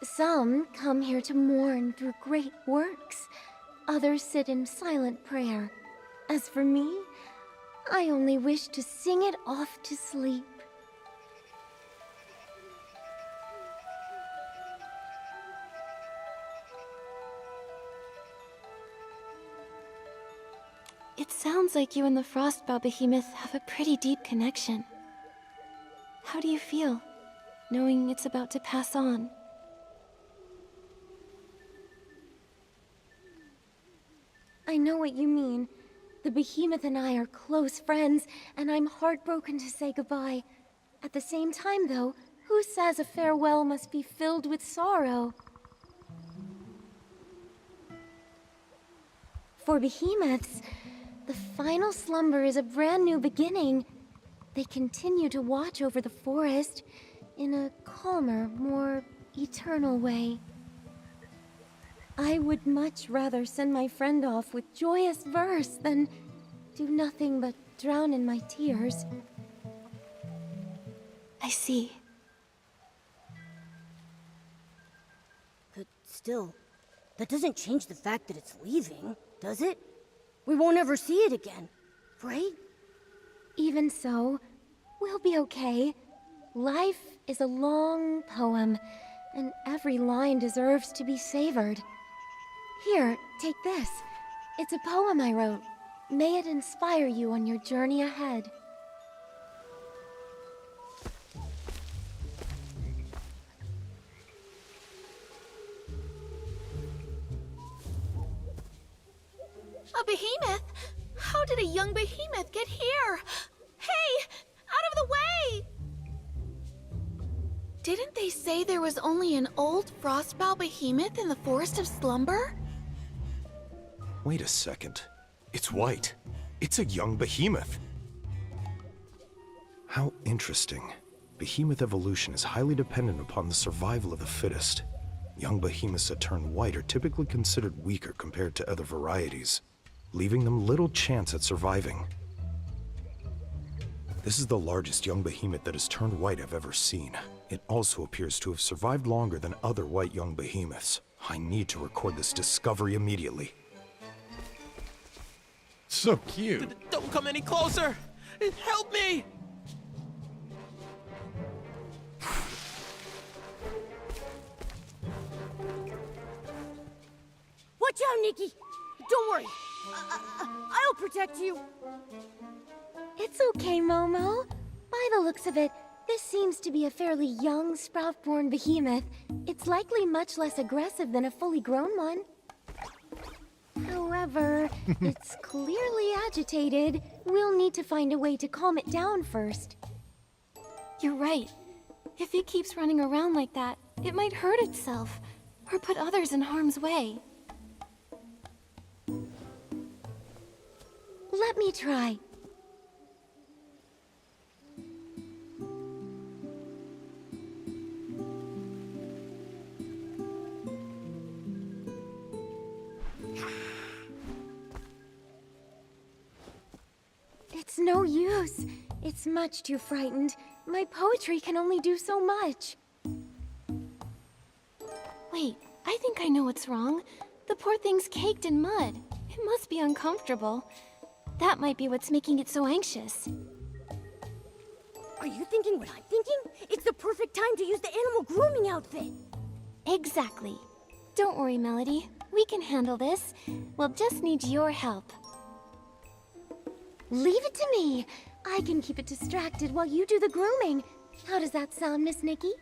Some come here to mourn through great works. Others sit in silent prayer. As for me, I only wish to sing it off to sleep. It sounds like you and the frostbow behemoth have a pretty deep connection. How do you feel, knowing it's about to pass on? I know what you mean. The behemoth and I are close friends, and I'm heartbroken to say goodbye. At the same time, though, who says a farewell must be filled with sorrow? For behemoths, the final slumber is a brand new beginning. They continue to watch over the forest in a calmer, more eternal way. I would much rather send my friend off with joyous verse than do nothing but drown in my tears. I see. But still, that doesn't change the fact that it's leaving, does it? We won't ever see it again, right? Even so, we'll be okay. Life is a long poem, and every line deserves to be savored. Here, take this. It's a poem I wrote. May it inspire you on your journey ahead. A behemoth? How did a young behemoth get here? Hey! Out of the way! Didn't they say there was only an old frostbow behemoth in the Forest of Slumber? Wait a second. It's white. It's a young behemoth. How interesting. Behemoth evolution is highly dependent upon the survival of the fittest. Young behemoths that turn white are typically considered weaker compared to other varieties, leaving them little chance at surviving. This is the largest young behemoth that has turned white I've ever seen. It also appears to have survived longer than other white young behemoths. I need to record this discovery immediately. So cute. Don't come any closer! Help me! Watch out, Nikki! Don't worry. I'll protect you. It's okay, Momo. By the looks of it, This seems to be a fairly young, sprout-born behemoth. It's likely much less aggressive than a fully grown one. However, it's clearly agitated. We'll need to find a way to calm it down first. You're right. If it keeps running around like that, it might hurt itself, or put others in harm's way. Let me try. It's no use. It's much too frightened. My poetry can only do so much. Wait, I think I know what's wrong. The poor thing's caked in mud. It must be uncomfortable. That might be what's making it so anxious. Are you thinking what I'm thinking? It's the perfect time to use the animal grooming outfit. Exactly. Don't worry, Melody. We can handle this. We'll just need your help. Leave it to me. I can keep it distracted while you do the grooming. How does that sound, Miss Nikki?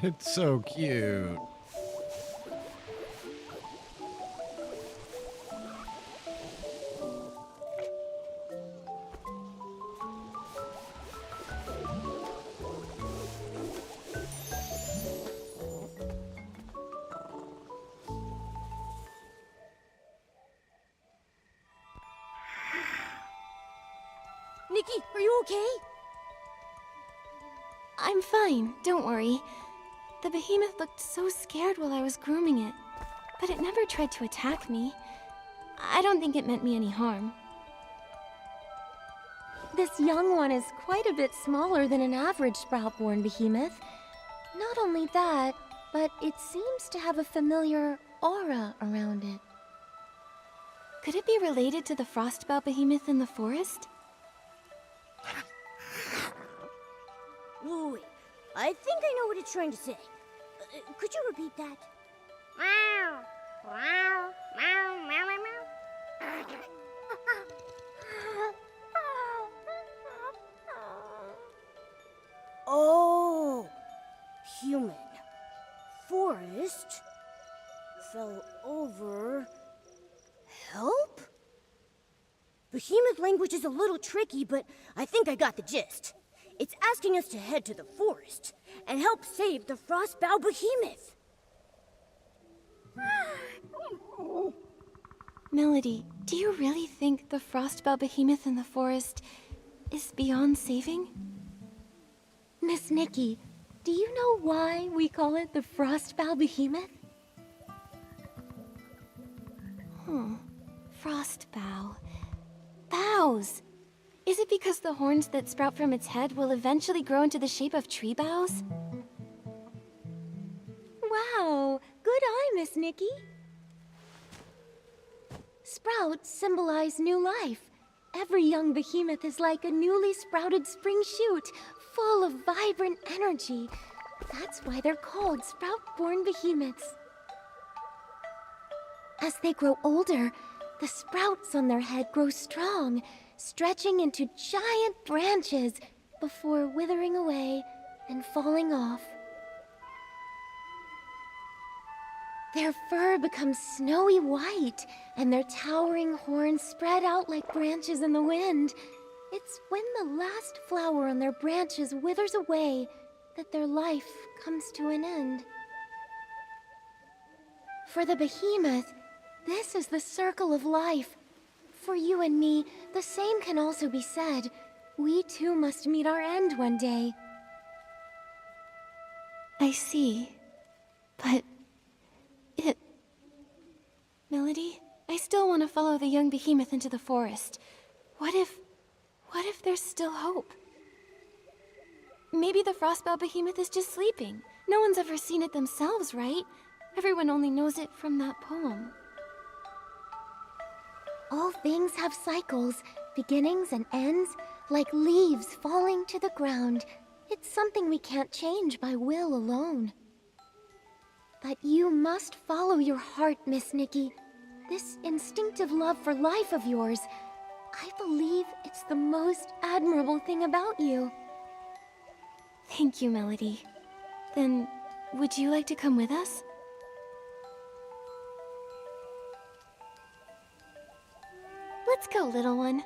It's so cute. Nikki, are you okay? I'm fine, don't worry. The behemoth looked so scared while I was grooming it, but it never tried to attack me. I don't think it meant me any harm. This young one is quite a bit smaller than an average sprout-born behemoth. Not only that, but it seems to have a familiar aura around it. Could it be related to the frostbow behemoth in the forest? Wait, I think I know what it's trying to say. Could you repeat that? Meow, meow, meow, meow, meow. Oh, human. Forest. Fell over. Help? Behemoth language is a little tricky, but I think I got the gist. It's asking us to head to the forest and help save the frostbow behemoth. Melody, do you really think the frostbow behemoth in the forest is beyond saving? Miss Nikki, do you know why we call it the frostbow behemoth? Frostbow. Boughs! Is it because the horns that sprout from its head will eventually grow into the shape of tree boughs? Wow! Good eye, Miss Nikki. Sprouts symbolize new life. Every young behemoth is like a newly sprouted spring shoot, full of vibrant energy. That's why they're called sprout-born behemoths. As they grow older, the sprouts on their head grow strong, stretching into giant branches before withering away and falling off. Their fur becomes snowy white, and their towering horns spread out like branches in the wind. It's when the last flower on their branches withers away that their life comes to an end. For the behemoth, this is the circle of life. For you and me, the same can also be said. We too must meet our end one day. I see. But... Melody, I still want to follow the young behemoth into the forest. What if there's still hope? Maybe the frostbow behemoth is just sleeping. No one's ever seen it themselves, right? Everyone only knows it from that poem. All things have cycles, beginnings and ends, like leaves falling to the ground. It's something we can't change by will alone. But you must follow your heart, Miss Nikki. This instinctive love for life of yours, I believe it's the most admirable thing about you. Thank you, Melody. Then, would you like to come with us? Let's go, little one.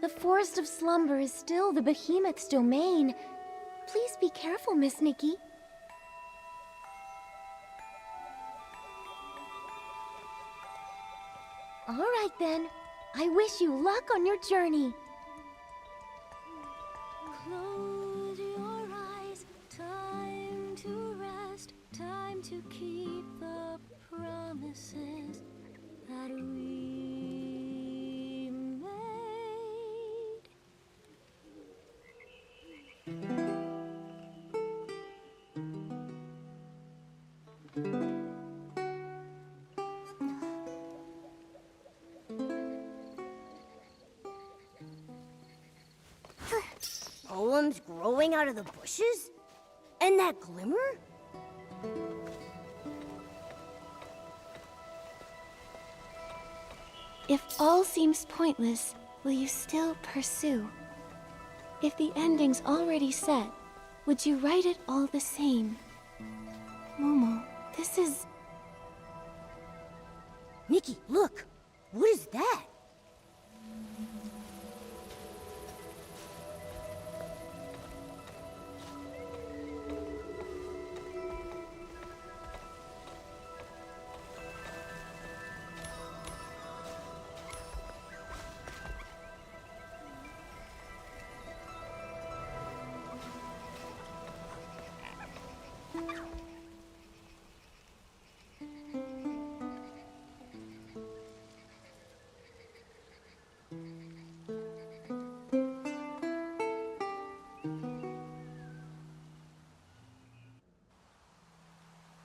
The Forest of Slumber is still the Behemoth's domain. Please be careful, Miss Nikki. All right, then. I wish you luck on your journey. Close your eyes, time to rest, time to keep the promises that we made. Poems growing out of the bushes? And that glimmer? If all seems pointless, will you still pursue? If the ending's already set, would you write it all the same? Momo, this is... Nikki, look! What is that?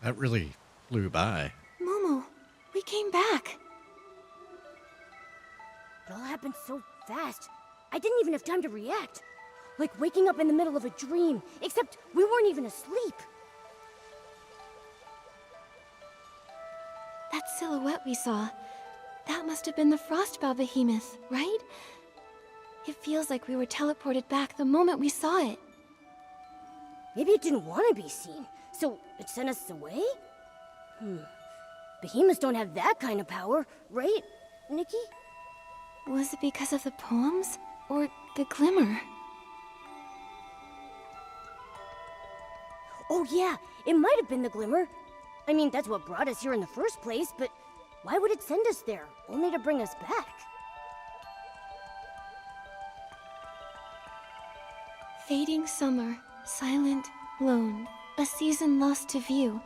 That really flew by. Momo, we came back. It all happened so fast. I didn't even have time to react. Like waking up in the middle of a dream, except we weren't even asleep. That silhouette we saw, that must have been the Frostbow Behemoth, right? It feels like we were teleported back the moment we saw it. Maybe it didn't want to be seen, so it sent us away? Behemoths don't have that kind of power, right, Nikki? Was it because of the poems? Or the glimmer? Oh yeah, it might have been the glimmer. I mean, that's what brought us here in the first place, but why would it send us there, only to bring us back? Fading summer, silent, lone, a season lost to view.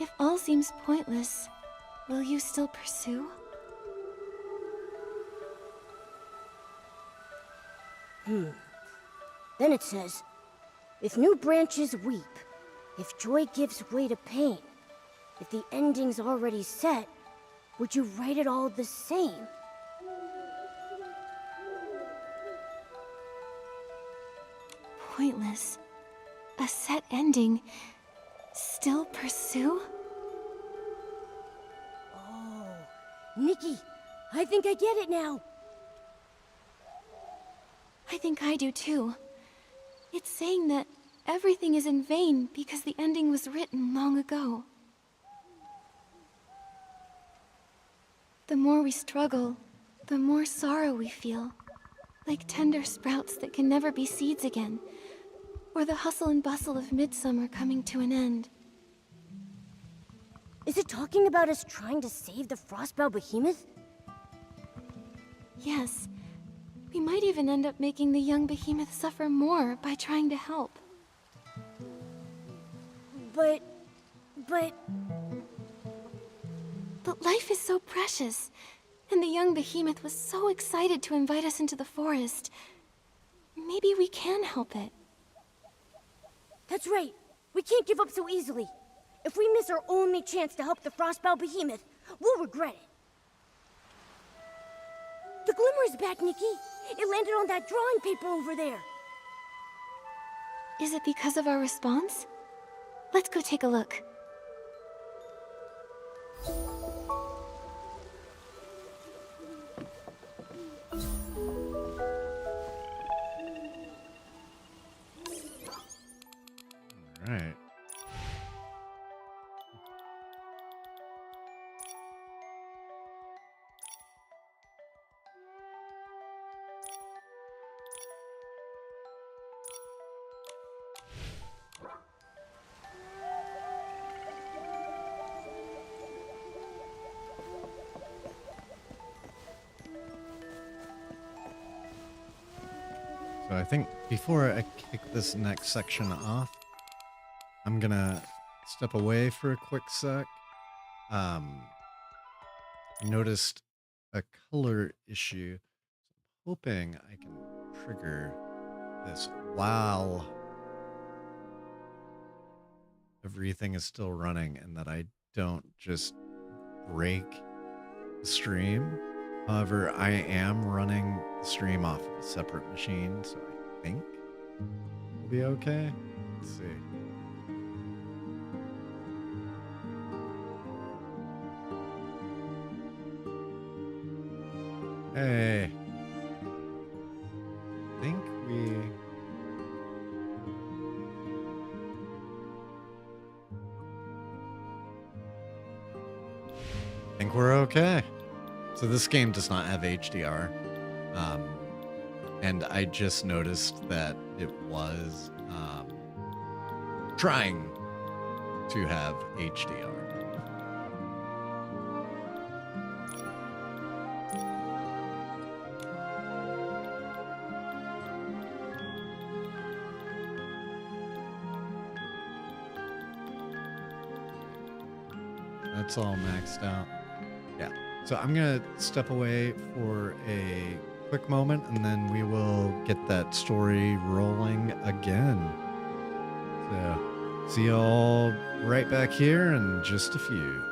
If all seems pointless, will you still pursue? Then it says, if new branches weep, if joy gives way to pain, if the ending's already set, would you write it all the same? Pointless. A set ending. Still pursue? Oh, Nikki, I think I get it now. I think I do too. It's saying that everything is in vain because the ending was written long ago. The more we struggle, the more sorrow we feel. Like tender sprouts that can never be seeds again. Or the hustle and bustle of midsummer coming to an end. Is it talking about us trying to save the Frostbow Behemoth? Yes. We might even end up making the young behemoth suffer more by trying to help. But... But life is so precious. And the young behemoth was so excited to invite us into the forest. Maybe we can help it. That's right. We can't give up so easily. If we miss our only chance to help the Frostbow Behemoth, we'll regret it. The glimmer is back, Nikki. It landed on that drawing paper over there. Is it because of our response? Let's go take a look. All right. So I think before I kick this next section off, I'm gonna step away for a quick sec. I noticed a color issue. Hoping I can trigger this while everything is still running and that I don't just break the stream. However, I am running the stream off of a separate machine, so I think we'll be okay. Let's see. Hey. I think we... I think we're okay. So this game does not have HDR. And I just noticed that it was trying to have HDR. That's all maxed out. Yeah. So I'm going to step away for a quick moment and then we will get that story rolling again. So see you all right back here in just a few.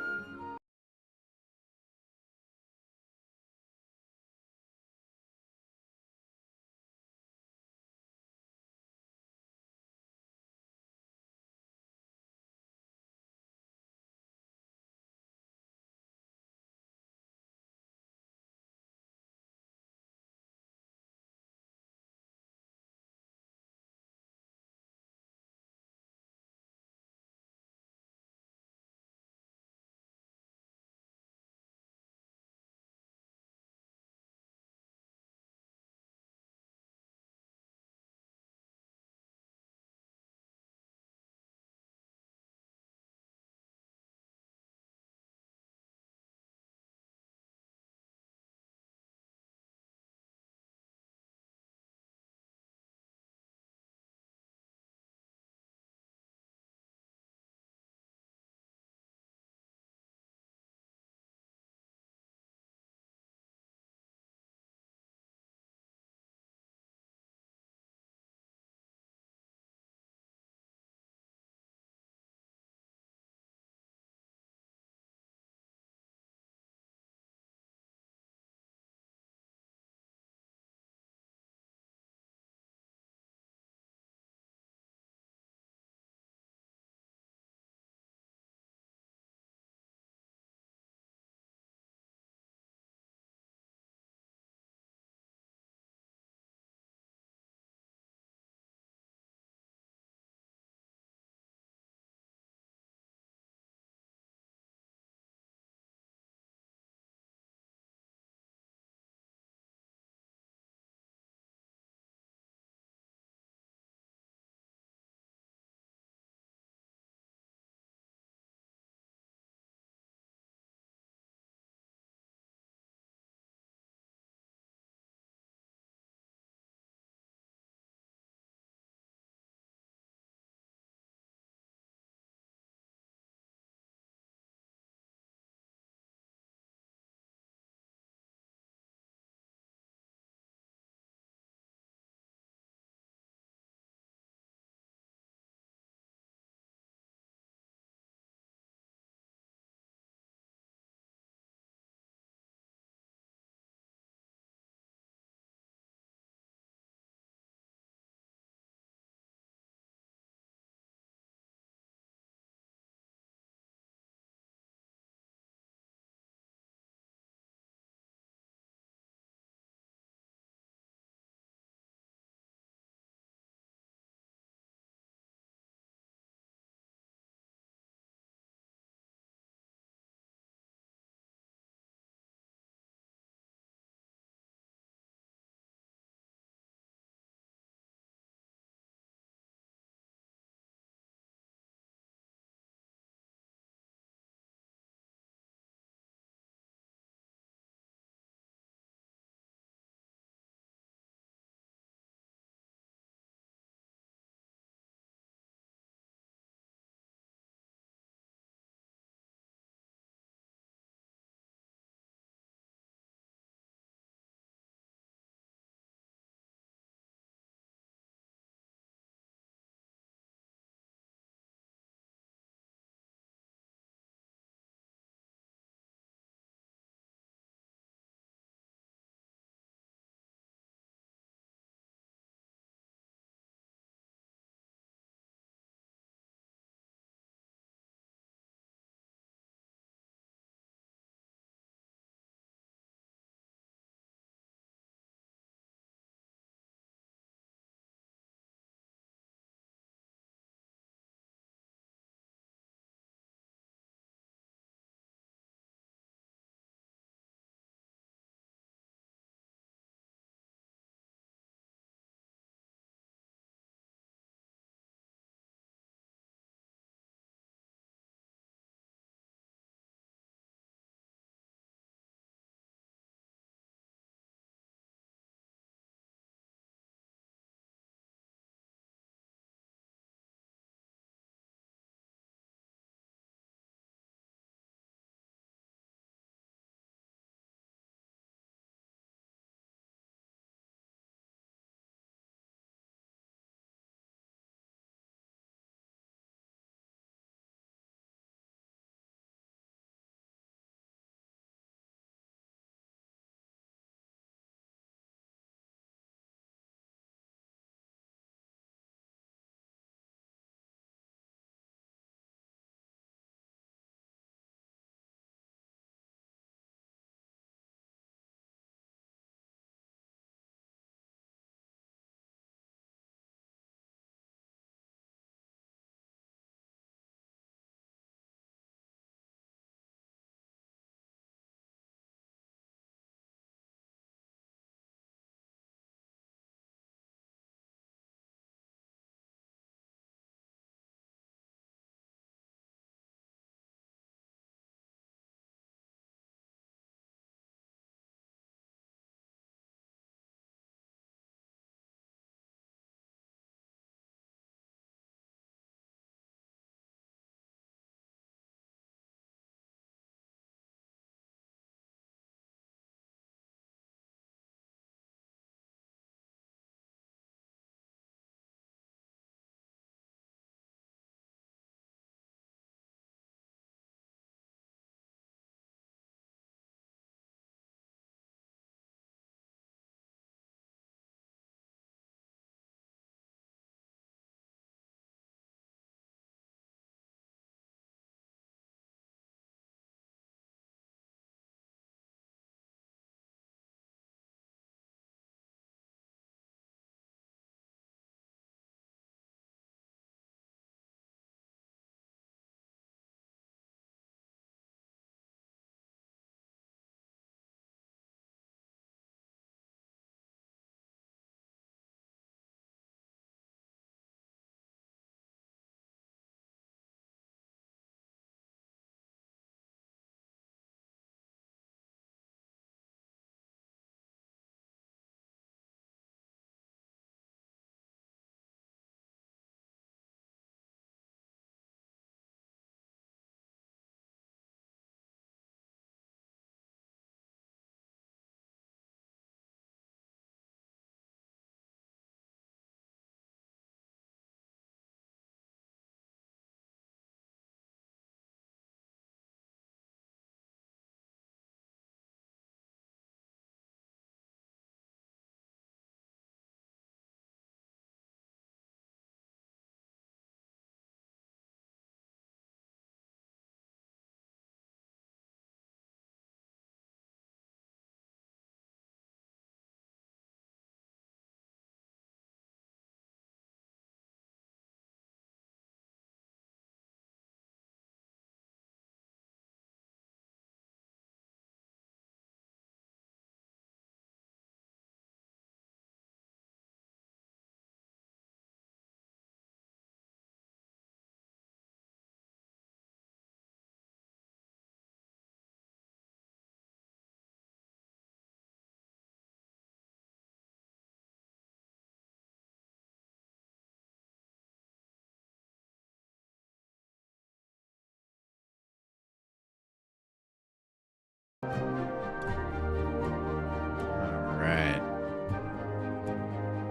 Alright.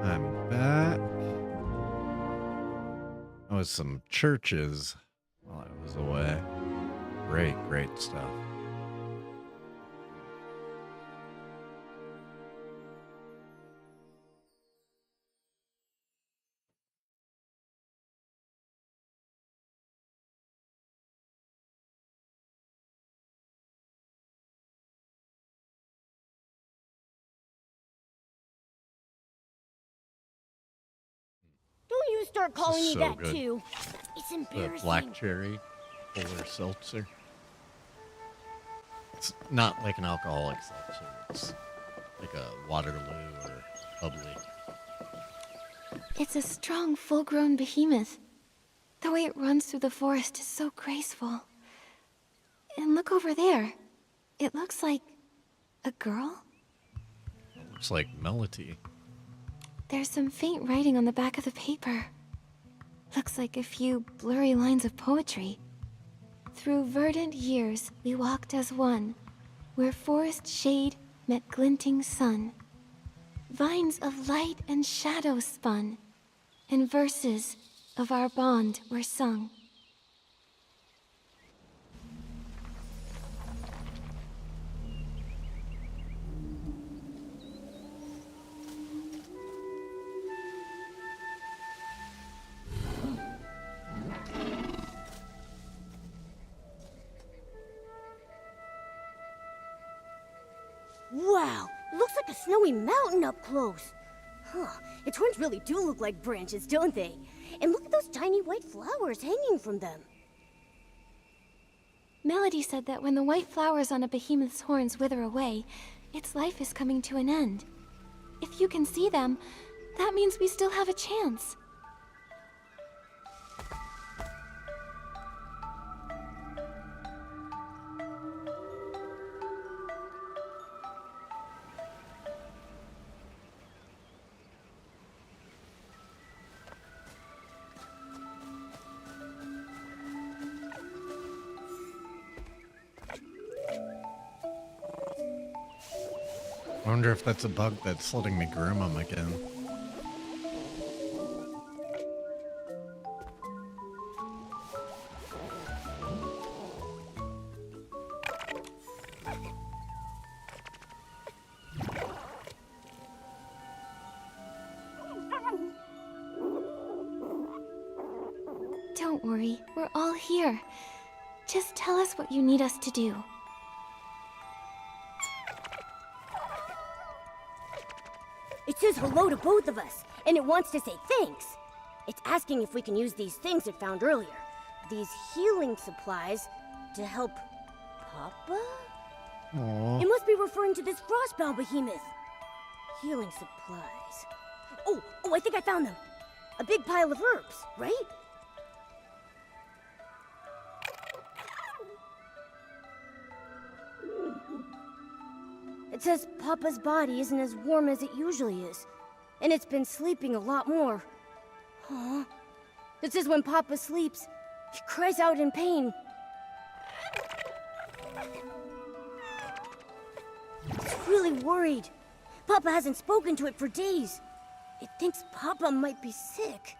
I'm back. That was some churches while I was away. Great, great stuff. Don't you start This is calling me so that good. too. It's The embarrassing. black cherry polar seltzer. It's not like an alcoholic seltzer. It's like a Waterloo or bubbly. It's a strong, full-grown behemoth. The way it runs through the forest is so graceful. And look over there. It looks like a girl? Looks like Melody. There's some faint writing on the back of the paper. Looks like a few blurry lines of poetry. Through verdant years we walked as one, where forest shade met glinting sun. Vines of light and shadow spun, and verses of our bond were sung. Wow, it looks like a snowy mountain up close. Huh, its horns really do look like branches, don't they? And look at those tiny white flowers hanging from them. Melody said that when the white flowers on a behemoth's horns wither away, its life is coming to an end. If you can see them, that means we still have a chance. I wonder if that's a bug that's letting me groom them again. Don't worry, we're all here. Just tell us what you need us to do. It says hello to both of us, and it wants to say thanks. It's asking if we can use these things it found earlier. These healing supplies to help Papa? Aww. It must be referring to this frostbound behemoth. Healing supplies. Oh, I think I found them. A big pile of herbs, right? It says Papa's body isn't as warm as it usually is, and it's been sleeping a lot more. Huh? It says when Papa sleeps, he cries out in pain. It's really worried. Papa hasn't spoken to it for days. It thinks Papa might be sick.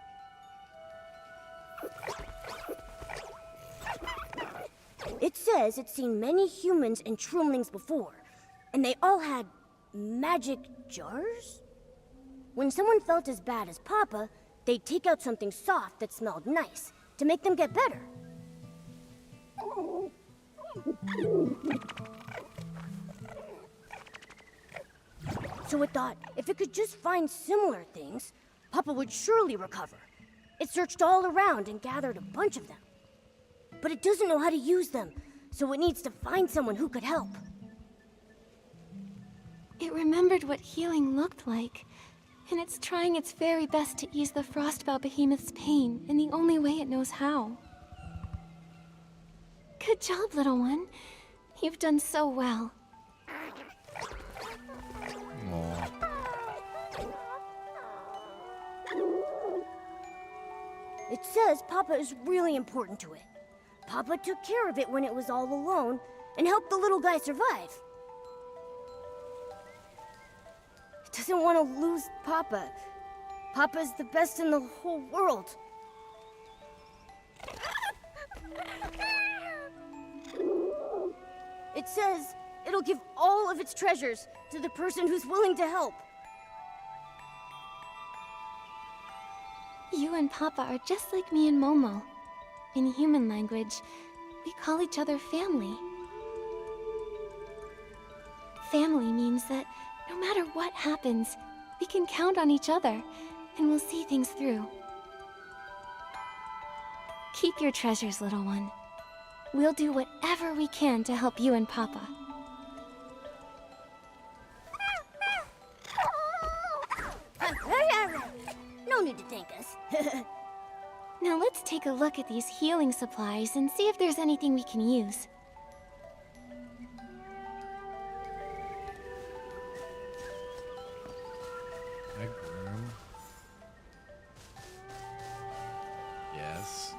It says it's seen many humans and trumlings before, and they all had magic jars? When someone felt as bad as Papa, they'd take out something soft that smelled nice to make them get better. So it thought if it could just find similar things, Papa would surely recover. It searched all around and gathered a bunch of them. But it doesn't know how to use them, so it needs to find someone who could help. It remembered what healing looked like, and it's trying its very best to ease the Frostbow behemoth's pain in the only way it knows how. Good job, little one. You've done so well. Aww. It says Papa is really important to it. Papa took care of it when it was all alone, and help the little guy survive. It doesn't want to lose Papa. Papa's the best in the whole world. It says it'll give all of its treasures to the person who's willing to help. You and Papa are just like me and Momo. In human language, we call each other family. Family means that no matter what happens, we can count on each other, and we'll see things through. Keep your treasures, little one. We'll do whatever we can to help you and Papa. No need to thank us. Now let's take a look at these healing supplies and see if there's anything we can use. Egg room. Yes.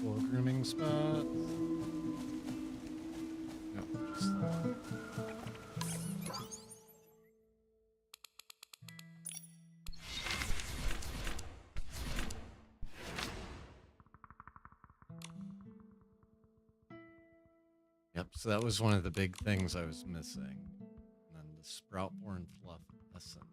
Full grooming spot. Nope, just that. Yep, so that was one of the big things I was missing. And then the Sproutborn Fluff Essence.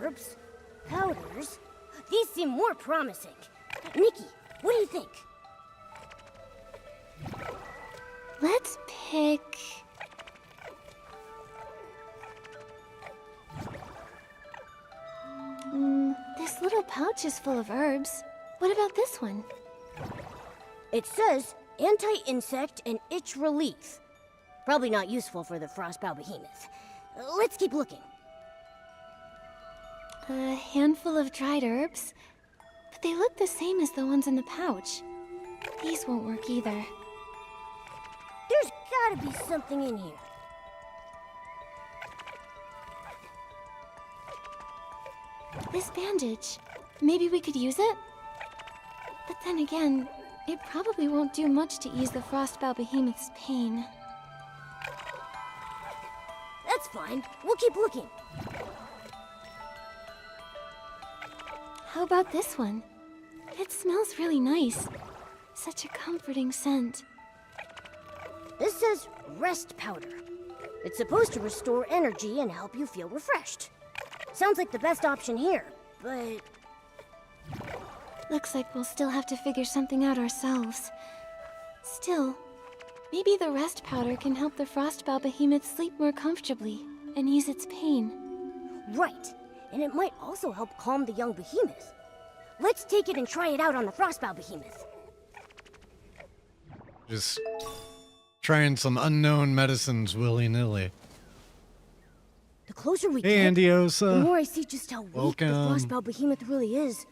Herbs, powders. These seem more promising. Nikki, what do you think? Let's pick... this little pouch is full of herbs. What about this one? It says anti-insect and itch relief. Probably not useful for the Frostbow Behemoth. Let's keep looking. A handful of dried herbs, but they look the same as the ones in the pouch. These won't work either. There's gotta be something in here. This bandage, maybe we could use it? But then again, it probably won't do much to ease the Frostbow Behemoth's pain. That's fine. We'll keep looking. How about this one? It smells really nice. Such a comforting scent. This says rest powder. It's supposed to restore energy and help you feel refreshed. Sounds like the best option here, but... Looks like we'll still have to figure something out ourselves. Still, maybe the rest powder can help the Frostbow Behemoth sleep more comfortably and ease its pain. Right. And it might also help calm the young behemoth. Let's take it and try it out on the Frostbow Behemoth. Just trying some unknown medicines willy-nilly. The closer we Hey, get, Andiosa. the more I see just how weak the Welcome. Frostbow Behemoth really is.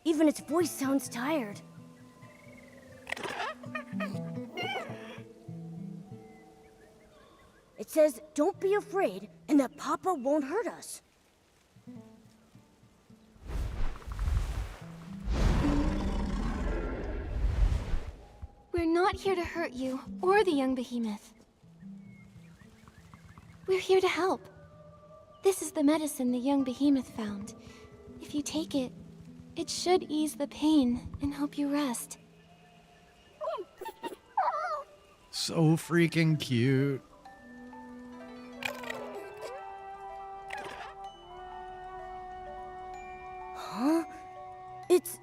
Even its voice sounds tired. It says, don't be afraid, and that Papa won't hurt us. We're not here to hurt you or the young behemoth. We're here to help. This is the medicine the young behemoth found. If you take it, it should ease the pain and help you rest. So freaking cute. Huh? It's...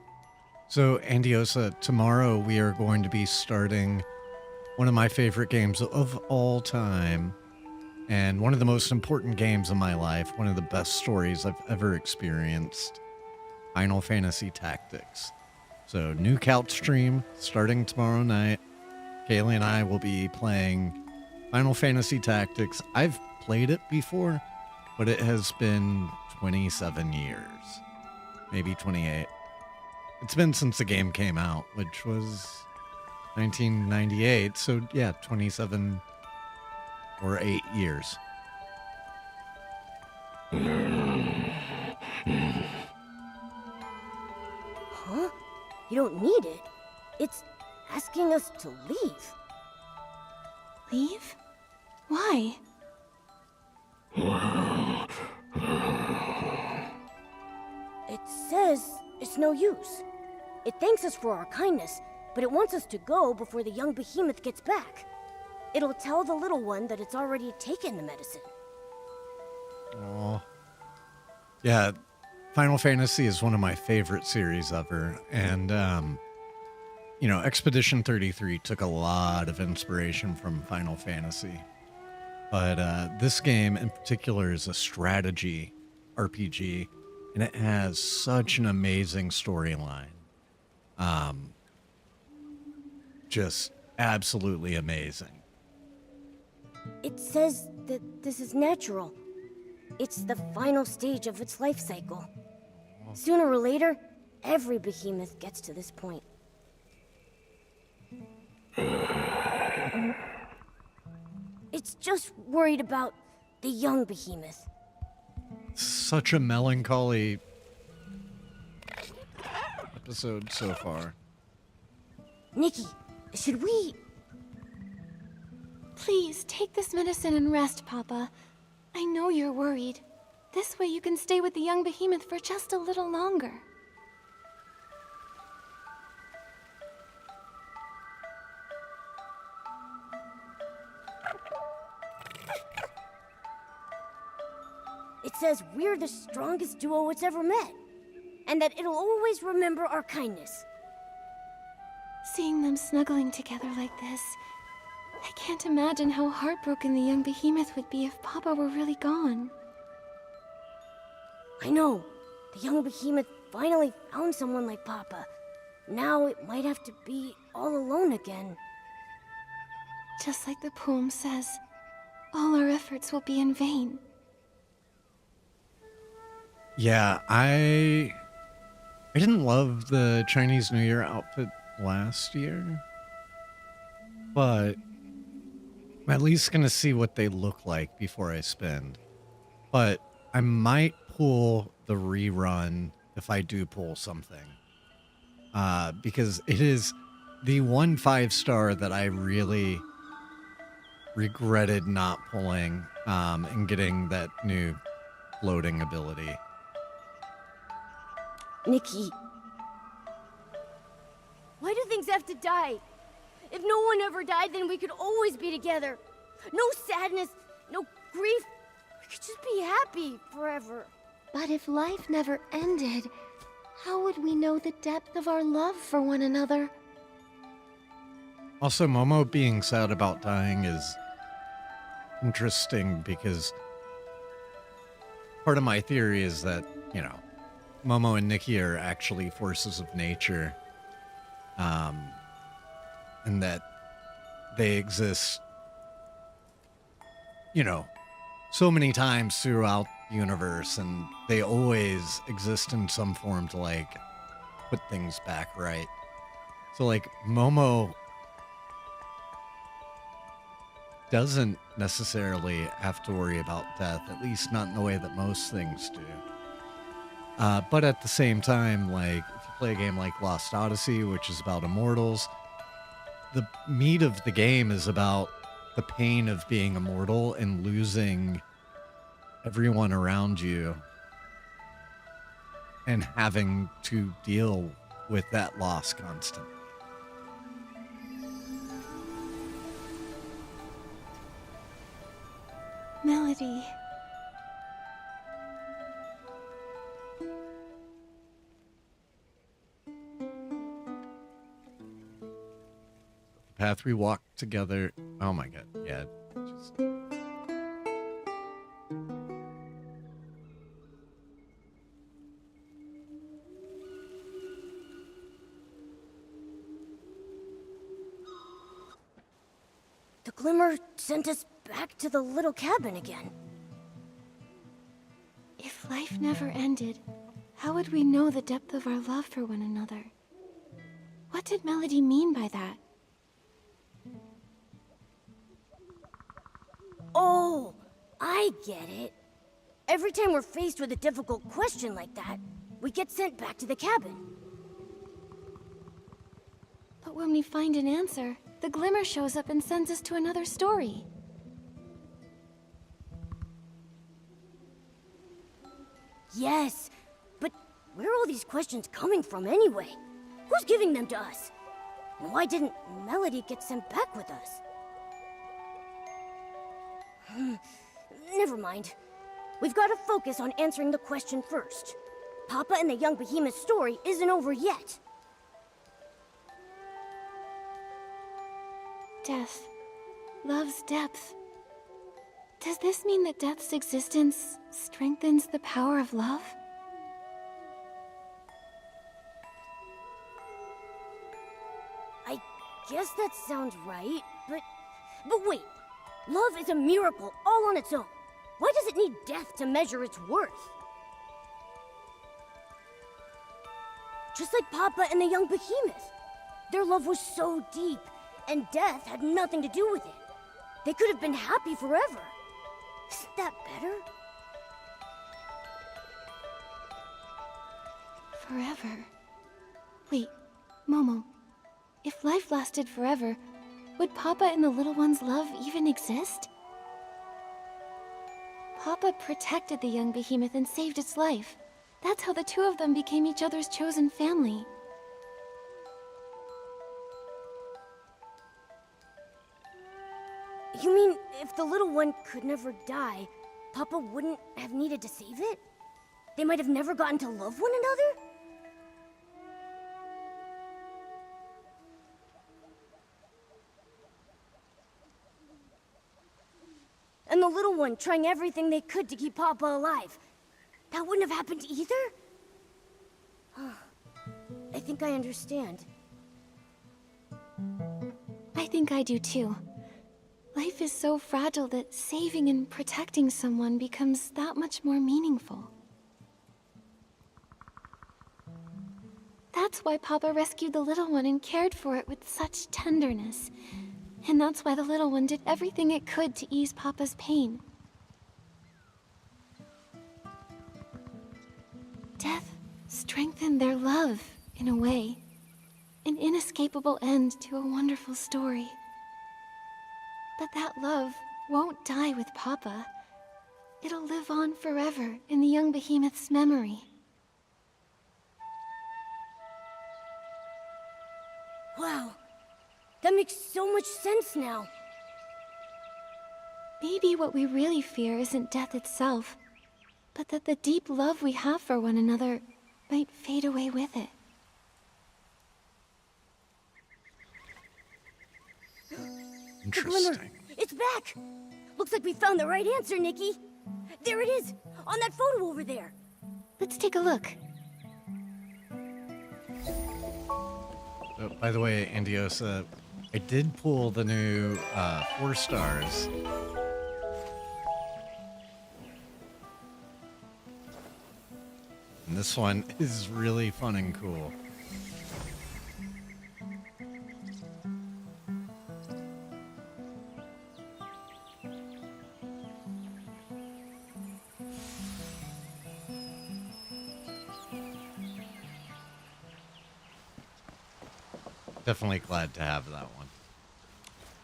So, Andiosa, tomorrow we are going to be starting one of my favorite games of all time, and one of the most important games of my life, one of the best stories I've ever experienced, Final Fantasy Tactics. So, new couch stream starting tomorrow night. Kaylee and I will be playing Final Fantasy Tactics. I've played it before, but it has been 27 years, maybe 28. It's been since the game came out, which was 1998. So yeah, 27 or 8 years. Huh? You don't need it. It's asking us to leave. Leave? Why? It says it's no use. It thanks us for our kindness, but it wants us to go before the young behemoth gets back. It'll tell the little one that it's already taken the medicine. Oh. Yeah, Final Fantasy is one of my favorite series ever. And, you know, Expedition 33 took a lot of inspiration from Final Fantasy. But this game in particular is a strategy RPG, and it has such an amazing storyline. Just absolutely amazing. It says that this is natural. It's the final stage of its life cycle. Sooner or later, every behemoth gets to this point. It's just worried about the young behemoth. Such a melancholy episode so far. Nikki, should we... Please, take this medicine and rest, Papa. I know you're worried. This way you can stay with the young behemoth for just a little longer. It says we're the strongest duo it's ever met, and that it'll always remember our kindness. Seeing them snuggling together like this, I can't imagine how heartbroken the young behemoth would be if Papa were really gone. I know. The young behemoth finally found someone like Papa. Now it might have to be all alone again. Just like the poem says, all our efforts will be in vain. Yeah, I didn't love the Chinese New Year outfit last year, but I'm at least going to see what they look like before I spend. But I might pull the rerun if I do pull something. Because it is the one 5-star that I really regretted not pulling and getting that new floating ability. Nikki. Why do things have to die? If no one ever died, then we could always be together. No sadness, no grief. We could just be happy forever. But if life never ended, how would we know the depth of our love for one another? Also, Momo being sad about dying is interesting because part of my theory is that, you know, Momo and Nikki are actually forces of nature. And that they exist, you know, so many times throughout the universe, and they always exist in some form to, like, put things back right. So, like, Momo doesn't necessarily have to worry about death, at least not in the way that most things do. But at the same time, like, if you play a game like Lost Odyssey, which is about immortals, the meat of the game is about the pain of being immortal and losing everyone around you and having to deal with that loss constantly. Melody. The path we walked together. Oh my god. Yeah. Just... The glimmer sent us back to the little cabin again. If life never ended, how would we know the depth of our love for one another? What did Melody mean by that? Oh, I get it. Every time we're faced with a difficult question like that, we get sent back to the cabin. But when we find an answer, the glimmer shows up and sends us to another story. Yes, but where are all these questions coming from anyway? Who's giving them to us? And why didn't Melody get sent back with us? Never mind. We've got to focus on answering the question first. Papa and the young behemoth story isn't over yet. Death. Love's depth. Does this mean that death's existence strengthens the power of love? I guess that sounds right, but wait. Love is a miracle all on its own. Why does it need death to measure its worth? Just like Papa and the young behemoth. Their love was so deep, and death had nothing to do with it. They could have been happy forever. Isn't that better? Forever. Wait, Momo. If life lasted forever, would Papa and the little one's love even exist? Papa protected the young behemoth and saved its life. That's how the two of them became each other's chosen family. You mean if the little one could never die, Papa wouldn't have needed to save it? They might have never gotten to love one another? And the little one trying everything they could to keep Papa alive. That wouldn't have happened either? I think I understand. I think I do too. Life is so fragile that saving and protecting someone becomes that much more meaningful. That's why Papa rescued the little one and cared for it with such tenderness. And that's why the little one did everything it could to ease Papa's pain. Death strengthened their love, in a way. An inescapable end to a wonderful story. But that love won't die with Papa. It'll live on forever in the young behemoth's memory. Wow. That makes so much sense now. Maybe what we really fear isn't death itself, but that the deep love we have for one another might fade away with it. The glimmer! It's back! Looks like we found the right answer, Nikki. There it is, on that photo over there. Let's take a look. By the way, Andiosa, I did pull the new 4 stars. And this one is really fun and cool. Definitely glad to have that one.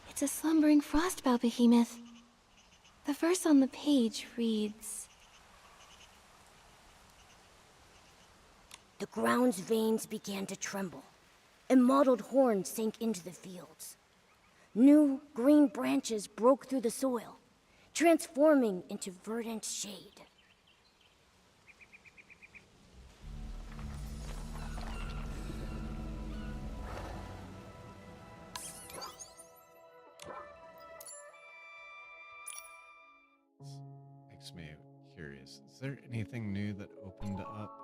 It's a slumbering frostbow behemoth. The verse on the page reads, The ground's veins began to tremble, and mottled horns sank into the fields. New, green branches broke through the soil, transforming into verdant shade. Makes me curious. Is there anything new that opened up?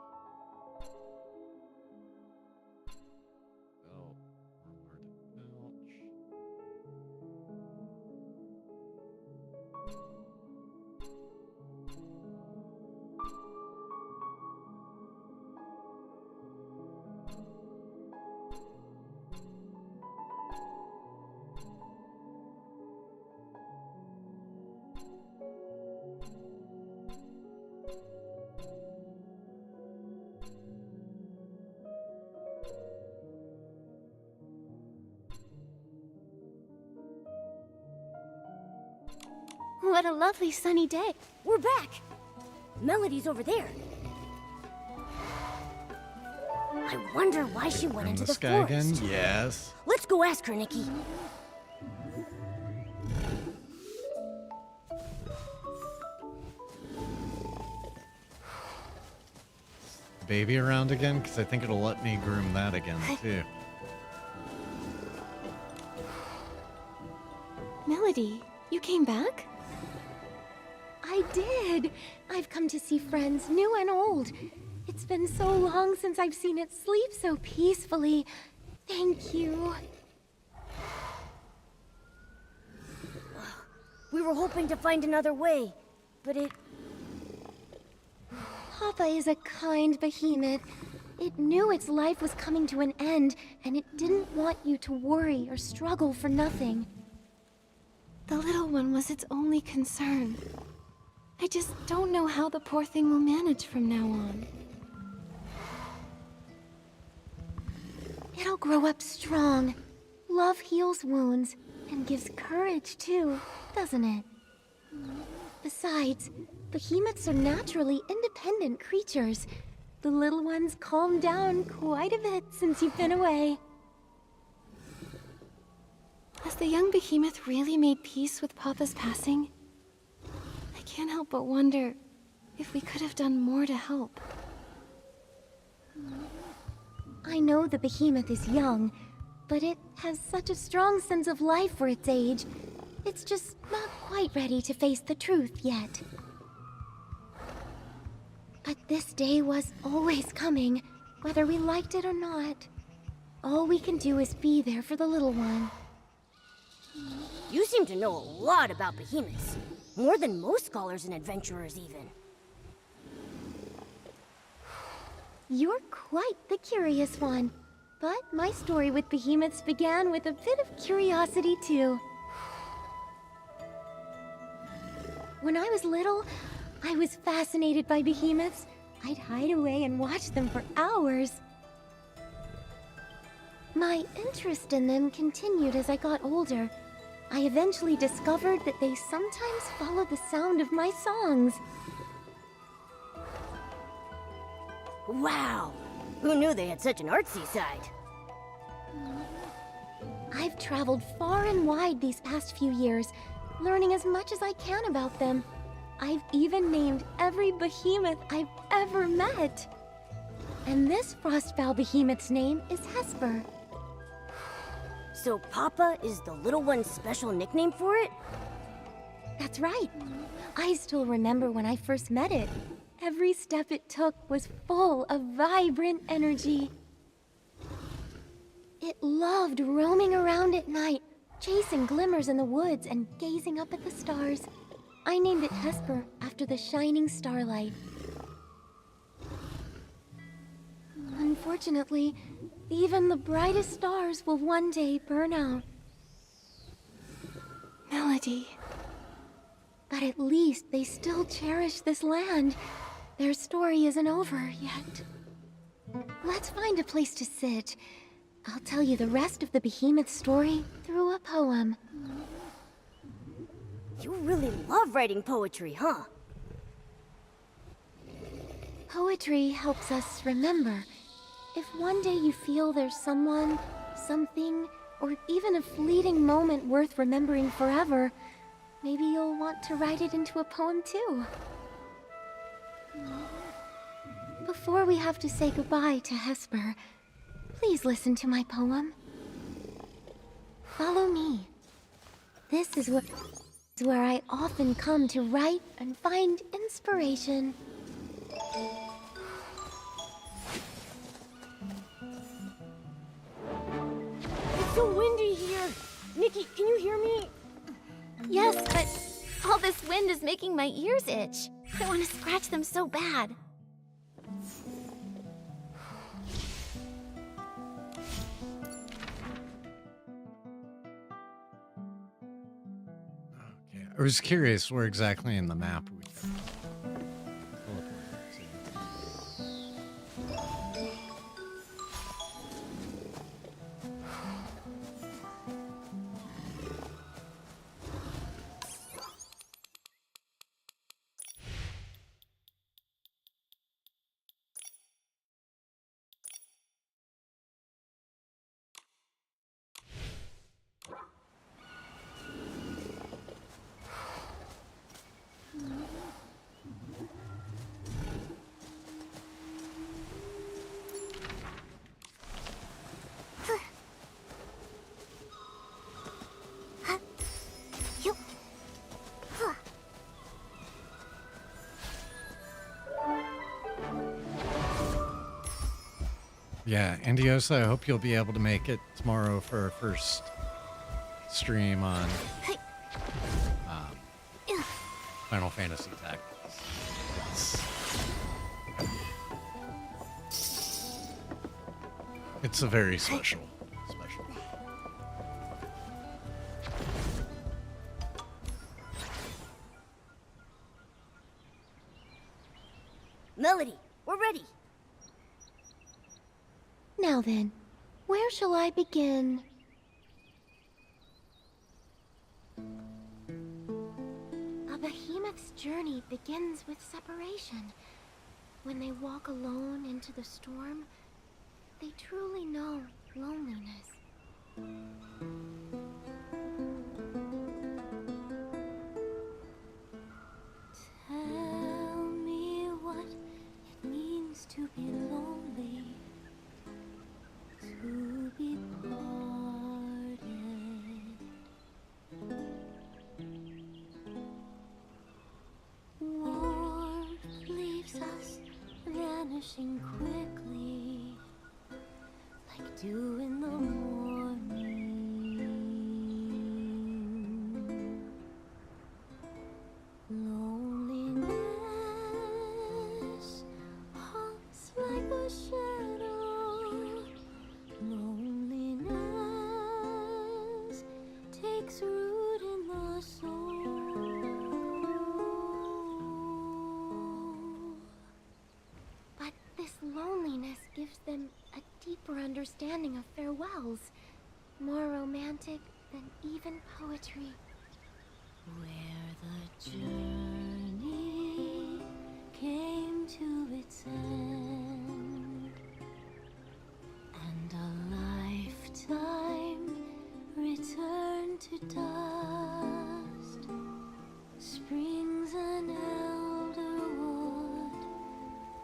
Oh, forward belch. What a lovely sunny day. We're back! Melody's over there. I wonder why she went into the sky forest. again? Yes. Let's go ask her, Nikki. Baby around again? Because I think it'll let me groom that again, too. Melody, you came back? I did. I've come to see friends, new and old. It's been so long since I've seen it sleep so peacefully. Thank you. We were hoping to find another way, but it... Papa is a kind behemoth. It knew its life was coming to an end, and it didn't want you to worry or struggle for nothing. The little one was its only concern. I just don't know how the poor thing will manage from now on. It'll grow up strong. Love heals wounds, and gives courage too, doesn't it? Besides, behemoths are naturally independent creatures. The little one's calmed down quite a bit since you've been away. Has the young behemoth really made peace with Papa's passing? I can't help but wonder if we could have done more to help. I know the behemoth is young, but it has such a strong sense of life for its age. It's just not quite ready to face the truth yet. But this day was always coming, whether we liked it or not. All we can do is be there for the little one. You seem to know a lot about behemoths. More than most scholars and adventurers, even. You're quite the curious one. But my story with behemoths began with a bit of curiosity, too. When I was little, I was fascinated by behemoths. I'd hide away and watch them for hours. My interest in them continued as I got older. I eventually discovered that they sometimes follow the sound of my songs. Wow! Who knew they had such an artsy side? I've traveled far and wide these past few years, learning as much as I can about them. I've even named every behemoth I've ever met. And this Frostbow behemoth's name is Hesper. So Papa is the little one's special nickname for it? That's right. I still remember when I first met it. Every step it took was full of vibrant energy. It loved roaming around at night, chasing glimmers in the woods and gazing up at the stars. I named it Hesper after the shining starlight. Unfortunately, even the brightest stars will one day burn out. Melody. But at least they still cherish this land. Their story isn't over yet. Let's find a place to sit. I'll tell you the rest of the behemoth story through a poem. You really love writing poetry, huh? Poetry helps us remember. If one day you feel there's someone, something, or even a fleeting moment worth remembering forever, maybe you'll want to write it into a poem too. Before we have to say goodbye to Hesper, please listen to my poem. Follow me. This is where I often come to write and find inspiration. It's so windy here. Nikki, can you hear me? Yes, but all this wind is making my ears itch. I want to scratch them so bad. Okay, I was curious where exactly in the map we can teleport to. Yeah, Andiosa, I hope you'll be able to make it tomorrow for our first stream on Final Fantasy Tactics. It's a very special. Melody, we're ready. Now then, where shall I begin? A behemoth's journey begins with separation. When they walk alone into the storm, they truly know loneliness. Tell me what it means to be lonely. To be parted. Warmth leaves us vanishing quickly, like dew in the morning. Loneliness haunts like a shadow. Loneliness takes root in the soul. But this loneliness gives them a deeper understanding of farewells, more romantic than even poetry. Where the journey came to its end, and a lifetime returned to dust. Springs an elder wood,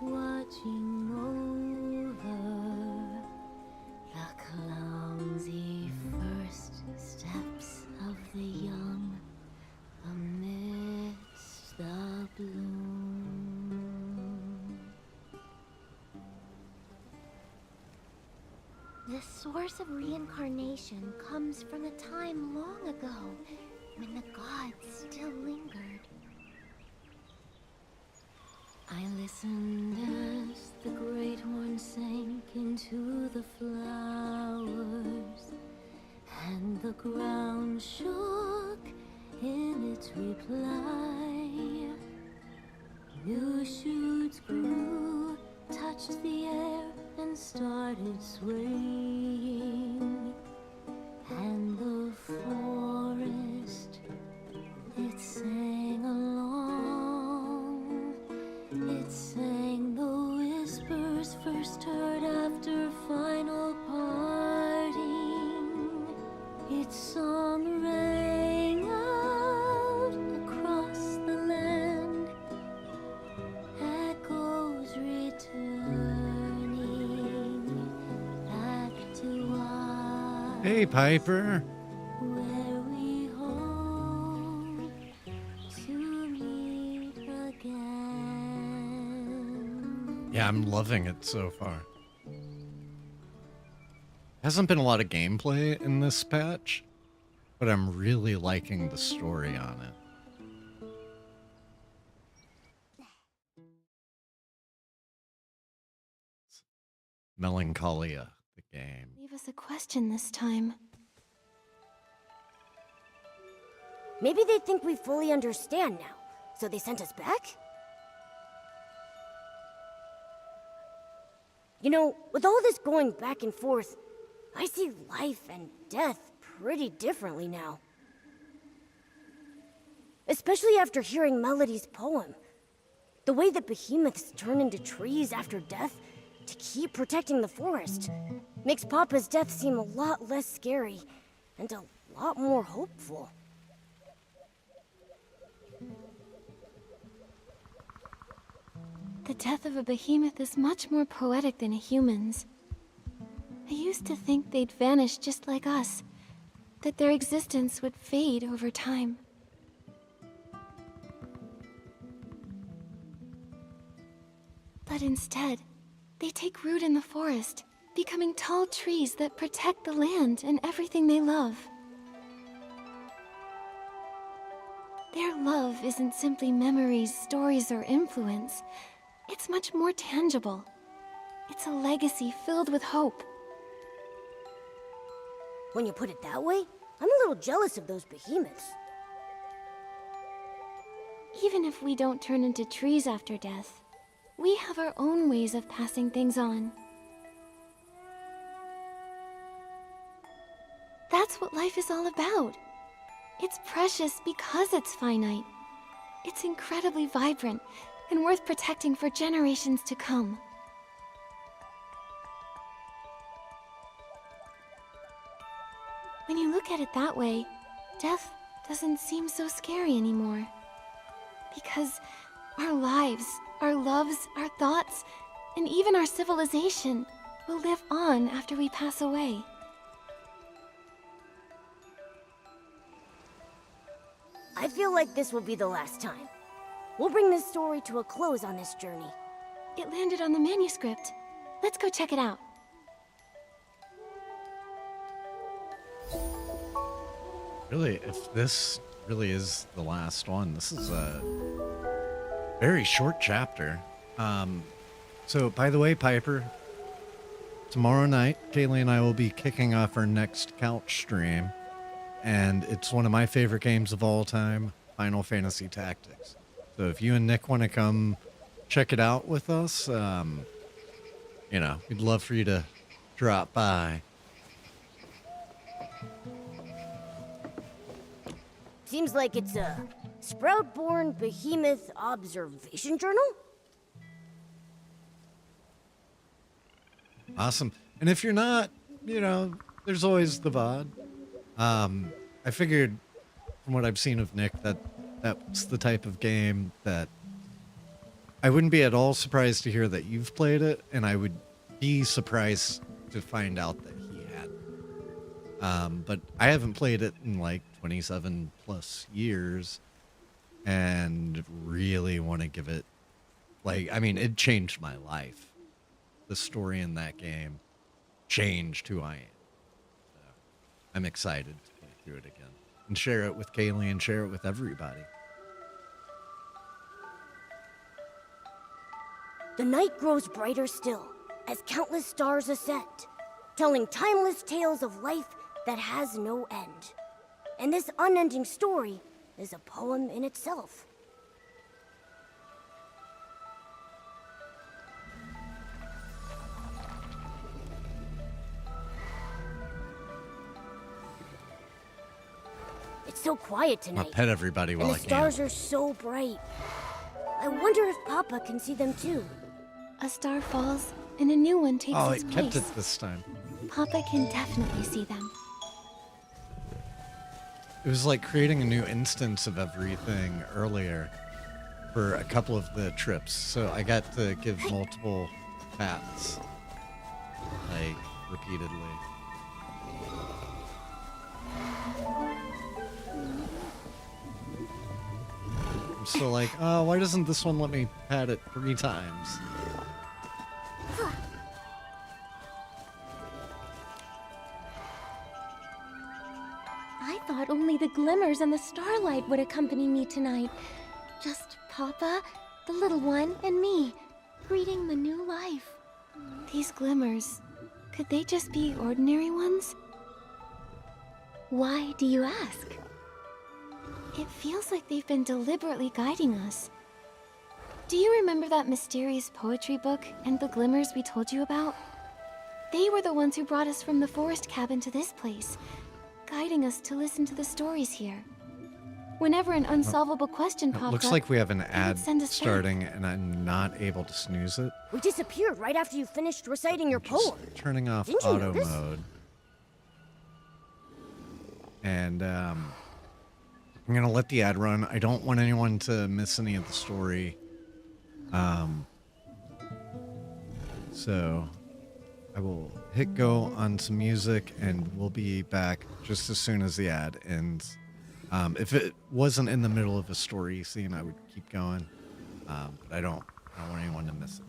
watching over the clumsy first steps of the young amidst the bloom. The source of reincarnation comes from a time long ago when the gods still lingered. I listened as the great one sank into the flowers, and the ground shook in its reply. New shoots grew, touched the air, and started swaying. And the forest, it sang along. It sang the whispers first heard after final parting. Its song rang out Hey, Piper. Where we hope to meet again. Yeah, I'm loving it so far. Hasn't been a lot of gameplay in this patch, but I'm really liking the story on it. Melancholia, the game. Leave us a question this time. Maybe they think we fully understand now, so they sent us back? You know, with all this going back and forth, I see life and death pretty differently now. Especially after hearing Melody's poem. The way that behemoths turn into trees after death to keep protecting the forest makes Papa's death seem a lot less scary and a lot more hopeful. The death of a behemoth is much more poetic than a human's. I used to think they'd vanish just like us, that their existence would fade over time. But instead, they take root in the forest, becoming tall trees that protect the land and everything they love. Their love isn't simply memories, stories, or influence. It's much more tangible. It's a legacy filled with hope. When you put it that way, I'm a little jealous of those behemoths. Even if we don't turn into trees after death, we have our own ways of passing things on. That's what life is all about. It's precious because it's finite. It's incredibly vibrant and worth protecting for generations to come. When you look at it that way, death doesn't seem so scary anymore. Because our lives, our loves, our thoughts, and even our civilization will live on after we pass away. I feel like this will be the last time. We'll bring this story to a close on this journey. It landed on the manuscript. Let's go check it out. Really, if this really is the last one, this is a very short chapter. So, by the way, Piper, tomorrow night, Kaylee and I will be kicking off our next couch stream, and it's one of my favorite games of all time, Final Fantasy Tactics. So if you and Nick want to come check it out with us, you know, we'd love for you to drop by. Seems like it's a Sprout-born Behemoth Observation Journal? Awesome. And if you're not, you know, there's always the VOD. I figured from what I've seen of Nick that that's the type of game that I wouldn't be at all surprised to hear that you've played it, and I would be surprised to find out that he had. But I haven't played it in like 27 plus years and really want to give it, like, I mean, it changed my life. The story in that game changed who I am. So I'm excited to play through it again and share it with Kaylee and share it with everybody. The night grows brighter still as countless stars ascend, telling timeless tales of life that has no end. And this unending story is a poem in itself. It's so quiet tonight. I'll pet everybody while and I the can. stars are so bright. I wonder if Papa can see them too. A star falls, and a new one takes Oh, its it place. kept it this time. Papa can definitely see them. It was like creating a new instance of everything earlier for a couple of the trips. So I got to give multiple pats, like, repeatedly. so like, oh, why doesn't this one let me pat it 3 times? I thought only the glimmers and the starlight would accompany me tonight. Just Papa, the little one, and me, greeting the new life. These glimmers, could they just be ordinary ones? Why do you ask? It feels like they've been deliberately guiding us. Do you remember that mysterious poetry book and the glimmers we told you about? They were the ones who brought us from the forest cabin to this place, guiding us to listen to the stories here. Whenever an unsolvable question popped up, Looks like we have an they would ad send us starting, and I'm not able to snooze it. We disappeared right after you finished reciting your poem. Turning off Didn't you auto notice? mode. And I'm gonna let the ad run. I don't want anyone to miss any of the story. So I will hit go on some music, and we'll be back just as soon as the ad ends. If it wasn't in the middle of a story scene, I would keep going. But I don't want anyone to miss it.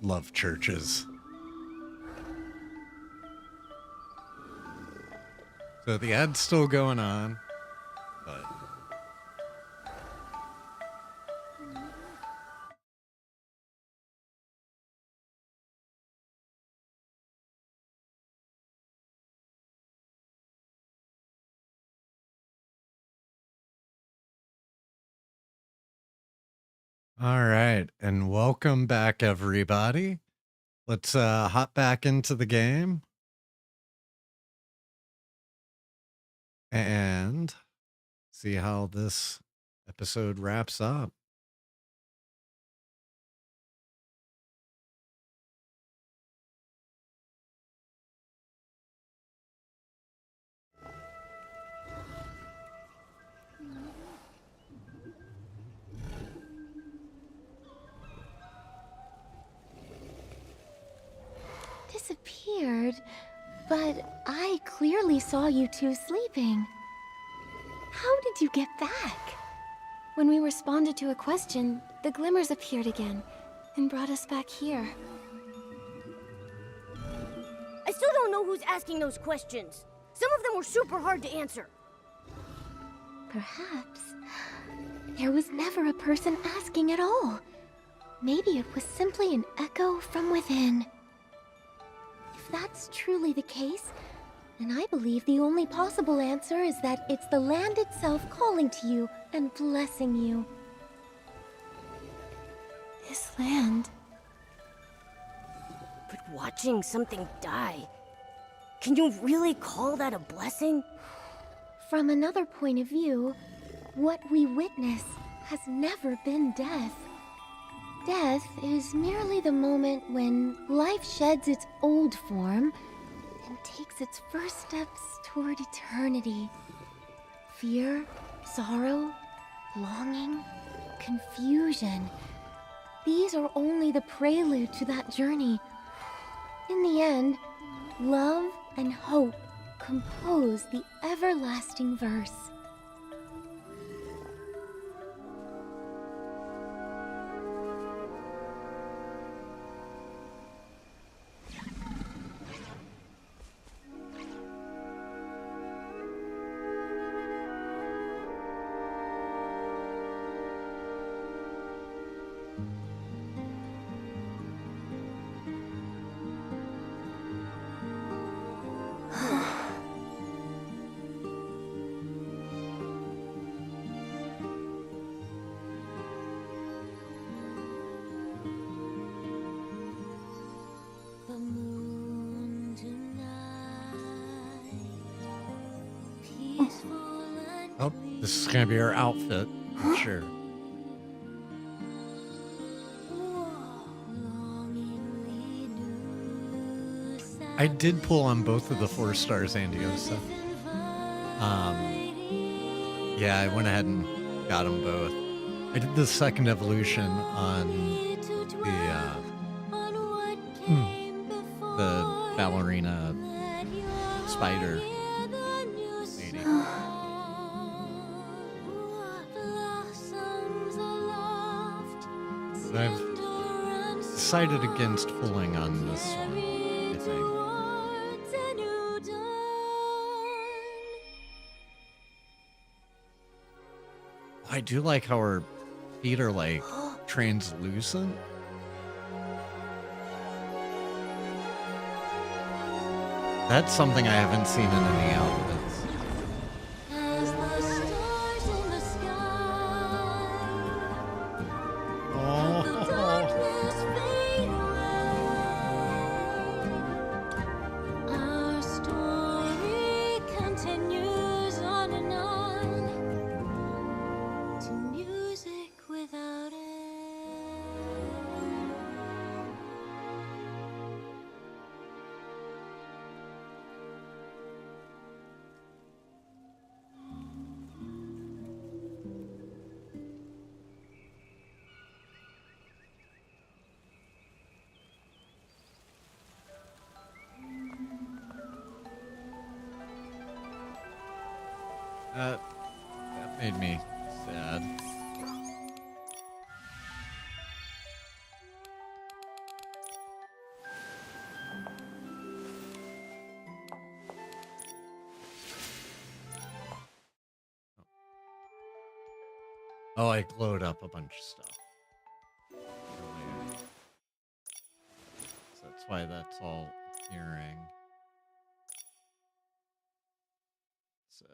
Love churches. So the ad's still going on, but all right, and welcome back, everybody. Let's hop back into the game and see how this episode wraps up. But I clearly saw you two sleeping. How did you get back? When we responded to a question, the glimmers appeared again and brought us back here. I still don't know who's asking those questions. Some of them were super hard to answer. Perhaps there was never a person asking at all. Maybe it was simply an echo from within. If that's truly the case, then I believe the only possible answer is that it's the land itself calling to you and blessing you. This land. But watching something die, can you really call that a blessing? From another point of view, what we witness has never been death. Death is merely the moment when life sheds its old form and takes its first steps toward eternity. Fear, sorrow, longing, confusion. These are only the prelude to that journey. In the end, love and hope compose the everlasting verse. Oh, this is gonna be our outfit, I'm sure. I did pull on both of the 4 stars Andiosa. Yeah, I went ahead and got them both. I did the second evolution on the ballerina spider lady. But I've decided against pulling on this one, I think. I do like how her feet are like translucent. That's something I haven't seen in any outfits. Our story continues on and on to music without end. That made me sad. Oh, I glowed up a bunch of stuff. Earlier. So that's why that's all appearing. So.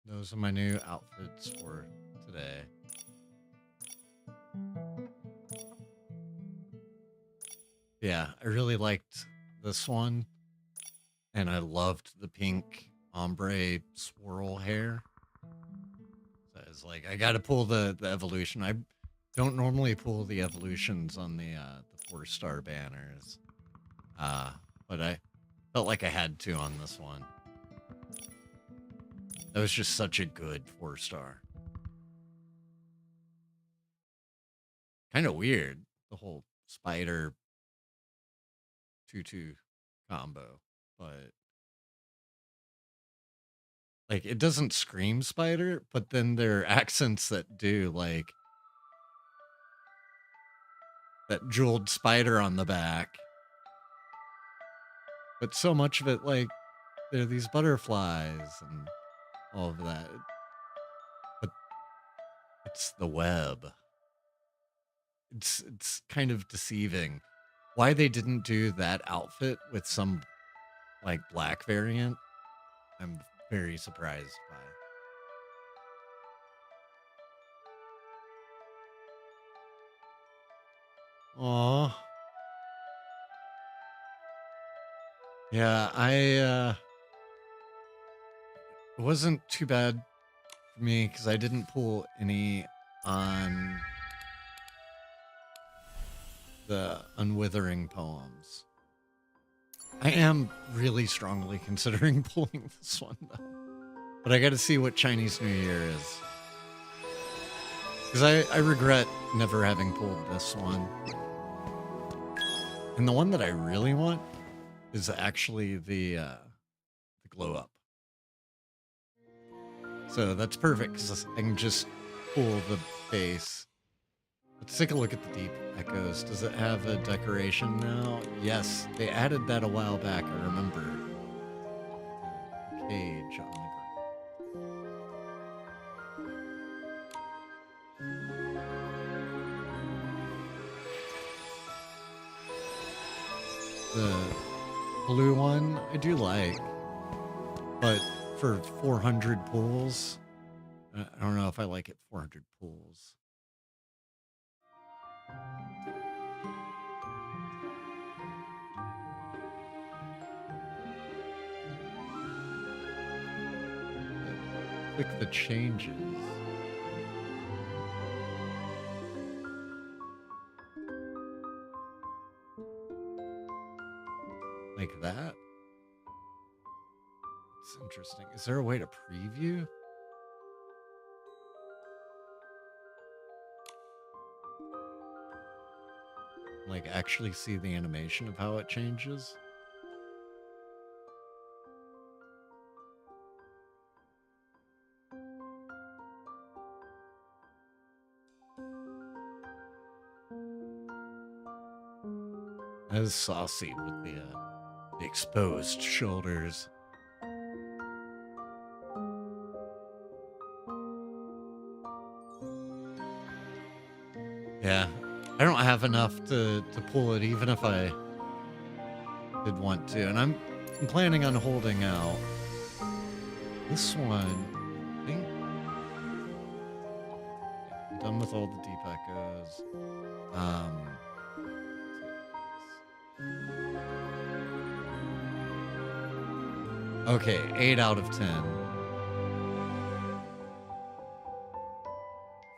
Those are my new outfits for today. Yeah, I really liked this one. And I loved the pink ombre swirl hair. So I was like, I gotta pull the evolution. I don't normally pull the evolutions on the 4-star banners. But I felt like I had to on this one. That was just such a good 4-star. kind of weird, the whole spider tutu combo, but like it doesn't scream spider, but then there are accents that do, like that jeweled spider on the back. But so much of it, like, there are these butterflies and all of that. But it's the web. It's kind of deceiving. Why they didn't do that outfit with some like black variant, I'm very surprised by. Aw. Yeah, it wasn't too bad for me because I didn't pull any on the Unwithering poems. I am really strongly considering pulling this one, though. But I gotta see what Chinese New Year is. Because I regret never having pulled this one. And the one that I really want is actually the glow up. So that's perfect, because I can just pull the base. Let's take a look at the Deep Echoes. Does it have a decoration now? Yes, they added that a while back, I remember. Cage on the ground. The blue one, I do like. But for 400 pulls, I don't know if I like it 400 pulls. Click the changes. Like that? It's interesting. Is there a way to preview? Like actually see the animation of how it changes? That is saucy with the exposed shoulders. Yeah, I don't have enough to pull it, even if I did want to. And I'm planning on holding out. This one, I think, I'm done with all the Deep Echoes. Okay, 8 out of 10. I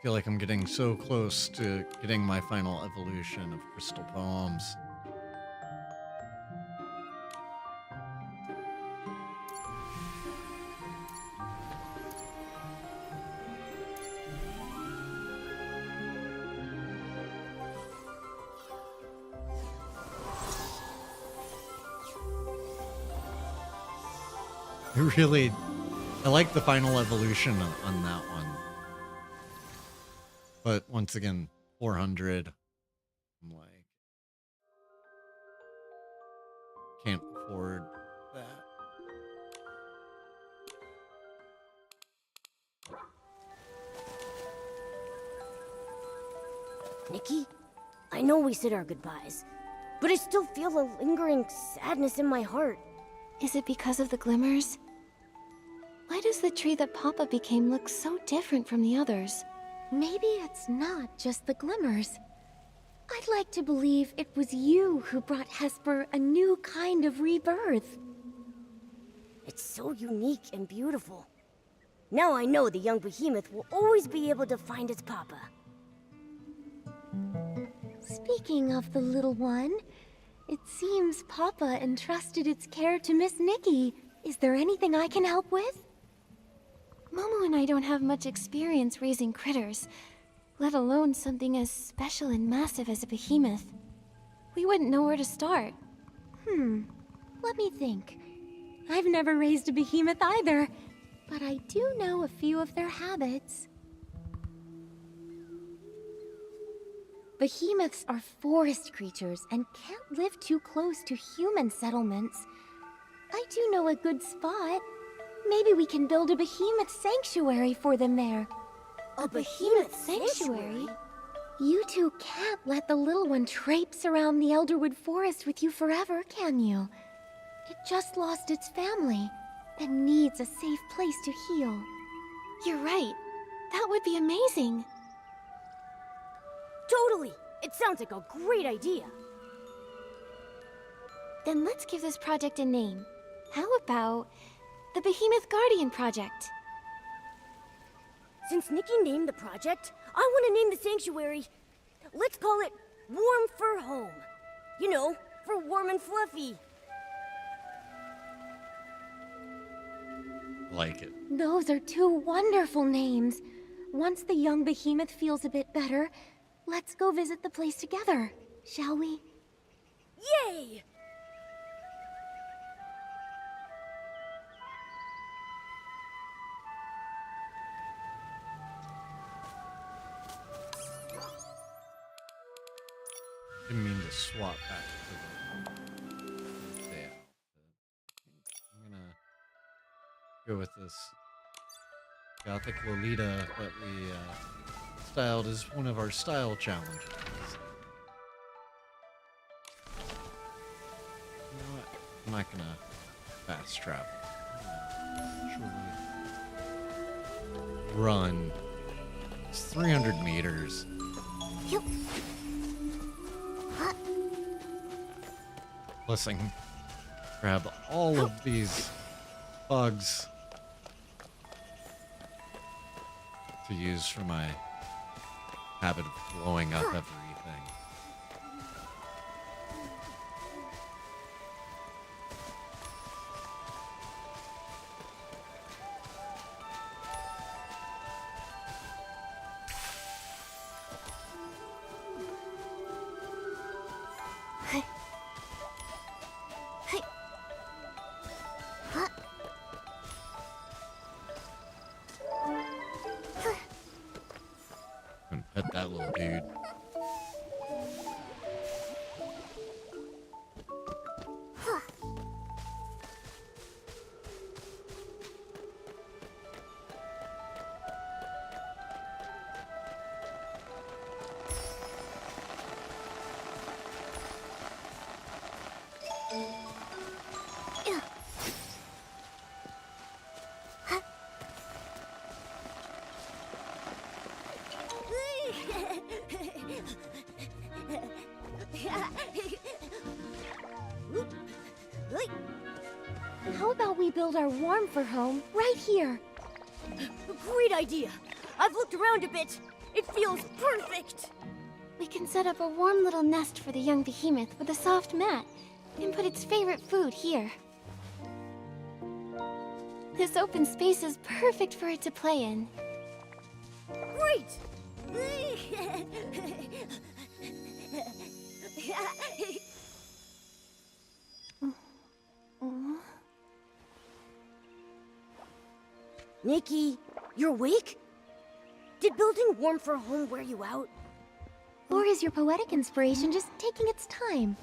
feel like I'm getting so close to getting my final evolution of Crystal Poems. I like the final evolution on that one. But once again, 400. I'm like, can't afford that. Nikki, I know we said our goodbyes, but I still feel a lingering sadness in my heart. Is it because of the glimmers? Why does the tree that Papa became look so different from the others? Maybe it's not just the glimmers. I'd like to believe it was you who brought Hesper a new kind of rebirth. It's so unique and beautiful. Now I know the young behemoth will always be able to find its Papa. Speaking of the little one, it seems Papa entrusted its care to Miss Nikki. Is there anything I can help with? Momo and I don't have much experience raising critters. let alone something as special and massive as a behemoth. We wouldn't know where to start. Let me think. I've never raised a behemoth either, but I do know a few of their habits. Behemoths are forest creatures and can't live too close to human settlements. I do know a good spot. Maybe we can build a behemoth sanctuary for them there. A behemoth sanctuary? You two can't let the little one traipse around the Elderwood Forest with you forever, can you? It just lost its family and needs a safe place to heal. You're right. That would be amazing. Totally! It sounds like a great idea. Then let's give this project a name. How about the Behemoth Guardian Project? Since Nikki named the project, I want to name the sanctuary. Let's call it Warm Fur Home. You know, for warm and fluffy. Like it. Those are two wonderful names. Once the young behemoth feels a bit better, let's go visit the place together, shall we? Yay! Didn't mean to swap back to the day outfit. I'm gonna go with this Gothic Lolita that we styled as one of our style challenges. You know what? I'm not gonna fast travel. I'm gonna surely run. It's 300 meters. Yep. Plus, I can grab all of these bugs to use for my habit of blowing up everything. Gonna pet that little dude. How about we build our warm fur home right here? Great idea! I've looked around a bit. It feels perfect! We can set up a warm little nest for the young behemoth with a soft mat and put its favorite food here. This open space is perfect for it to play in. Great! Nikki, you're awake? Did building warm fur home wear you out? Or is your poetic inspiration just taking its time?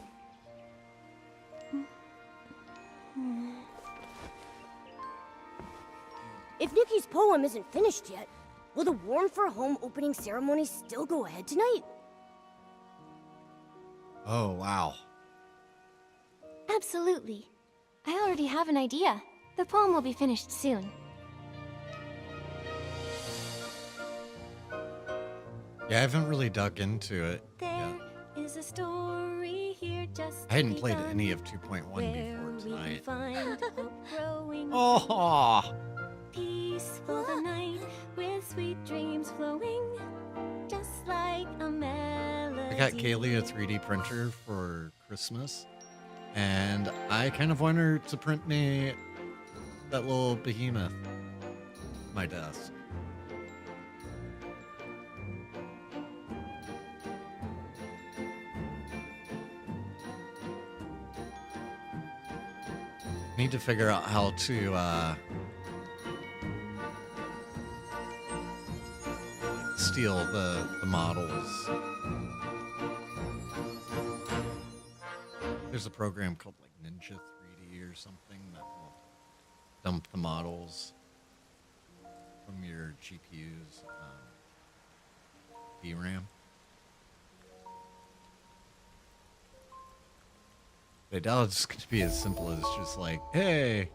If Nikki's poem isn't finished yet, will the warm fur home opening ceremony still go ahead tonight? Oh, wow. Absolutely. I already have an idea. The poem will be finished soon. Yeah, I haven't really dug into it yet. There is a story here just I hadn't played any of 2.1 before tonight. Oh, Oh, peaceful the night with sweet dreams flowing, just like a melody. I got Kaylee a 3D printer for Christmas, and I kind of want her to print me that little behemoth. My desk. Need to figure out how to steal the models. There's a program called like Ninja 3D or something that will dump the models from your GPU's DRAM. I doubt it's going to be as simple as just like, hey.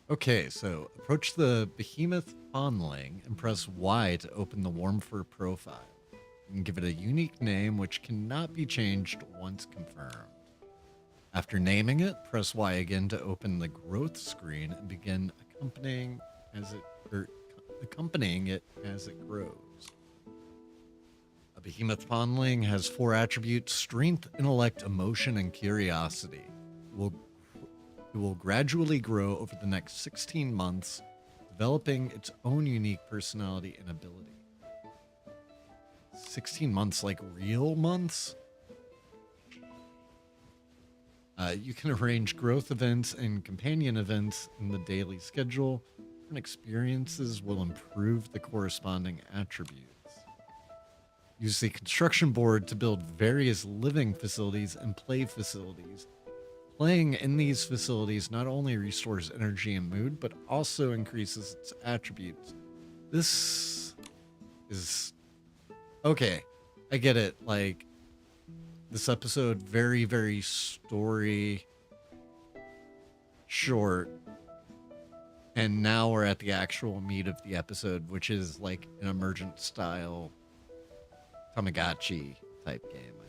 Okay, so approach the behemoth fondling and press Y to open the warm fur profile. You can give it a unique name which cannot be changed once confirmed. After naming it, press Y again to open the growth screen and begin accompanying it as it grows. A behemoth fondling has 4 attributes: strength, intellect, emotion, and curiosity. It will gradually grow over the next 16 months, developing its own unique personality and ability. 16 months, like real months? You can arrange growth events and companion events in the daily schedule. Different experiences will improve the corresponding attributes. Use the construction board to build various living facilities and play facilities. Playing in these facilities not only restores energy and mood, but also increases its attributes. This is... okay, I get it. Like, this episode, very, very story short. And now we're at the actual meat of the episode, which is like an emergent style Tamagotchi type game, I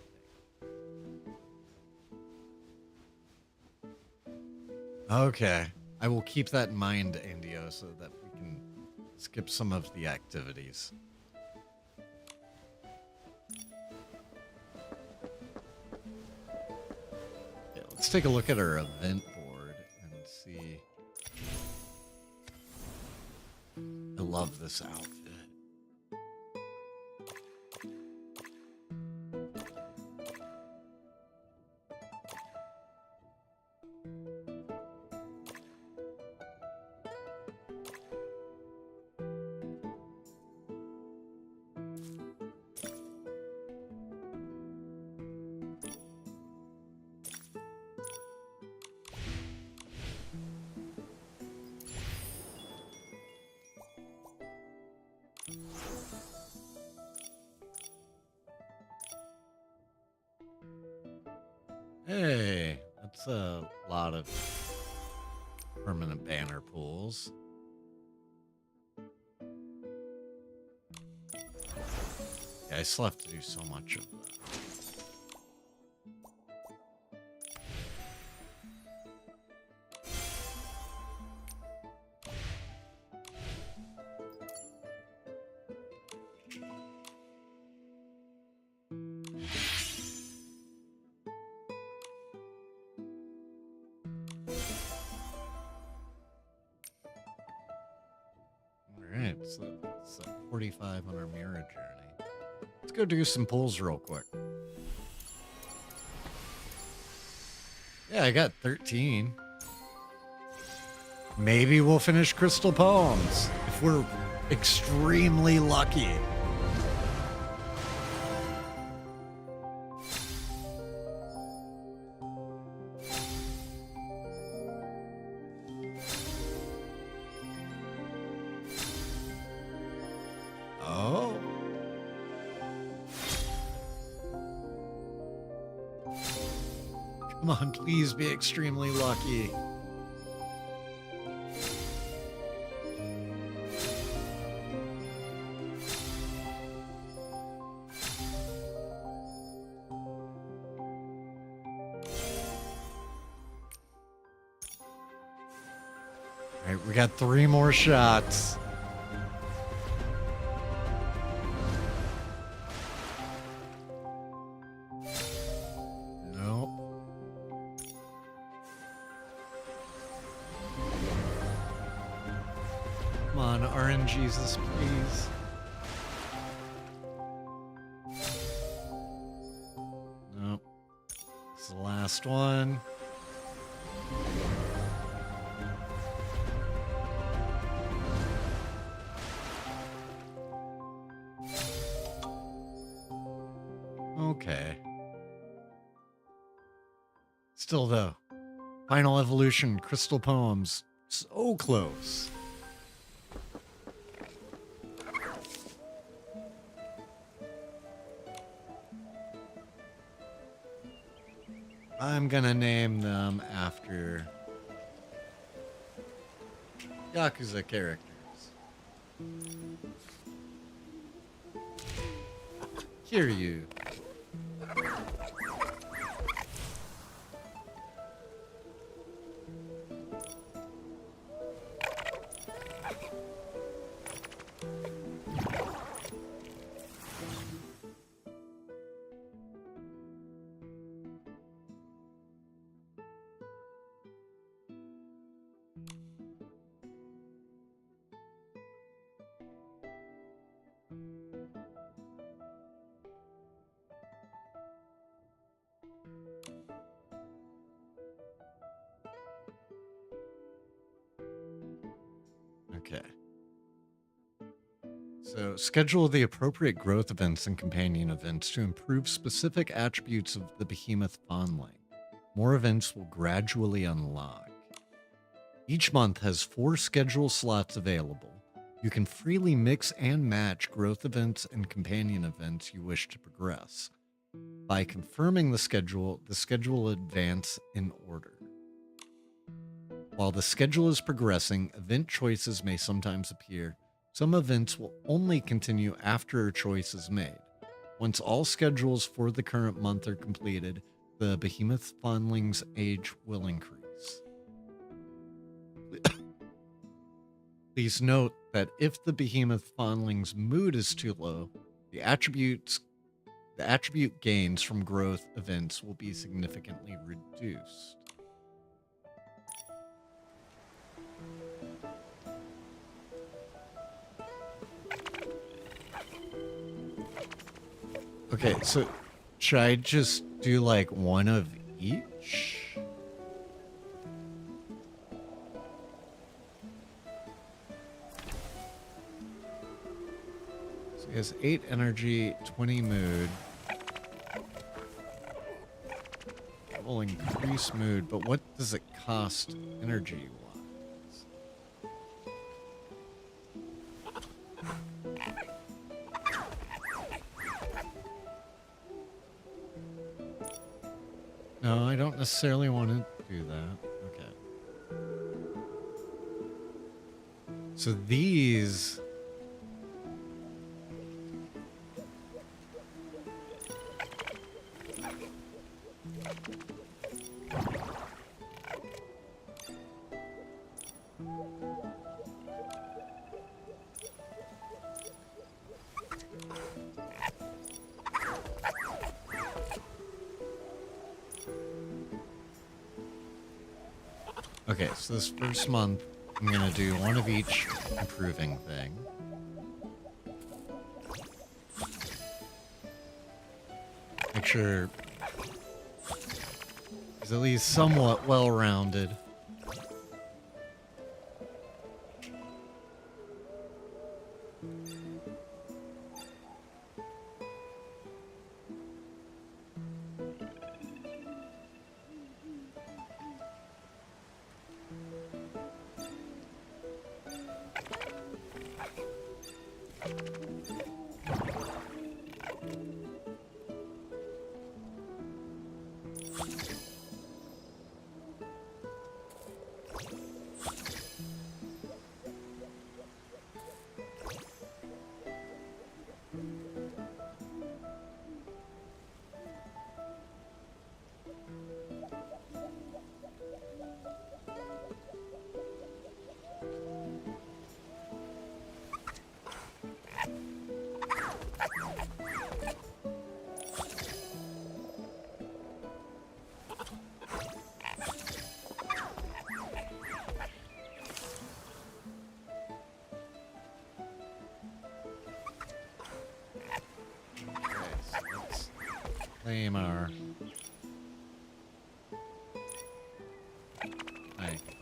think. Okay, I will keep that in mind, Andio, so that we can skip some of the activities. Okay, let's take a look at our event board and see. I love this outfit. Hey, that's a lot of permanent banner pools. Yeah, I still have to do so much of that. Alright, so it's 45 on our mirror journey. Let's go do some pulls real quick. Yeah, I got 13. Maybe we'll finish Crystal Poems if we're extremely lucky. Oh. Come on, please be extremely lucky. All right, we got 3 more shots. Nope. Come on, RNGesus, please. Nope. This is the last last one. Okay. Still though, Final Evolution, Crystal Poems, so close. I'm gonna name them after Yakuza characters. Kiryu. Okay. So schedule the appropriate growth events and companion events to improve specific attributes of the behemoth fondling. More events will gradually unlock. Each month has 4 schedule slots available. You can freely mix and match growth events and companion events you wish to progress. By confirming the schedule will advance in order. While the schedule is progressing, event choices may sometimes appear. Some events will only continue after a choice is made. Once all schedules for the current month are completed, the behemoth fondling's age will increase. Please note that if the behemoth fondling's mood is too low, the attribute gains from growth events will be significantly reduced. Okay, so should I just do like one of each? So he has 8 energy, 20 mood. It will increase mood, but what does it cost energy wise? No, I don't necessarily want to do that. Okay. So these... Okay, so this first month, I'm gonna do one of each improving thing. Make sure it's at least somewhat well-rounded. Claim our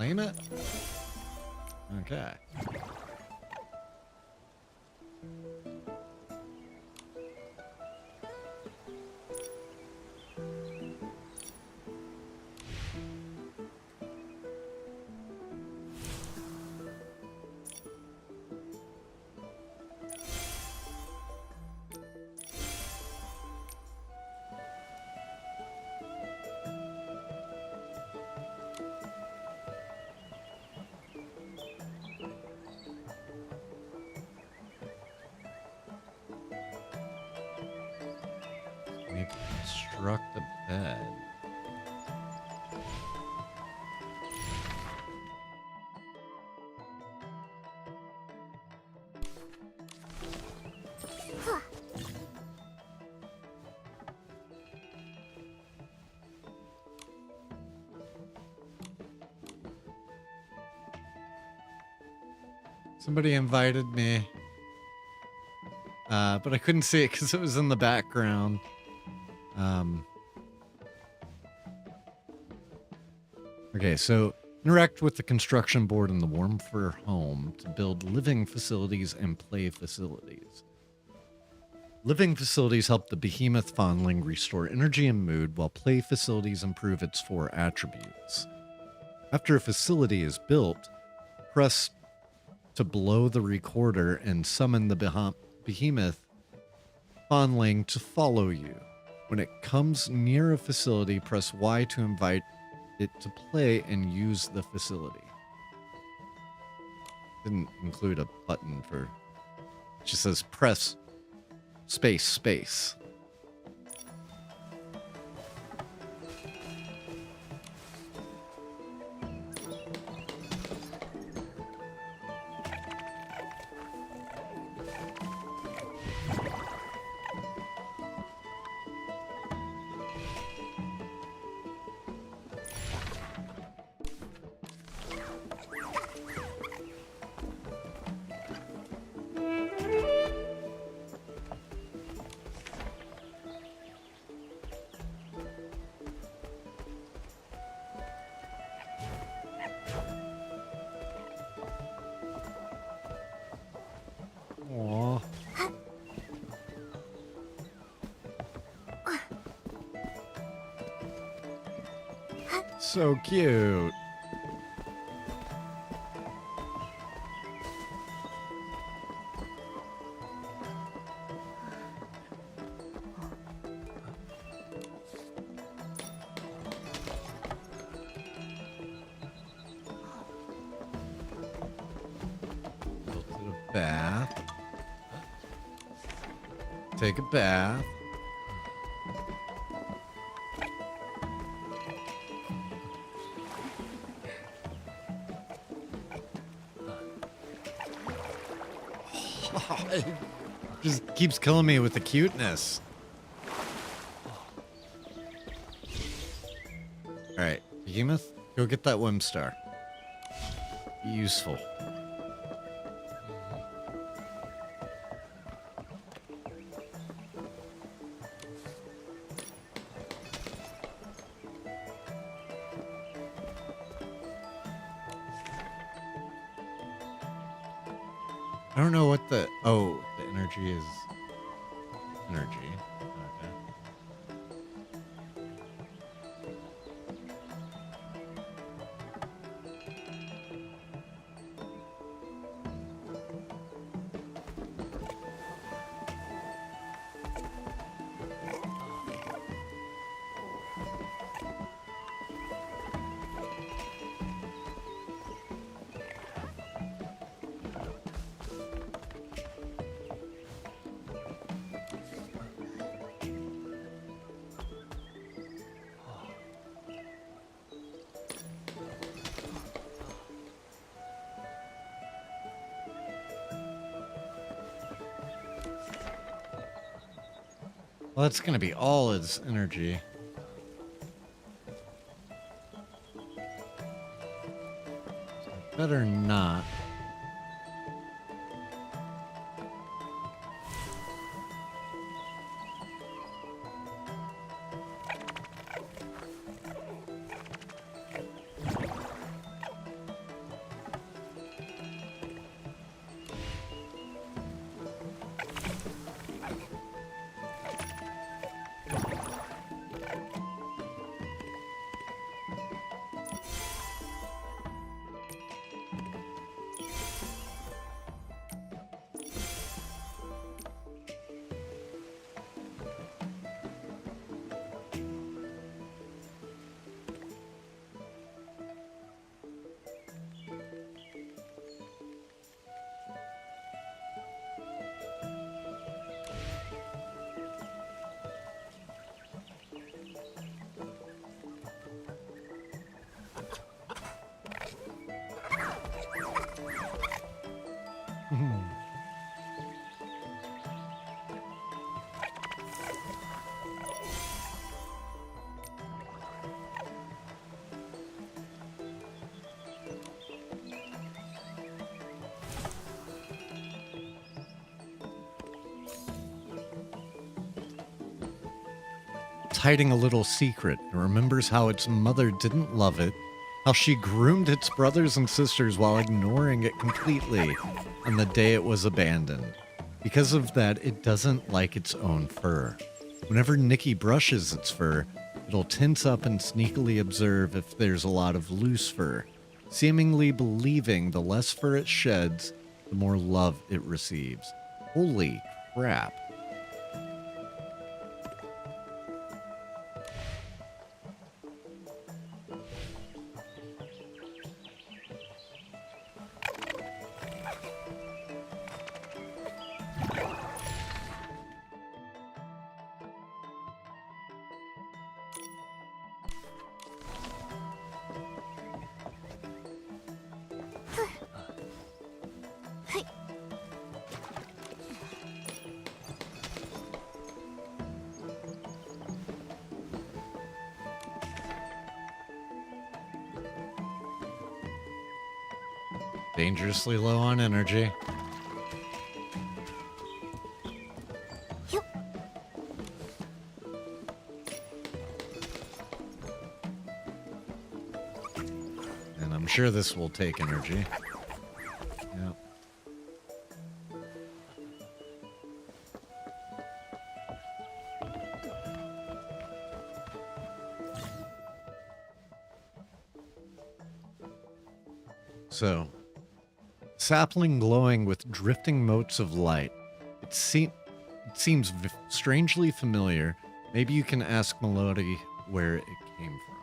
claim it? Okay. Need to construct a bed. Somebody invited me, but I couldn't see it because it was in the background. Okay, so interact with the construction board in the Warmfur home to build living facilities and play facilities. Living facilities help the behemoth fondling restore energy and mood, while play facilities improve its 4 attributes. After a facility is built, press to blow the recorder and summon the behemoth fondling to follow you. When it comes near a facility, press Y to invite it to play and use the facility. Didn't include a button for... It just says press space space. Aww. So cute. Built it a bath. Take a bath. It just keeps killing me with the cuteness. Alright, Behemoth, go get that Wim Star. Be useful. I don't know what the... Oh, the energy is... Energy. Okay. Well, that's going to be all its energy. So better not. It's hiding a little secret and remembers how its mother didn't love it, how she groomed its brothers and sisters while ignoring it completely on the day it was abandoned. Because of that, it doesn't like its own fur. Whenever Nikki brushes its fur, it'll tense up and sneakily observe if there's a lot of loose fur, seemingly believing the less fur it sheds, the more love it receives. Holy crap. Dangerously low on energy. And I'm sure this will take energy. Yep. So, sapling glowing with drifting motes of light. It seems strangely familiar. Maybe you can ask Melody where it came from.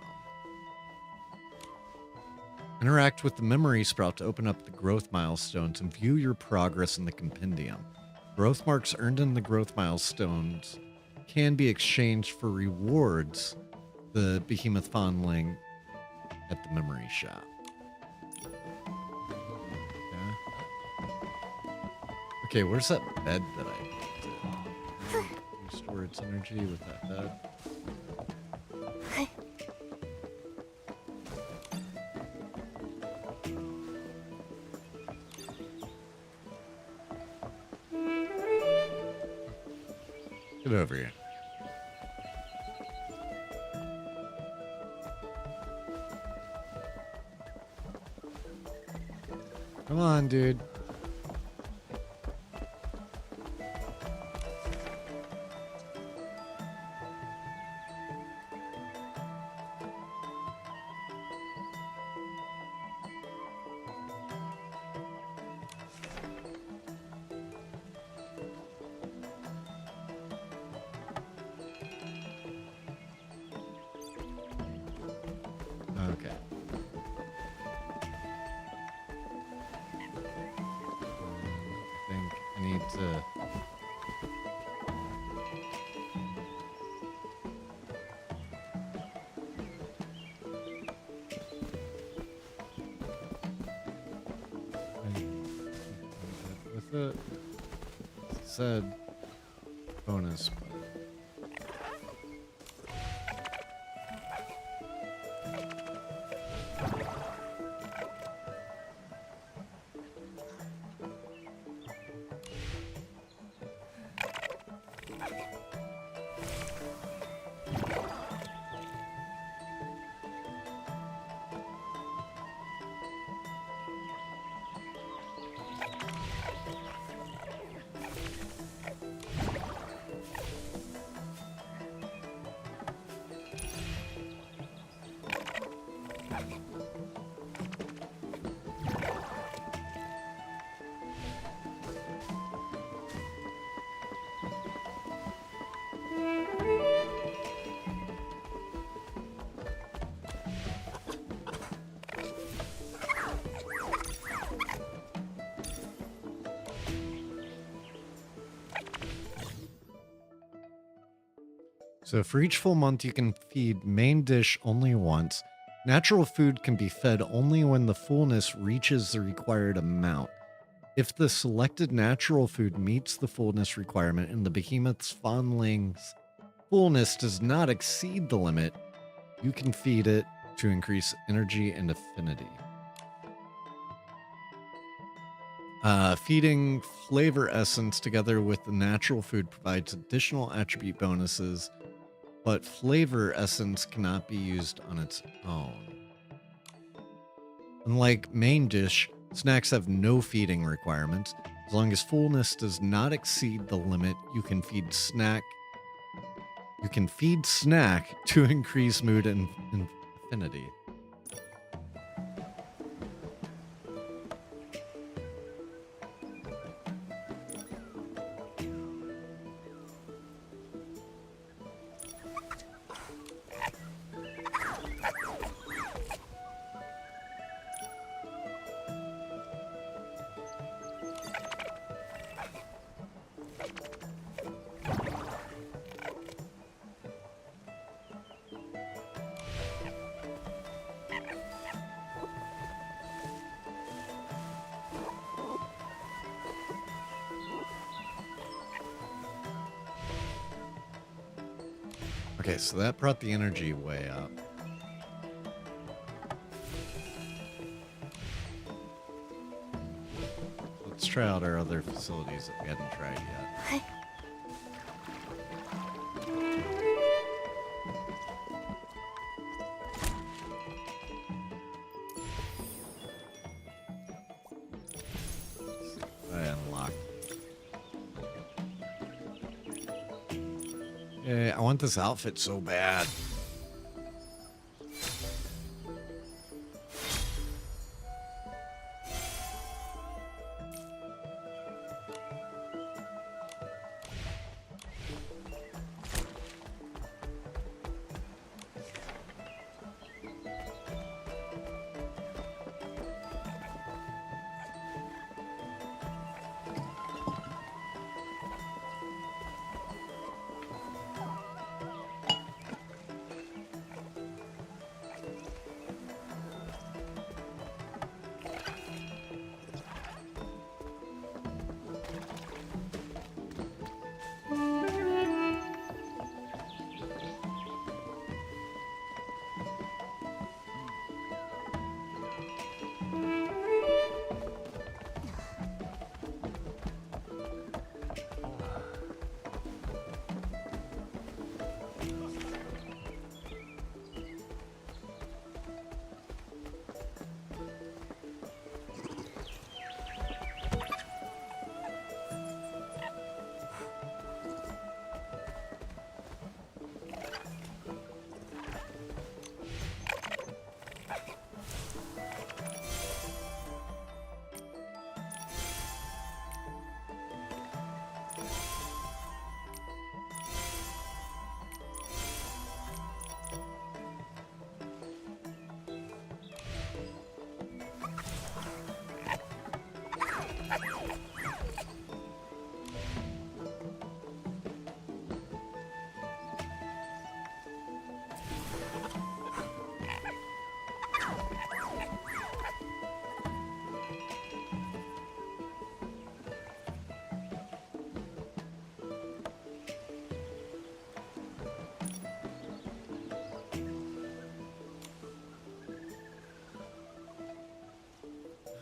Interact with the memory sprout to open up the growth milestones and view your progress in the compendium. Growth marks earned in the growth milestones can be exchanged for rewards, the behemoth fondling at the memory shop. Okay, where's that bed that I built? Restore its energy with that bed. Get over here. Come on, dude. Okay. I think I need to... with it. It said bonus, but... So for each full month, you can feed main dish only once. Natural food can be fed only when the fullness reaches the required amount. If the selected natural food meets the fullness requirement and the behemoth's fondling's fullness does not exceed the limit, you can feed it to increase energy and affinity. Feeding flavor essence together with the natural food provides additional attribute bonuses, but flavor essence cannot be used on its own. Unlike main dish, snacks have no feeding requirements. As long as fullness does not exceed the limit, you can feed snack to increase mood and affinity. Okay, so that brought the energy way up. Let's try out our other facilities that we hadn't tried yet. I unlocked. Yeah, I want this outfit so bad.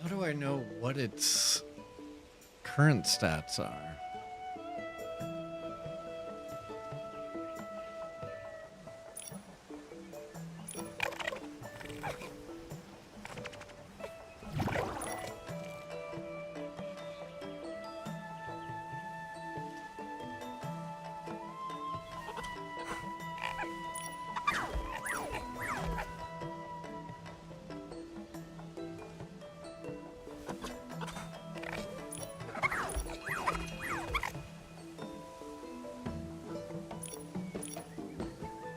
How do I know what its current stats are?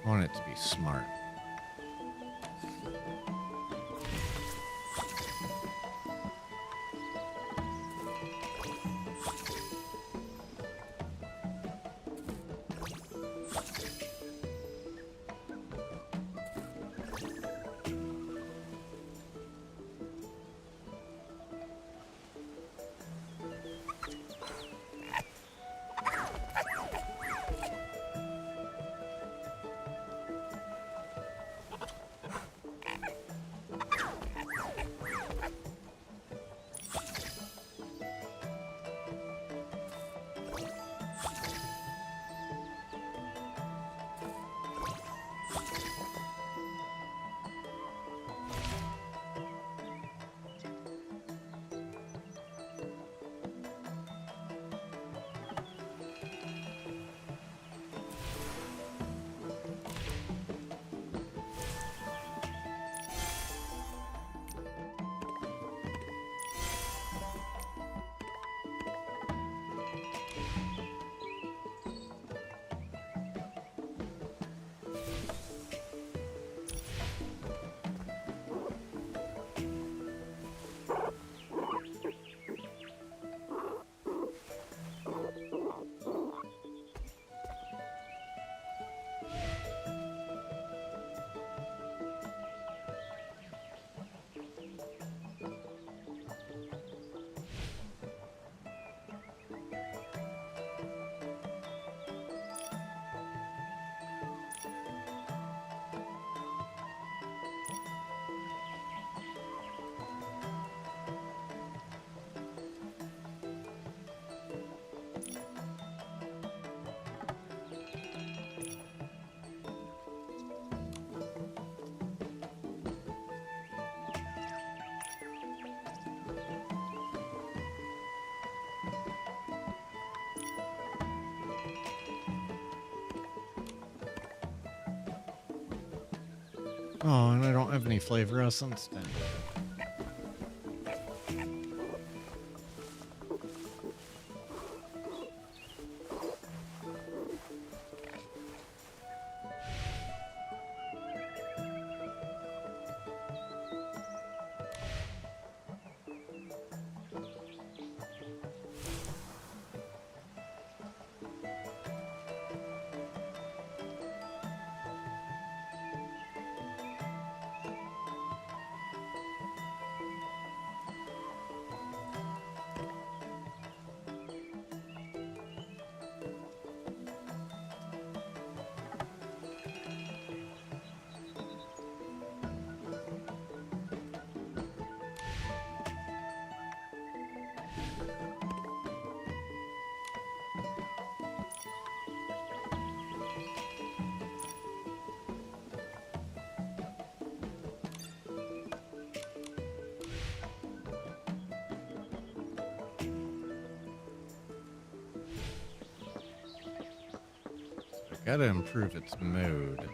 I want it to be smart. Oh, and I don't have any flavor essence. Dang. Gotta improve its mode.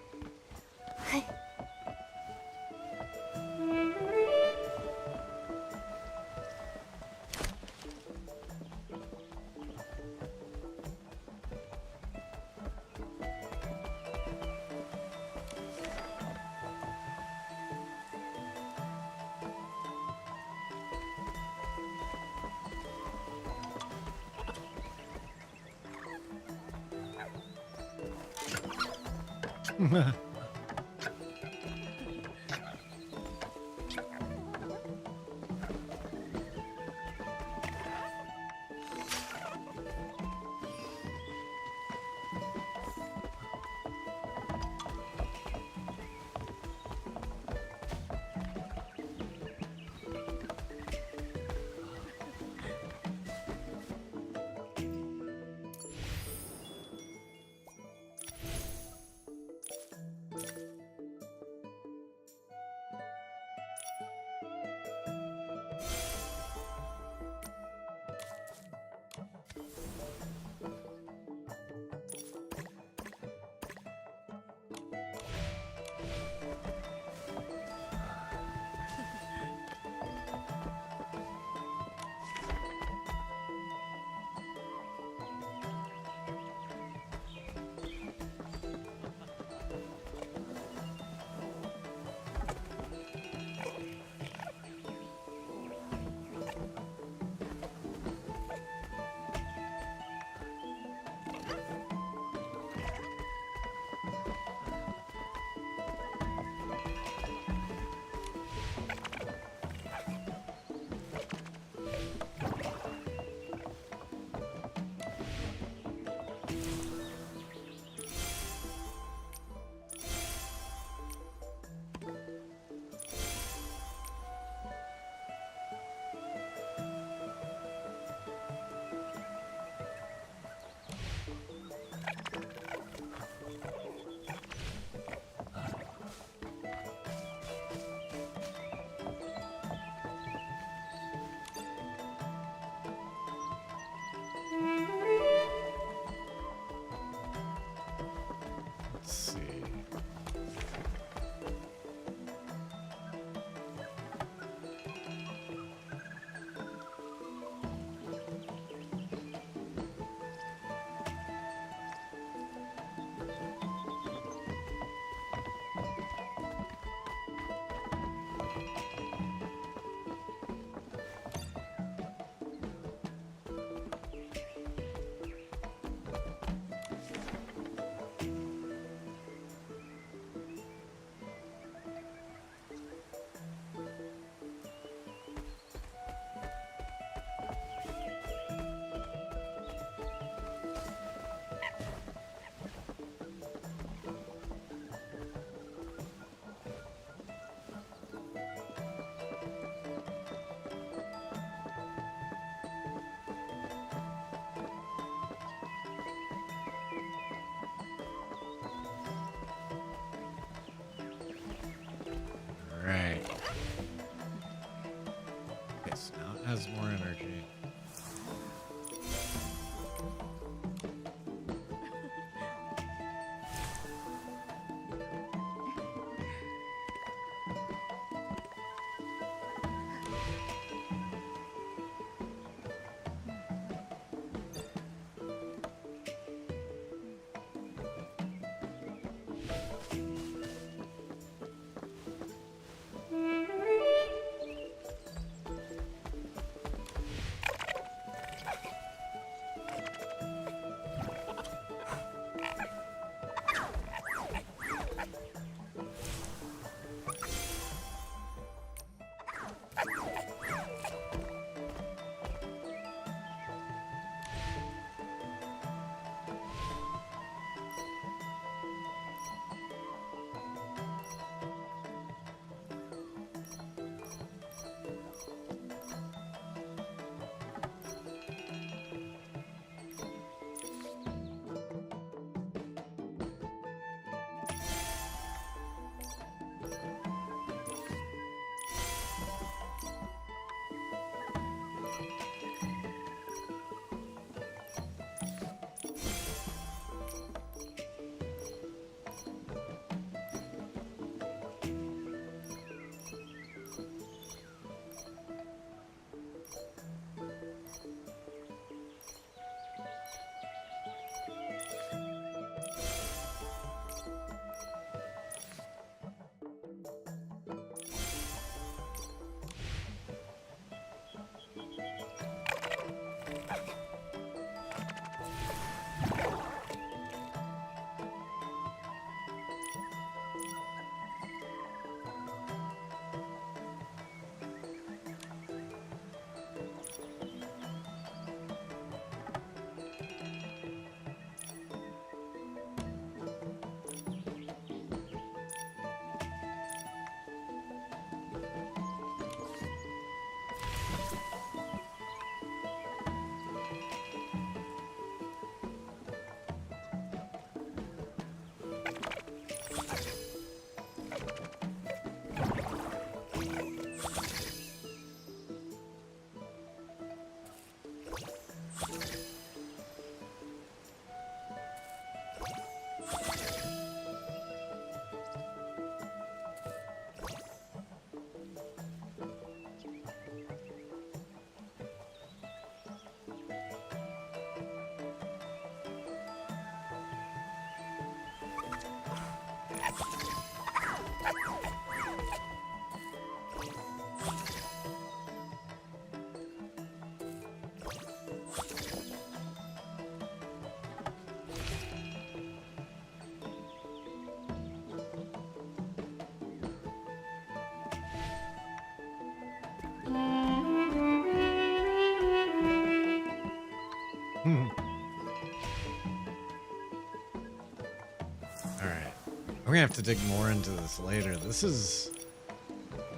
gonna have to dig more into this later. This is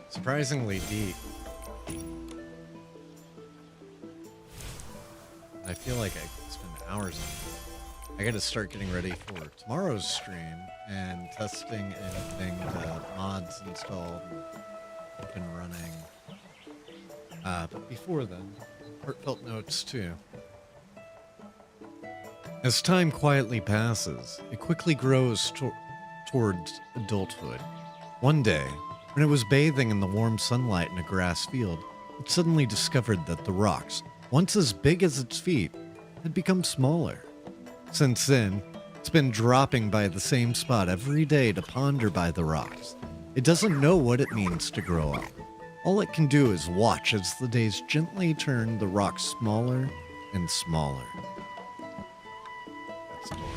surprisingly deep. I feel like I could spend hours on it. I gotta start getting ready for tomorrow's stream and testing and getting the mods installed and up and running. But before then, heartfelt notes too. As time quietly passes, it quickly grows towards adulthood. One day, when it was bathing in the warm sunlight in a grass field, it suddenly discovered that the rocks, once as big as its feet, had become smaller. Since then, it's been dropping by the same spot every day to ponder by the rocks. It doesn't know what it means to grow up. All it can do is watch as the days gently turn the rocks smaller and smaller. That's adorable.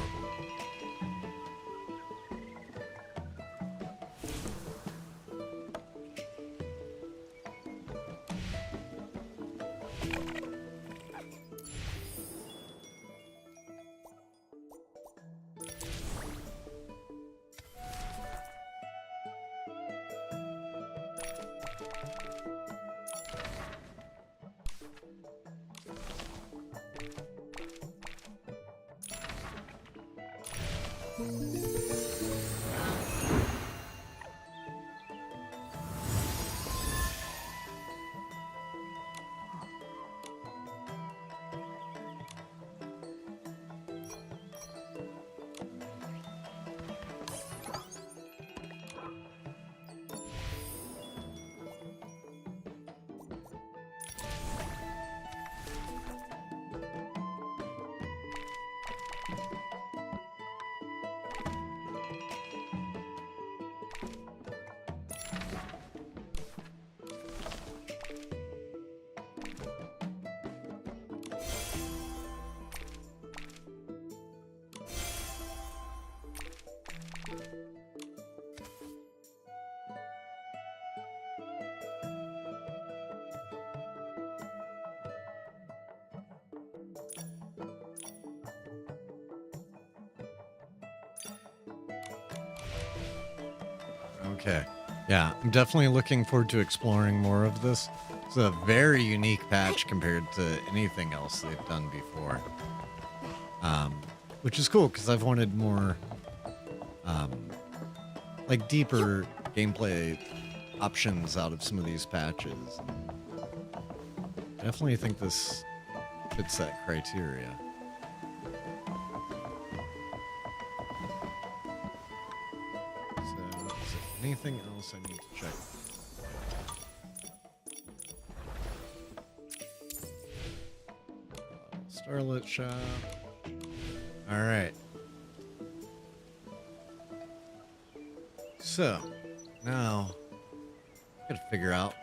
Okay. Yeah, I'm definitely looking forward to exploring more of this. It's a very unique patch compared to anything else they've done before. Which is cool, because I've wanted more, like, deeper gameplay options out of some of these patches. I definitely think this fits that criteria. So, is there anything else I need to check? Starlit Shop. Alright. So, now, gotta figure out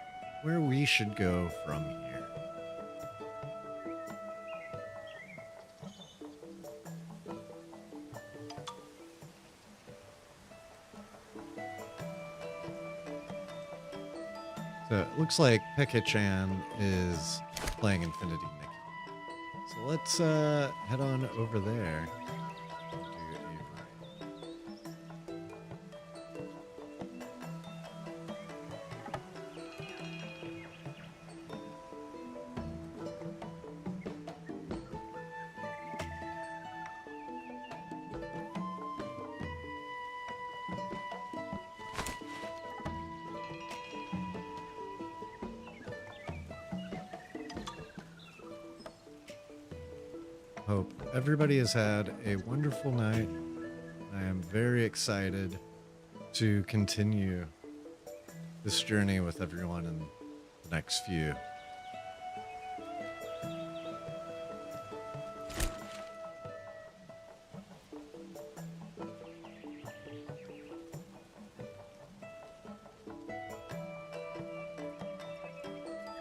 where we should go from here. So, it looks like Pekka-chan is playing Infinity Nikki. So let's head on over there. Do a Hope everybody has had a wonderful night. I am very excited to continue this journey with everyone in the next few.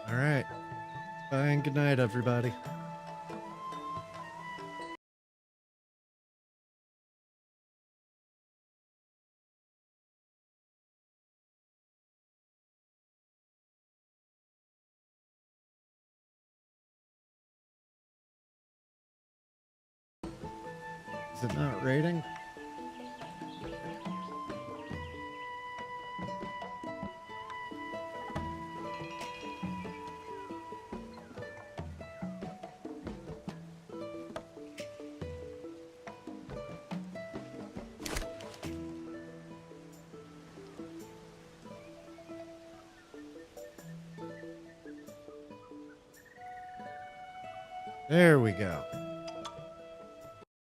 All right. Bye and good night, everybody. Is it not rating? There we go.